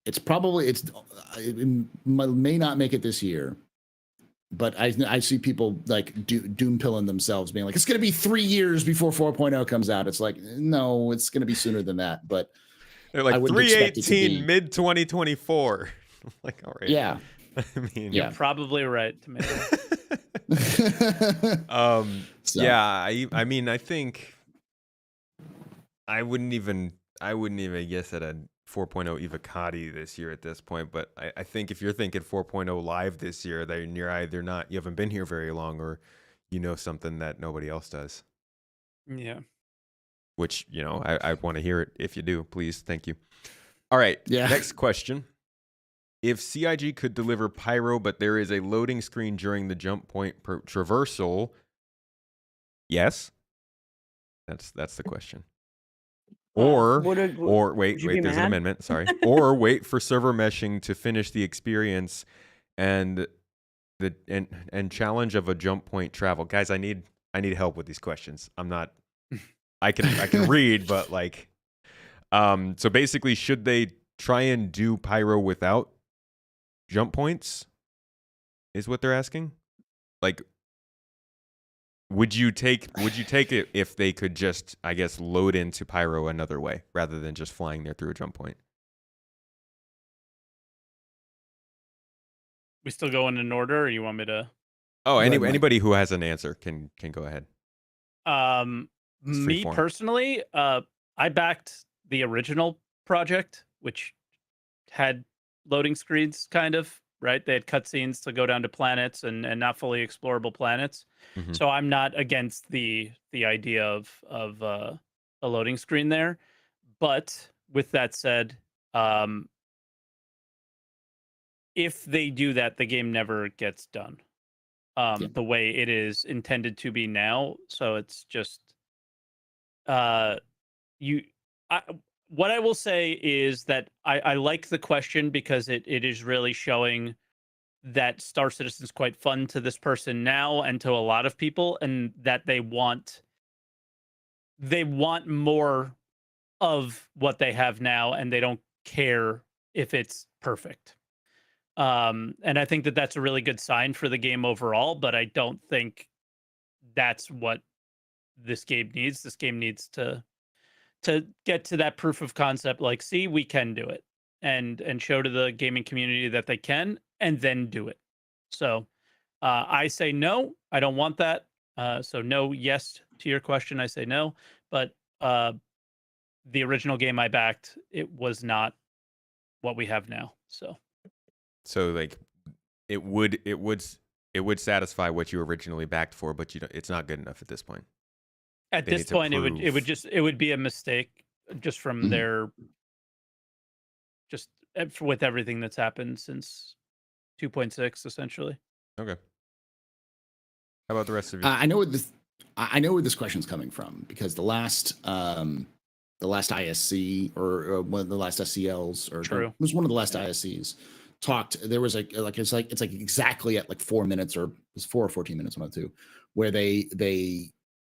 it may not make it this year, but I see people like doom pilling themselves being like, it's going to be 3 years before 4.0 comes out. It's like, no, it's going to be sooner than that. But they're like 3/18 mid 2024. Like, all right. Yeah. I mean, you're probably right, Tomato. Yeah, I mean, I think I wouldn't even guess at a 4.0 Evocati this year at this point, but I think if you're thinking 4.0 live this year, then you're either you haven't been here very long, or you know something that nobody else does. Yeah. Which, I want to hear it. If you do, please, thank you. All right. Yeah. Next question. If CIG could deliver pyro, but there is a loading screen during the jump point traversal, yes? That's the question. Or wait, there's an amendment, sorry. Or wait for server meshing to finish the experience and challenge of a jump point travel. Guys, I need help with these questions. I'm not I can read, but like so basically, should they try and do pyro without jump points? Is what they're asking? Like, would you take it if they could just, I guess, load into pyro another way rather than just flying there through a jump point? We still going in order, or you want me to? Oh, anybody who has an answer can go ahead. Me personally, I backed the original project, which had loading screens, kind of, right? They had cutscenes to go down to planets and not fully explorable planets. Mm-hmm. So I'm not against the idea of a loading screen there. But with that said, if they do that, the game never gets done the way it is intended to be now. So it's just what I will say is that I like the question because it is really showing that Star Citizen's quite fun to this person now and to a lot of people, and that they want more of what they have now, and they don't care if it's perfect. And I think that that's a really good sign for the game overall, but I don't think that's what this game needs. This game needs to get to that proof of concept, like, see, we can do it, and show to the gaming community that they can, and then do it. So I say no, I don't want that. So no, yes to your question, I say no. But the original game I backed, it was not what we have now. So like it would satisfy what you originally backed for, but it's not good enough at this point. At They this need to point, it would be a mistake just from Mhm. their with everything that's happened since 2.6, essentially. Okay. How about the rest of you? I know where this question's coming from, because the last ISC, or one of the last SCLs, or True. it was one of the last Yeah. ISCs, talked. There was it's like exactly at like 4 minutes, or it was 4 or 14 minutes, one of the two, where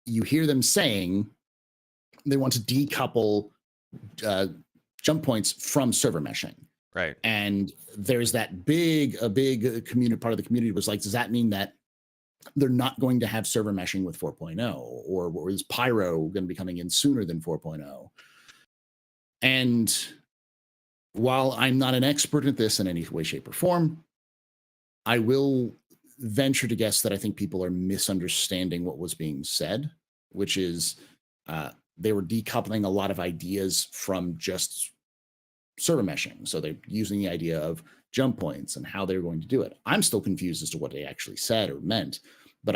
you hear them saying they want to decouple jump points from server meshing. Right. And there's that big community, part of the community was like, does that mean that they're not going to have server meshing with 4.0, or is Pyro going to be coming in sooner than 4.0? And while I'm not an expert at this in any way, shape, or form, I will venture to guess that I think people are misunderstanding what was being said, which is they were decoupling a lot of ideas from just server meshing. So they're using the idea of jump points and how they're going to do it. I'm still confused as to what they actually said or meant, but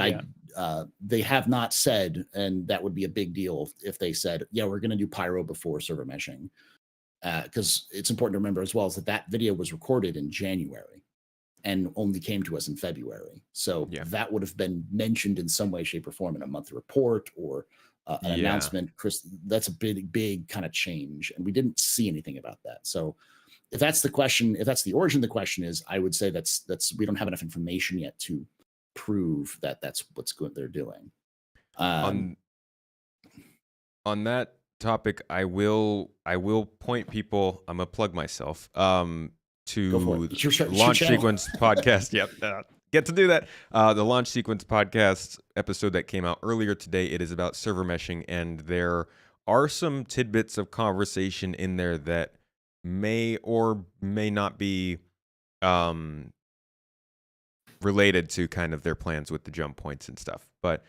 they have not said, and that would be a big deal if they said, yeah, we're going to do Pyro before server meshing. Because it's important to remember as well is that video was recorded in January and only came to us in February. So that would have been mentioned in some way, shape, or form in a monthly report or an announcement. Chris, that's a big kind of change. And we didn't see anything about that. So if that's the question, if that's the origin of the question is, I would say that's we don't have enough information yet to prove that that's what's good they're doing. On that topic, I will point people. I'm gonna plug myself to Launch Sequence podcast. Yep, get to do that. The Launch Sequence podcast episode that came out earlier today. It is about server meshing, and there are some tidbits of conversation in there that may or may not be related to kind of their plans with the jump points and stuff. But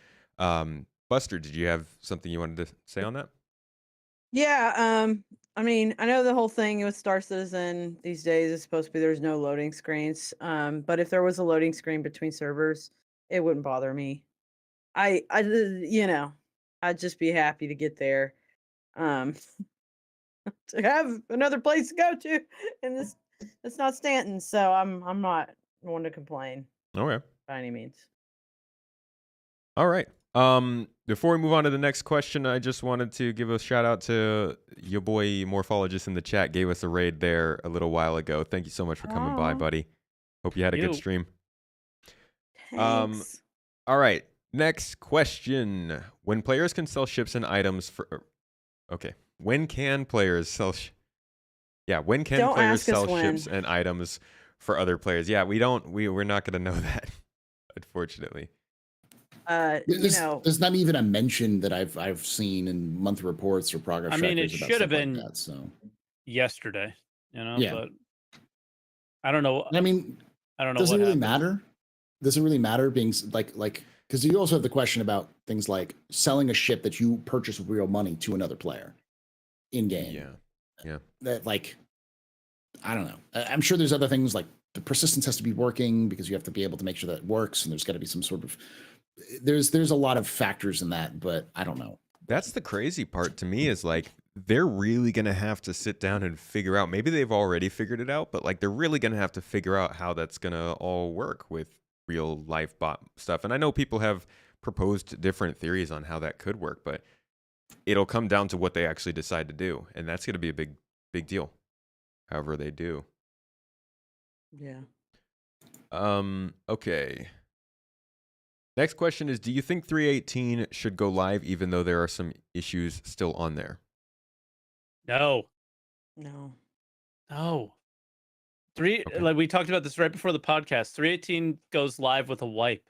Buster, did you have something you wanted to say on that? Yeah, I mean, I know the whole thing with Star Citizen these days is supposed to be there's no loading screens. But if there was a loading screen between servers, it wouldn't bother me. I'd just be happy to get there. To have another place to go to, and it's not Stanton, so I'm not one to complain. Okay. By any means. All right. Before we move on to the next question, I just wanted to give a shout out to your boy Morphologist in the chat. Gave us a raid there a little while ago. Thank you so much for coming by, buddy. Hope you had a good stream. Thanks. All right. Next question. When players can sell ships and items for... Okay. When can players sell... when can players sell ships and items for other players? Yeah, we're not going to know that, unfortunately. There's not even a mention that I've seen in monthly reports or progress. I mean, it should have been like that, so yesterday, Yeah. But I don't know. I mean, I don't know. Does it really happened. matter? Does it really matter being like because you also have the question about things like selling a ship that you purchase with real money to another player in game. Yeah. That I don't know. I'm sure there's other things like the persistence has to be working because you have to be able to make sure that it works, and there's got to be some sort of there's a lot of factors in that, but I don't know. That's the crazy part to me is like they're really going to have to sit down and figure out, maybe they've already figured it out, but like they're really going to have to figure out how that's going to all work with real life bot stuff. And I know people have proposed different theories on how that could work, but it'll come down to what they actually decide to do, and that's going to be a big deal. However they do. Yeah. Okay. Next question is, do you think 3.18 should go live even though there are some issues still on there? No. No. Okay. Like we talked about this right before the podcast. 3.18 goes live with a wipe.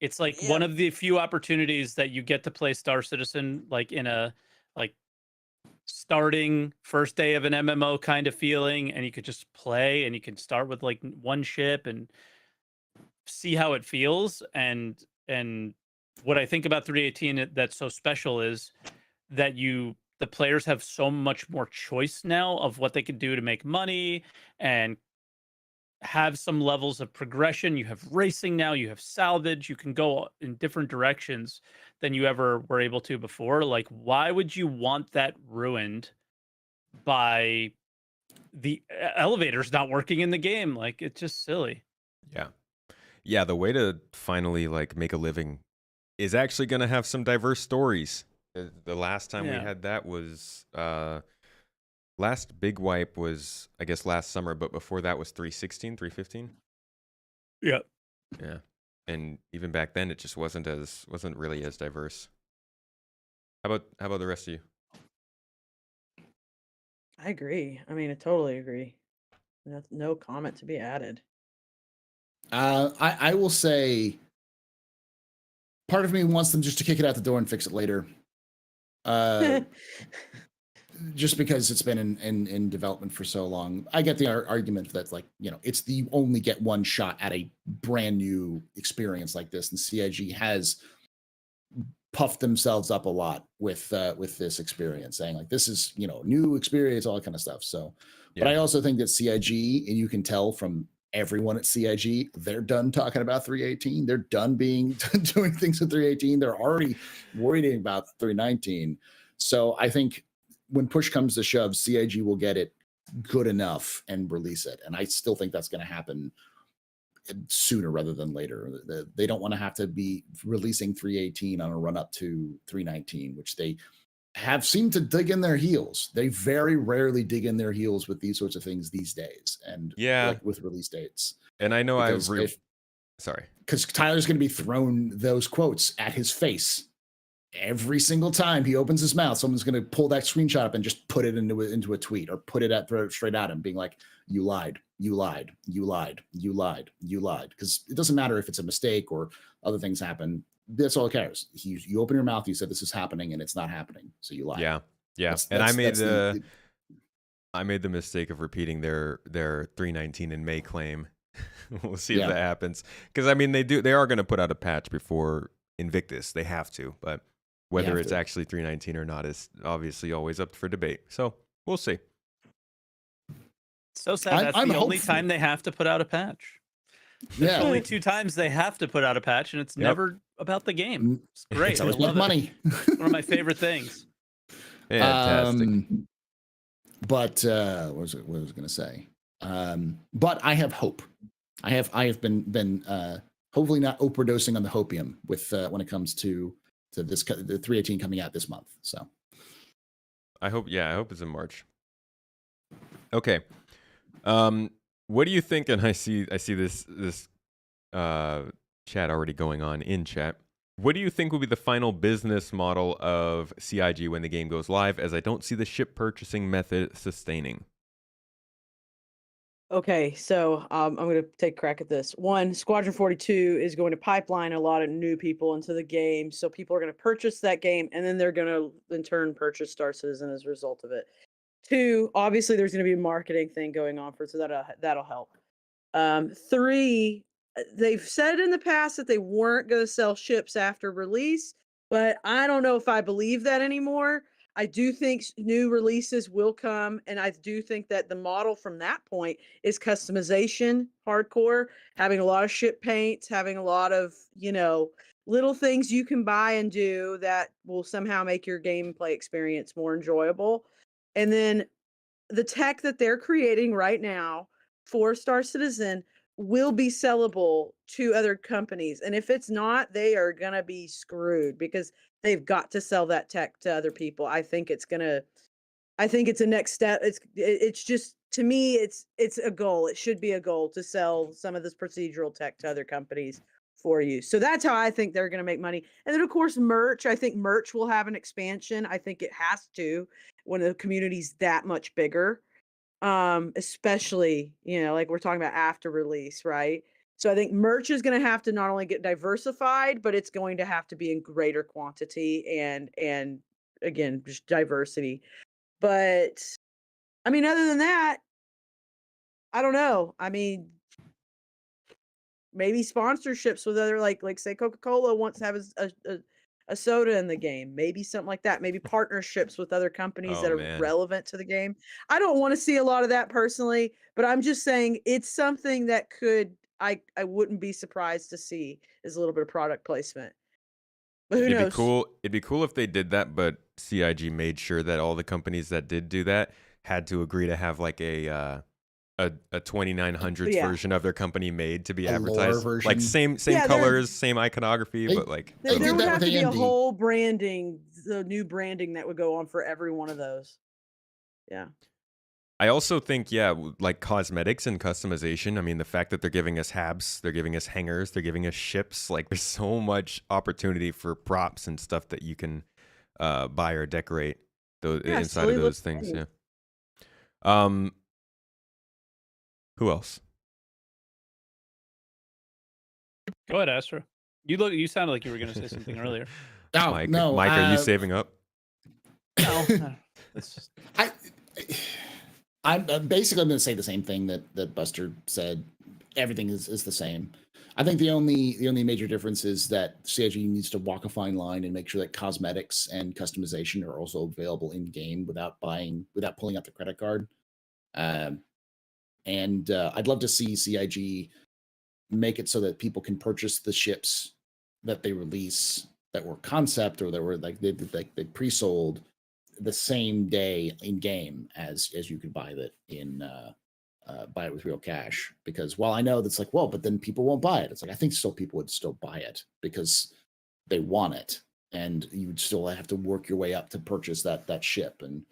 It's like one of the few opportunities that you get to play Star Citizen like in a like starting first day of an MMO kind of feeling, and you could just play and you can start with like one ship and see how it feels. And what I think about 3.18 that's so special is that the players have so much more choice now of what they can do to make money and have some levels of progression. You have racing now, you have salvage, you can go in different directions than you ever were able to before. Like, why would you want that ruined by the elevators not working in the game? Like, it's just silly. Yeah. Yeah, the way to finally like make a living is actually going to have some diverse stories. The last time we had that was last big wipe was, I guess, last summer, but before that was 3.16, 3.15. Yeah. Yeah. And even back then it just wasn't really as diverse. How about the rest of you? I agree. I mean, I totally agree. No comment to be added. I will say part of me wants them just to kick it out the door and fix it later. Just because it's been in development for so long. I get the argument that, like, you know, it's you only get one shot at a brand new experience like this, and CIG has puffed themselves up a lot with this experience, saying like this is, you know, new experience, all that kind of stuff. So, but I also think that CIG, and you can tell from everyone at CIG, they're done talking about 3.18. They're done doing things with 3.18. They're already worried about 3.19. So I think when push comes to shove, CIG will get it good enough and release it. And I still think that's going to happen sooner rather than later. They don't want to have to be releasing 3.18 on a run up to 3.19, which they have seemed to dig in their heels. They very rarely dig in their heels with these sorts of things these days, and like with release dates. And I know sorry, because Tyler's going to be thrown those quotes at his face every single time he opens his mouth. Someone's going to pull that screenshot up and just put it into a tweet, or put it straight at him, being like, "You lied, you lied, you lied, you lied, you lied." Because it doesn't matter if it's a mistake or other things happen. That's all it cares. You open your mouth, you said this is happening, and it's not happening, so you lied. Yeah. And I made the mistake of repeating their 3.19 in May claim. We'll see if that happens, because I mean they are going to put out a patch before Invictus. They have to, but whether it's actually 3.19 or not is obviously always up for debate. So we'll see. So sad. That's the only time they have to put out a patch. There's only 2 times they have to put out a patch, and it's never about the game. It's great. It's always about money. One of my favorite things. Fantastic. But what was I going to say? But I have hope. I have been hopefully not overdosing on the hopium with when it comes to this, the 3.18 coming out this month. So I hope it's in March. Okay. What do you think? And I see this chat already going on in chat. What do you think will be the final business model of CIG when the game goes live, as I don't see the ship purchasing method sustaining? Okay, so I'm going to take a crack at this. One, Squadron 42 is going to pipeline a lot of new people into the game. So people are going to purchase that game, and then they're going to, in turn, purchase Star Citizen as a result of it. 2, obviously, there's going to be a marketing thing going on for it, so that'll help. 3, they've said in the past that they weren't going to sell ships after release, but I don't know if I believe that anymore. I do think new releases will come, and I do think that the model from that point is customization, hardcore, having a lot of ship paints, having a lot of, you know, little things you can buy and do that will somehow make your gameplay experience more enjoyable. And then the tech that they're creating right now for Star Citizen will be sellable to other companies. And if it's not, they are going to be screwed, because they've got to sell that tech to other people. I think it's a next step. It's just, to me, it's a goal. It should be a goal to sell some of this procedural tech to other companies for you. So that's how I think they're going to make money. And then of course merch. I think merch will have an expansion. I think it has to when the community's that much bigger. Especially, like we're talking about after release, right? So I think merch is going to have to not only get diversified, but it's going to have to be in greater quantity and again, just diversity. But I mean, other than that, I don't know. I mean, maybe sponsorships with other like say Coca-Cola wants to have a soda in the game, maybe something like that, maybe partnerships with other companies Oh, that are man. relevant to the game. I don't want to see a lot of that personally, but I'm just saying it's something that I wouldn't be surprised to see is a little bit of product placement. But who It'd be knows? cool. It'd be cool if they did that, but CIG made sure that all the companies that did do that had to agree to have like a 2900s Yeah. version of their company made to be A lore advertised. version. Like same Yeah, colors, same iconography, They- but like They There did would that have with to be a AMD. whole branding, the new branding that would go on for every one of those. Yeah. I also think, yeah, like cosmetics and customization. I mean, the fact that they're giving us habs, they're giving us hangers, they're giving us ships. Like, there's so much opportunity for props and stuff that you can buy or decorate Yeah, inside silly of little those things. things. Yeah. Who else? Go ahead, Astro. You sounded like you were going to say something earlier. Oh, Mike, no. Mike, are you saving up? No, it's just I'm basically going to say the same thing that Buster said. Everything is the same. I think the only major difference is that CIG needs to walk a fine line and make sure that cosmetics and customization are also available in game without pulling out the credit card. And I'd love to see CIG make it so that people can purchase the ships that they release that were concept or that were like they pre-sold the same day in game as you could buy that in buy it with real cash. Because while I know that's like, well, but then people won't buy it. It's like I think still people would still buy it because they want it, and you would still have to work your way up to purchase that ship. And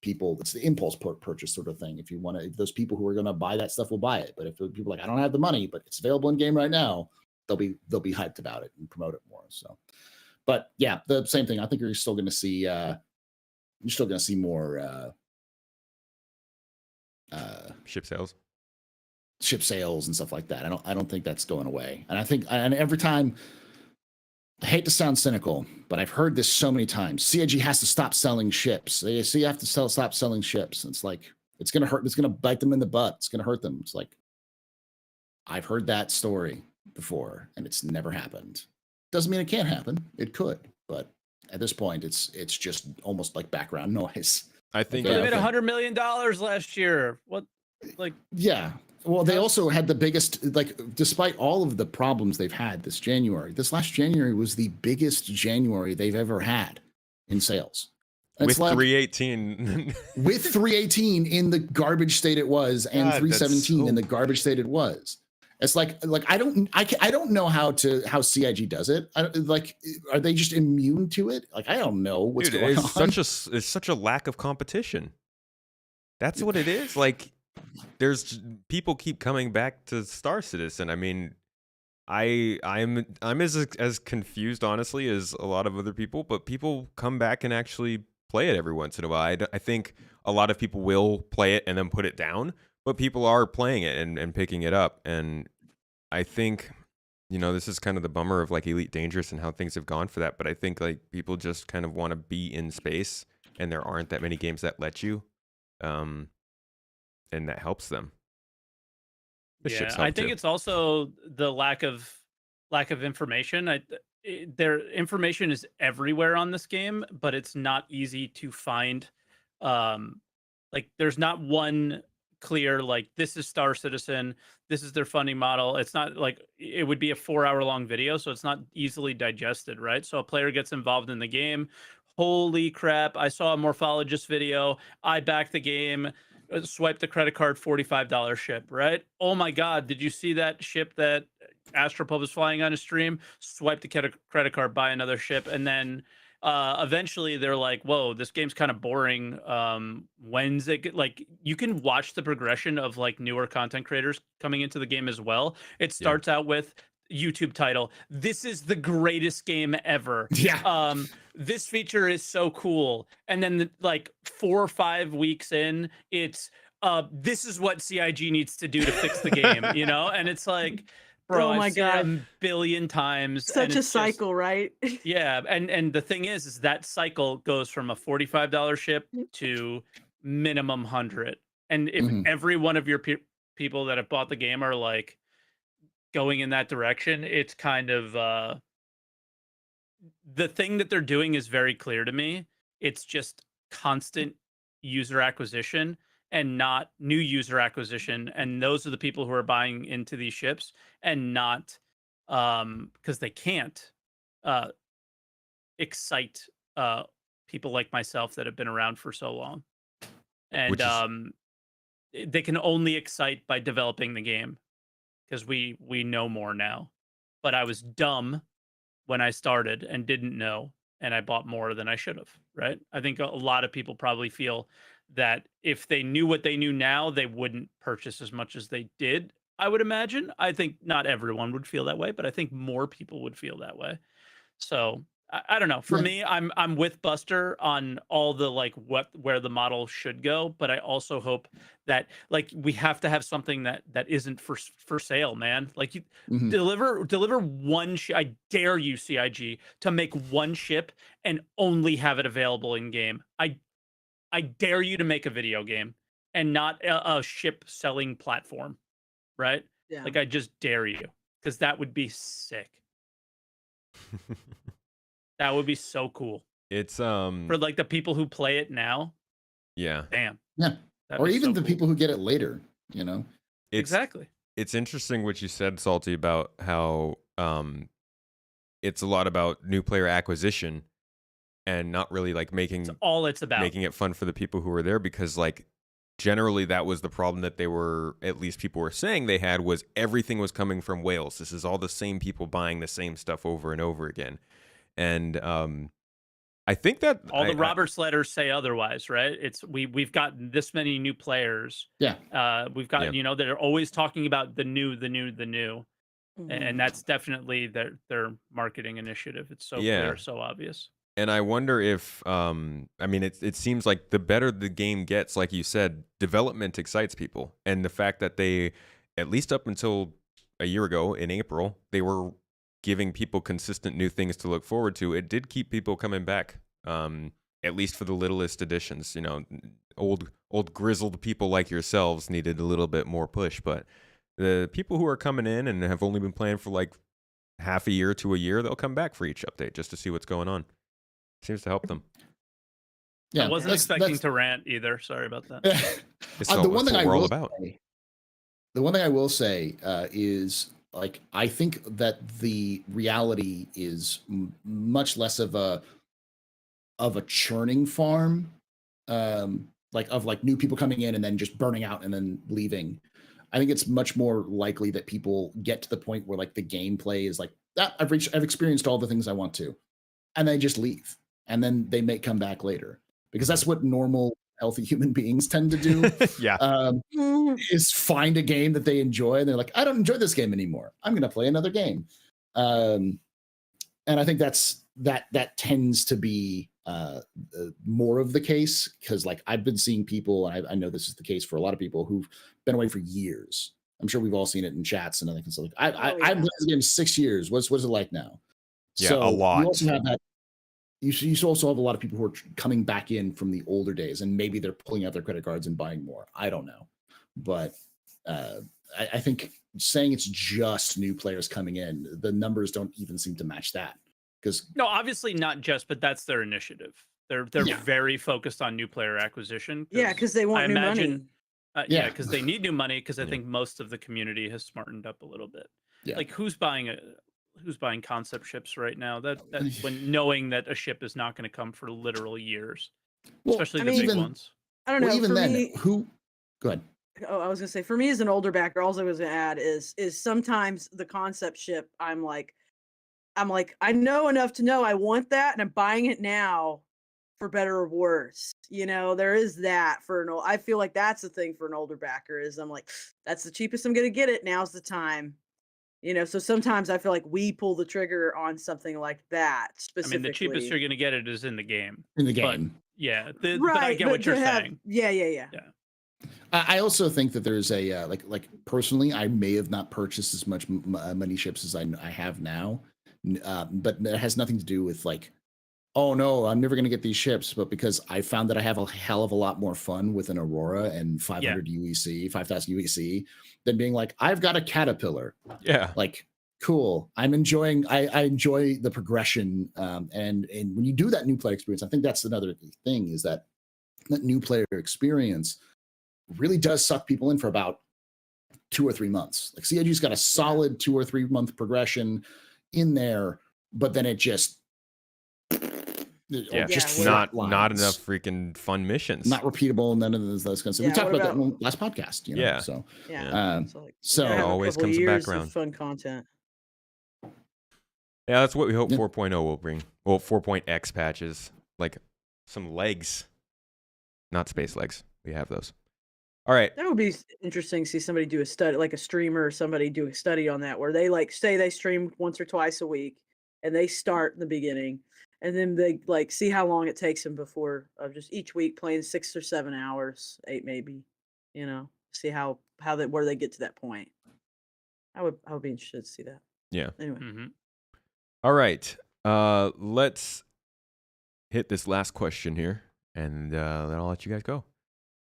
people, it's the impulse purchase sort of thing. If you want to, if those people who are going to buy that stuff will buy it. But if people are like, I don't have the money, but it's available in game right now, they'll be hyped about it and promote it more. So, but yeah, the same thing. I think you're still going to see more Ship sales. ship sales and stuff like that. I don't think that's going away. And I think, and every time, I hate to sound cynical, but I've heard this so many times. CIG has to stop selling ships. They say you have to stop selling ships. It's like, it's going to hurt. It's going to bite them in the butt. It's going to hurt them. It's like, I've heard that story before and it's never happened. Doesn't mean it can't happen. It could, but at this point, it's just almost like background noise. I think they Yeah, made okay. $100 million last year. What, like, Yeah. Well, they also had the biggest, like, despite all of the problems they've had this last January was the biggest January they've ever had in sales. And with it's like, 318. with 318 in the garbage state it was, and God, that's 317 in so- the garbage state it was. It's like I don't know how CIG does it. Are they just immune to it? Like, I don't know what's Dude, going on. it's such a lack of competition. That's what it is. Like, people keep coming back to Star Citizen. I mean, I'm as confused, honestly, as a lot of other people, but people come back and actually play it every once in a while. I think a lot of people will play it and then put it down, but people are playing it and picking it up. And I think, this is kind of the bummer of like Elite Dangerous and how things have gone for that. But I think like people just kind of want to be in space, and there aren't that many games that let you, and that helps them. The ships help I think too. it's also the lack of information. Their information is everywhere on this game, but it's not easy to find. Like, there's not one clear, like, this is Star Citizen, this is their funding model. It's not like it would be a 4-hour-long video, so it's not easily digested, right? So a player gets involved in the game. Holy crap, I saw a morphologist video. I backed the game. Swipe the credit card, $45 ship, right? Oh my God, did you see that ship that AstroPub is flying on a stream? Swipe the credit card, buy another ship, and then eventually they're like, whoa, this game's kind of boring. When's it like you can watch the progression of like newer content creators coming into the game as well. It Yeah. starts out with YouTube title, this is the greatest game ever. Yeah. This feature is so cool. And then like 4 or 5 weeks in, it's this is what CIG needs to do to fix the game, you know? And it's like, bro, Oh my I've seen it God. a billion times. and Such a it's just- cycle, right? yeah, and the thing is that cycle goes from a $45 ship to minimum 100. And if Mhm. every one of your people that have bought the game are like going in that direction, it's kind of the thing that they're doing is very clear to me. It's just constant user acquisition and not new user acquisition, and those are the people who are buying into these ships, and not because they can't uh excite people like myself that have been around for so long. And Which is they can only excite by developing the game, because we know more now. But I was dumb when I started and didn't know, and I bought more than I should have, right? I think a lot of people probably feel that if they knew what they knew now, they wouldn't purchase as much as they did, I would imagine. I think not everyone would feel that way, but I think more people would feel that way. So I don't know. For Yeah. me, I'm with Buster on all the like where the model should go, but I also hope that like we have to have something that isn't for sale, man. Like you Mhm. deliver one. I dare you, CIG, to make one ship and only have it available in game. I dare you to make a video game and not a ship selling platform, right? Yeah. Like I just dare you, because that would be sick. That would be so cool it's for like the people who play it now. yeah. Damn. Yeah. That'd Or be even so the cool. people who get it later, you know? It's Exactly. it's interesting what you said, Salty, about how it's a lot about new player acquisition and not really like It's all it's about. making it fun for the people who are there, because like generally that was the problem that they were, at least people were saying they had, was everything was coming from Wales. This is all the same people buying the same stuff over and over again. And I think that All the Roberts letters say otherwise, right? It's we've gotten this many new players. Yeah. We've got, Yeah. you know, they're always talking about the new. Mhm. And that's definitely their marketing initiative. It's so Yeah. clear, so obvious. And I wonder if, I mean, it seems like the better the game gets, like you said, development excites people. And the fact that they, at least up until a year ago in April, they were giving people consistent new things to look forward to, it did keep people coming back, at least for the littlest additions. You know, old grizzled people like yourselves needed a little bit more push. But the people who are coming in and have only been playing for like half a year to a year, they'll come back for each update just to see what's going on. Seems to help them. Yeah. I wasn't expecting to rant either. Sorry about that. It's The all, one it's thing what I we're all will about. say, the one thing I will say is, like, I think that the reality is much less of a churning farm, like of like new people coming in and then just burning out and then leaving. I think it's much more likely that people get to the point where like the gameplay is like, I've experienced all the things I want to, and they just leave, and then they may come back later, because that's what normal healthy human beings tend to do. Yeah. Is find a game that they enjoy, and they're like, I don't enjoy this game anymore, I'm going to play another game. And I think that tends to be more of the case, because like I've been seeing people, and I know this is the case for a lot of people who've been away for years. I'm sure we've all seen it in chats and other things. Like I've played this game 6 years. What's it like now? Yeah, So a lot. You also have that. You also have a lot of people who are coming back in from the older days, and maybe they're pulling out their credit cards and buying more. I don't know, but I think saying it's just new players coming in, the numbers don't even seem to match that. Because no, obviously not just, but that's their initiative. They're Yeah. very focused on new player acquisition. Yeah, because they want I new imagine, money. yeah, Yeah. because they need new money. Because I Yeah. think most of the community has smartened up a little bit. Yeah. Like who's buying concept ships right now? That when knowing that a ship is not going to come for literal years, Well, especially I the mean, big even- ones. I don't know. well, even for then, me, who? Go ahead. oh, I was gonna say, for me as an older backer, all I was gonna add is sometimes the concept ship, I'm like, I'm like, I know enough to know I want that, and I'm buying it now for better or worse. There is that for I feel like that's the thing for an older backer is I'm like, that's the cheapest I'm gonna get it. Now's the time. So sometimes I feel like we pull the trigger on something like that I mean, the cheapest specifically. you're gonna get it is in the game. In the But game. yeah, but I Right, get but what you're to have saying. yeah. Yeah. I also think that there's a like personally, I may have not purchased as much money ships as I have now, but that has nothing to do with like, oh no, I'm never going to get these ships, but because I found that I have a hell of a lot more fun with an Aurora and 500 UEC, 5,000 UEC, than being like, I've got a Caterpillar. Yeah. Like, cool. I'm enjoying. I enjoy the progression, and when you do that new player experience, I think that's another thing is that new player experience really does suck people in for about 2 or 3 months. Like CIG's got a solid 2 or 3 month progression in there, but then it just not enough freaking fun missions. Not repeatable, none of those kinds of stuff. We talked about that in the last podcast, So it always comes background. Fun content. Yeah, that's what we hope 4.0 will bring. Well, 4.x patches, like some legs, not space legs. We have those. All right. That would be interesting to see somebody do a study, like a streamer or somebody do a study on that, where they say they stream once or twice a week and they start in the beginning and then they like see how long it takes them before just each week playing 6 or 7 hours, 8 maybe, see how where they get to that point. I would be interested to see that. Yeah. Anyway. Mm-hmm. All right. Let's hit this last question here and then I'll let you guys go.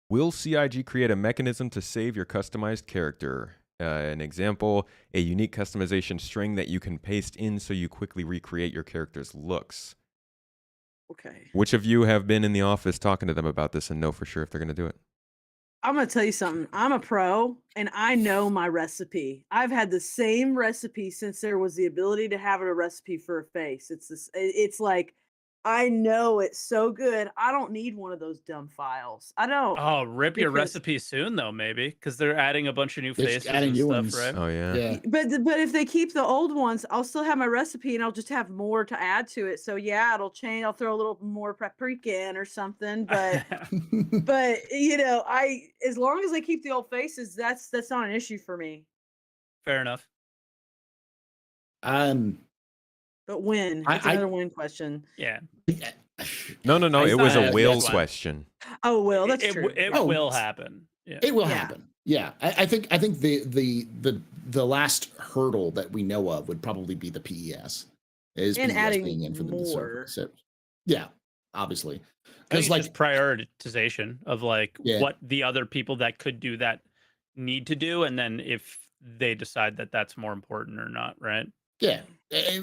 Will CIG create a mechanism to save your customized character? An example, a unique customization string that you can paste in so you quickly recreate your character's looks. Okay. Which of you have been in the office talking to them about this and know for sure if they're going to do it? I'm going to tell you something. I'm a pro and I know my recipe. I've had the same recipe since there was the ability to have a recipe for a face. It's like, I know it's so good. I don't need one of those dumb files. I don't. Oh, rip your recipe soon though, maybe, because they're adding a bunch of new faces and stuff, ones. right? Oh yeah. But if they keep the old ones, I'll still have my recipe and I'll just have more to add to it. So yeah, it'll change. I'll throw a little more paprika in or something. But but as long as I keep the old faces, that's not an issue for me. Fair enough. But when? It's another when question. Yeah. No. It was a will question. Oh, will. That's true. It will happen. Yeah. It will happen. Yeah. I think the last hurdle that we know of would probably be the PES. And PES adding being in for the more. So, yeah, obviously. Because like just prioritization of like what the other people that could do that need to do, and then if they decide that that's more important or not, right? Yeah,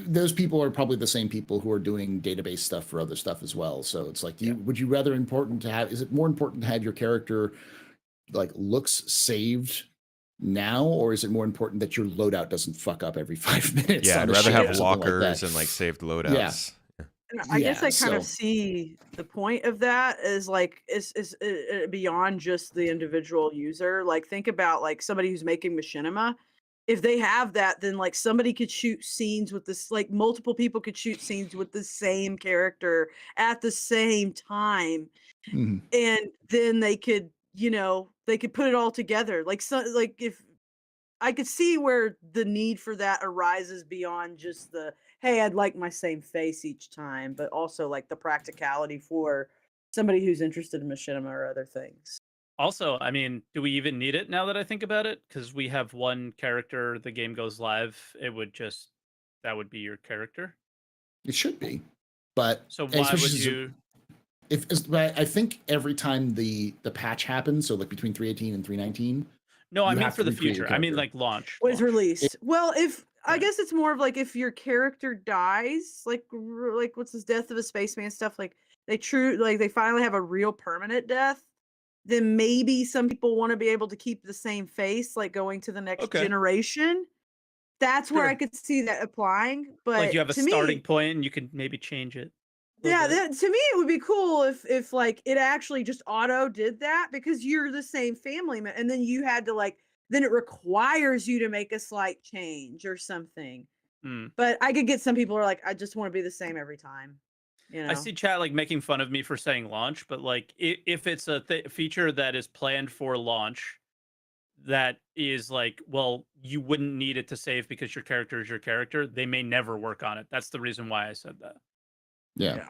those people are probably the same people who are doing database stuff for other stuff as well. So it's like, would you rather is it more important to have your character like looks saved now, or is it more important that your loadout doesn't fuck up every 5 minutes? Yeah, I'd rather have lockers and like saved loadouts. Yeah. I guess I kind of see the point of that is like is beyond just the individual user. Like think about like somebody who's making machinima. If they have that, then like somebody could shoot scenes with this, like multiple people could shoot scenes with the same character at the same time. Mm-hmm. And then they could, they could put it all together. Like if I could see where the need for that arises beyond just hey, I'd like my same face each time, but also like the practicality for somebody who's interested in machinima or other things. Also, I mean, do we even need it now that I think about it? Because we have one character, the game goes live, that would be your character. It should be. But so why would you I think every time the patch happens, so like between 3.18 and 3.19. No, I mean for the future. I mean like launch. When it's released. I guess it's more of like if your character dies, like what's this Death of a Spaceman stuff, like they finally have a real permanent death, then maybe some people want to be able to keep the same face, like going to the next generation. That's where I could see that applying. But like you have a starting point and you can maybe change it. Yeah, to me it would be cool if like it actually just auto did that, because you're the same family man, and then you had to then it requires you to make a slight change or something. But I could get some people who are like, I just want to be the same every time. You know? I see chat like making fun of me for saying launch, but like if it's a feature that is planned for launch, that is like, well, you wouldn't need it to save because your character is your character. They may never work on it. That's the reason why I said that. Yeah.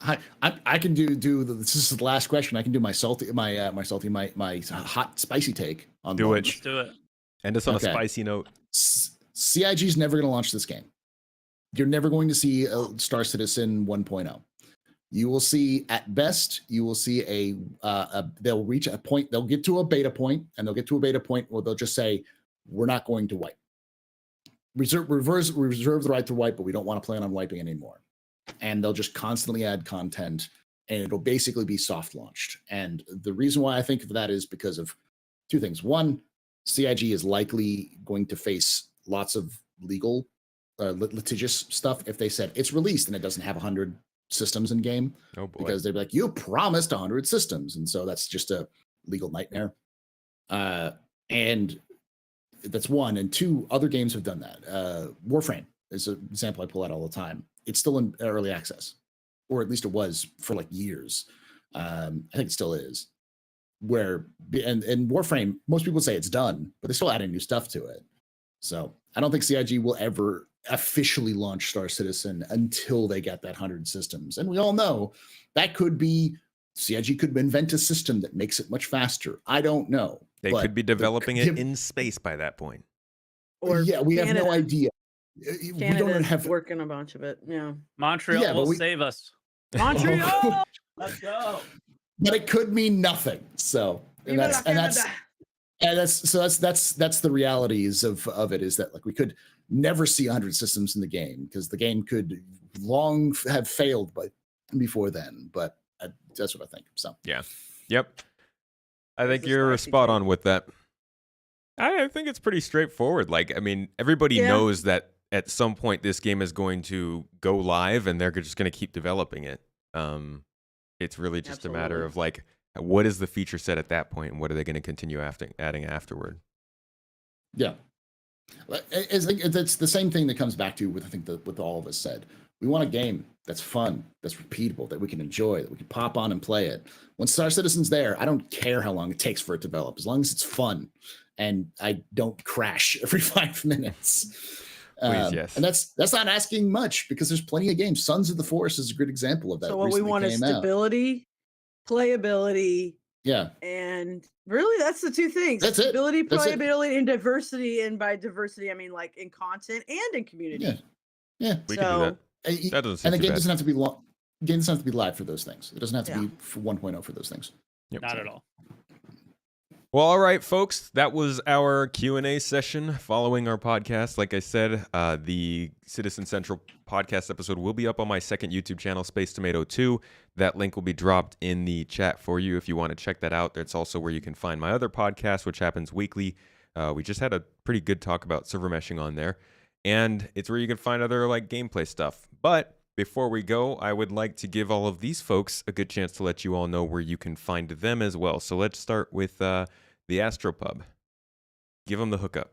I can do this is the last question. I can do my hot spicy take on Do it. launch. Let's do it. End us on Okay. a spicy note. CIG is never going to launch this game. You're never going to see a Star Citizen 1.0. You will see, at best, you will see they'll reach a point, they'll get to a beta point, and they'll get to a beta point where they'll just say, we're not going to wipe. Reserve the right to wipe, but we don't want to plan on wiping anymore. And they'll just constantly add content, and it'll basically be soft launched. And the reason why I think of that is because of two things. One, CIG is likely going to face lots of legal litigious stuff if they said it's released and it doesn't have 100 systems in game. Oh boy. Because they'd be like, you promised 100 systems, and so that's just a legal nightmare. And that's one. And two, other games have done that. Warframe is an example I pull out all the time. It's still in early access, or at least it was for like years. I think it still is. And Warframe, most people say it's done, but they're still adding new stuff to it. So I don't think CIG will ever officially launch Star Citizen until they get that 100 systems. And we all know that could be, CIG could invent a system that makes it much faster. I don't know. They could be developing it in space by that point. Or yeah, we have no idea. Canada's we don't have working a bunch of it. Yeah. Montreal will save us. Montreal. Let's go. But it could mean nothing. So that's the realities of it, is that like we could never see 100 systems in the game because the game could long have failed before then. But that's what I think. So yeah, yep. I think you're spot on with that. I think it's pretty straightforward. Like, I mean, everybody knows that at some point this game is going to go live, and they're just going to keep developing it. It's really just a matter of like, what is the feature set at that point, and what are they going to continue adding afterward? Yeah, it's the same thing that comes back to with, I think, what all of us said. We want a game that's fun, that's repeatable, that we can enjoy, that we can pop on and play it. When Star Citizen's there, I don't care how long it takes for it to develop, as long as it's fun and I don't crash every 5 minutes. Please, yes. And that's not asking much, because there's plenty of games. Sons of the Forest is a good example of that. So what we want is stability, playability, and really that's the two things. That's it. Stability, playability, and diversity. And by diversity, I mean like in content and in community. Yeah. We can do that. That doesn't seem and the game bad. doesn't have to be long. The game doesn't have to be live for those things. It doesn't have to be for 1.0 for those things. Yep. Not at all. Well, all right, folks, that was our Q&A session following our podcast. Like I said, the Citizen Central podcast episode will be up on my second YouTube channel, Space Tomato 2. That link will be dropped in the chat for you if you want to check that out. That's also where you can find my other podcast, which happens weekly. We just had a pretty good talk about server meshing on there. And it's where you can find other like gameplay stuff. But before we go, I would like to give all of these folks a good chance to let you all know where you can find them as well. So let's start with the TheAstroPub. Give them the hookup.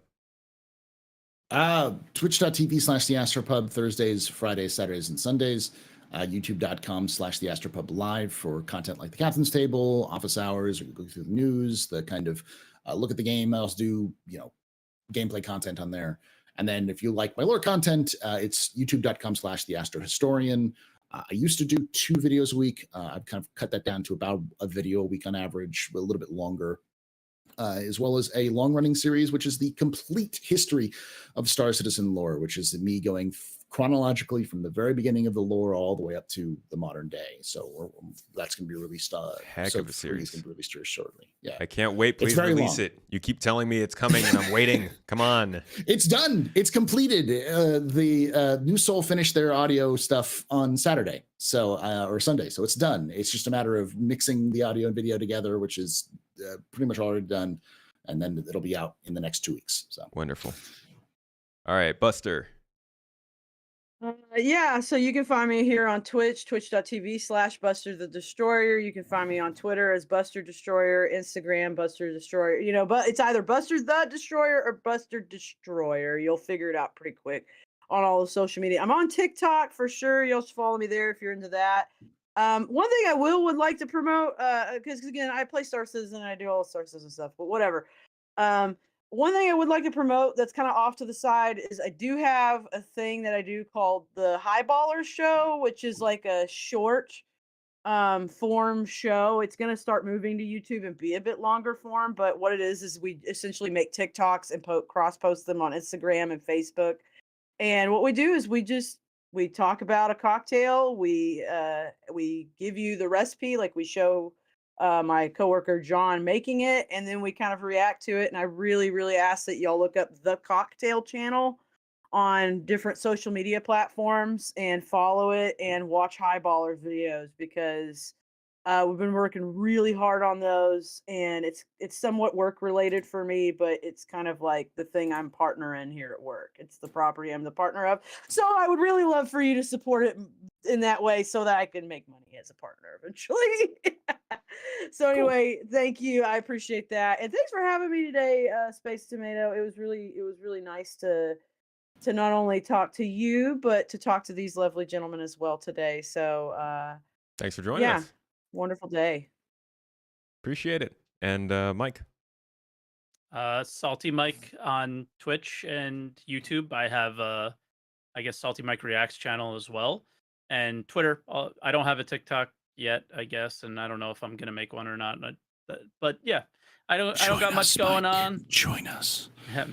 Twitch.tv/TheAstroPub, Thursdays, Fridays, Saturdays, and Sundays. YouTube.com/TheAstroPub live for content like the Captain's Table, Office Hours, or you go through the news, the kind of look at the game. I also do, gameplay content on there. And then if you like my lore content, it's youtube.com/TheAstroHistorian. I used to do 2 videos a week. I've kind of cut that down to about a video a week on average, a little bit longer, as well as a long-running series, which is the complete history of Star Citizen lore, which is me going chronologically from the very beginning of the lore all the way up to the modern day. So that's going to be released. Heck of a series. It's going to be released here shortly. Yeah, I can't wait. Please release it. You keep telling me it's coming, and I'm waiting. Come on. It's done. It's completed. The New Soul finished their audio stuff on Saturday, or Sunday. So it's done. It's just a matter of mixing the audio and video together, which is pretty much already done, and then it'll be out in the next 2 weeks. So wonderful. All right, Buster. Yeah, so you can find me here on Twitch, twitch.tv/BusterTheDestroyer. You can find me on Twitter as BusterDestroyer, Instagram, BusterDestroyer. You know, but it's either Buster the Destroyer or Buster Destroyer. You'll figure it out pretty quick on all the social media. I'm on TikTok for sure. You'll follow me there if you're into that. One thing I would like to promote, because again, I play Star Citizen and I do all the Star Citizen stuff, but whatever. Um, One thing I would like to promote that's kind of off to the side is I do have a thing that I do called the Highballer Show, which is like a short form show. It's going to start moving to YouTube and be a bit longer form, but what it is we essentially make TikToks and cross post them on Instagram and Facebook. And what we do is we talk about a cocktail. We give you the recipe, like we show my coworker John making it, and then we kind of react to it. And I really, really ask that y'all look up the Cocktail channel on different social media platforms and follow it and watch Highballer's videos because we've been working really hard on those, and it's somewhat work related for me, but it's kind of like the thing I'm partner in here at work. It's the property I'm the partner of. So I would really love for you to support it in that way so that I can make money as a partner eventually. So anyway, thank you. I appreciate that. And thanks for having me today, Space Tomato. It was really nice to not only talk to you, but to talk to these lovely gentlemen as well today. So Thanks for joining yeah. us. Wonderful day. Appreciate it. And Mike. SaltEMike on Twitch and YouTube. I have I guess SaltEMike Reacts channel as well, and Twitter. I don't have a TikTok yet, I guess, and I don't know if I'm gonna make one or not. But yeah, I don't got much going on. Join us.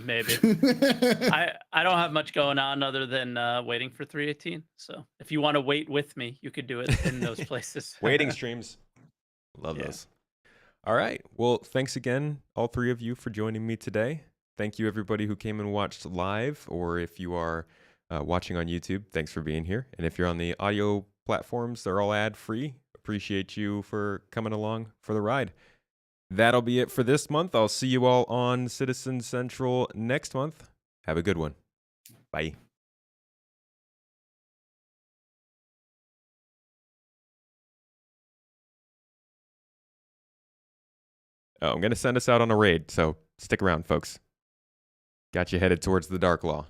Maybe. I don't have much going on other than waiting for 318. So if you want to wait with me, you could do it in those places. Waiting streams. Love those. All right. Well, thanks again, all three of you, for joining me today. Thank you, everybody who came and watched live, or if you are watching on YouTube, thanks for being here. And if you're on the audio platforms, they're all ad-free. Appreciate you for coming along for the ride. That'll be it for this month. I'll see you all on Citizen Central next month. Have a good one. Bye. Oh, I'm going to send us out on a raid, so stick around, folks. Got you headed towards the Dark Law.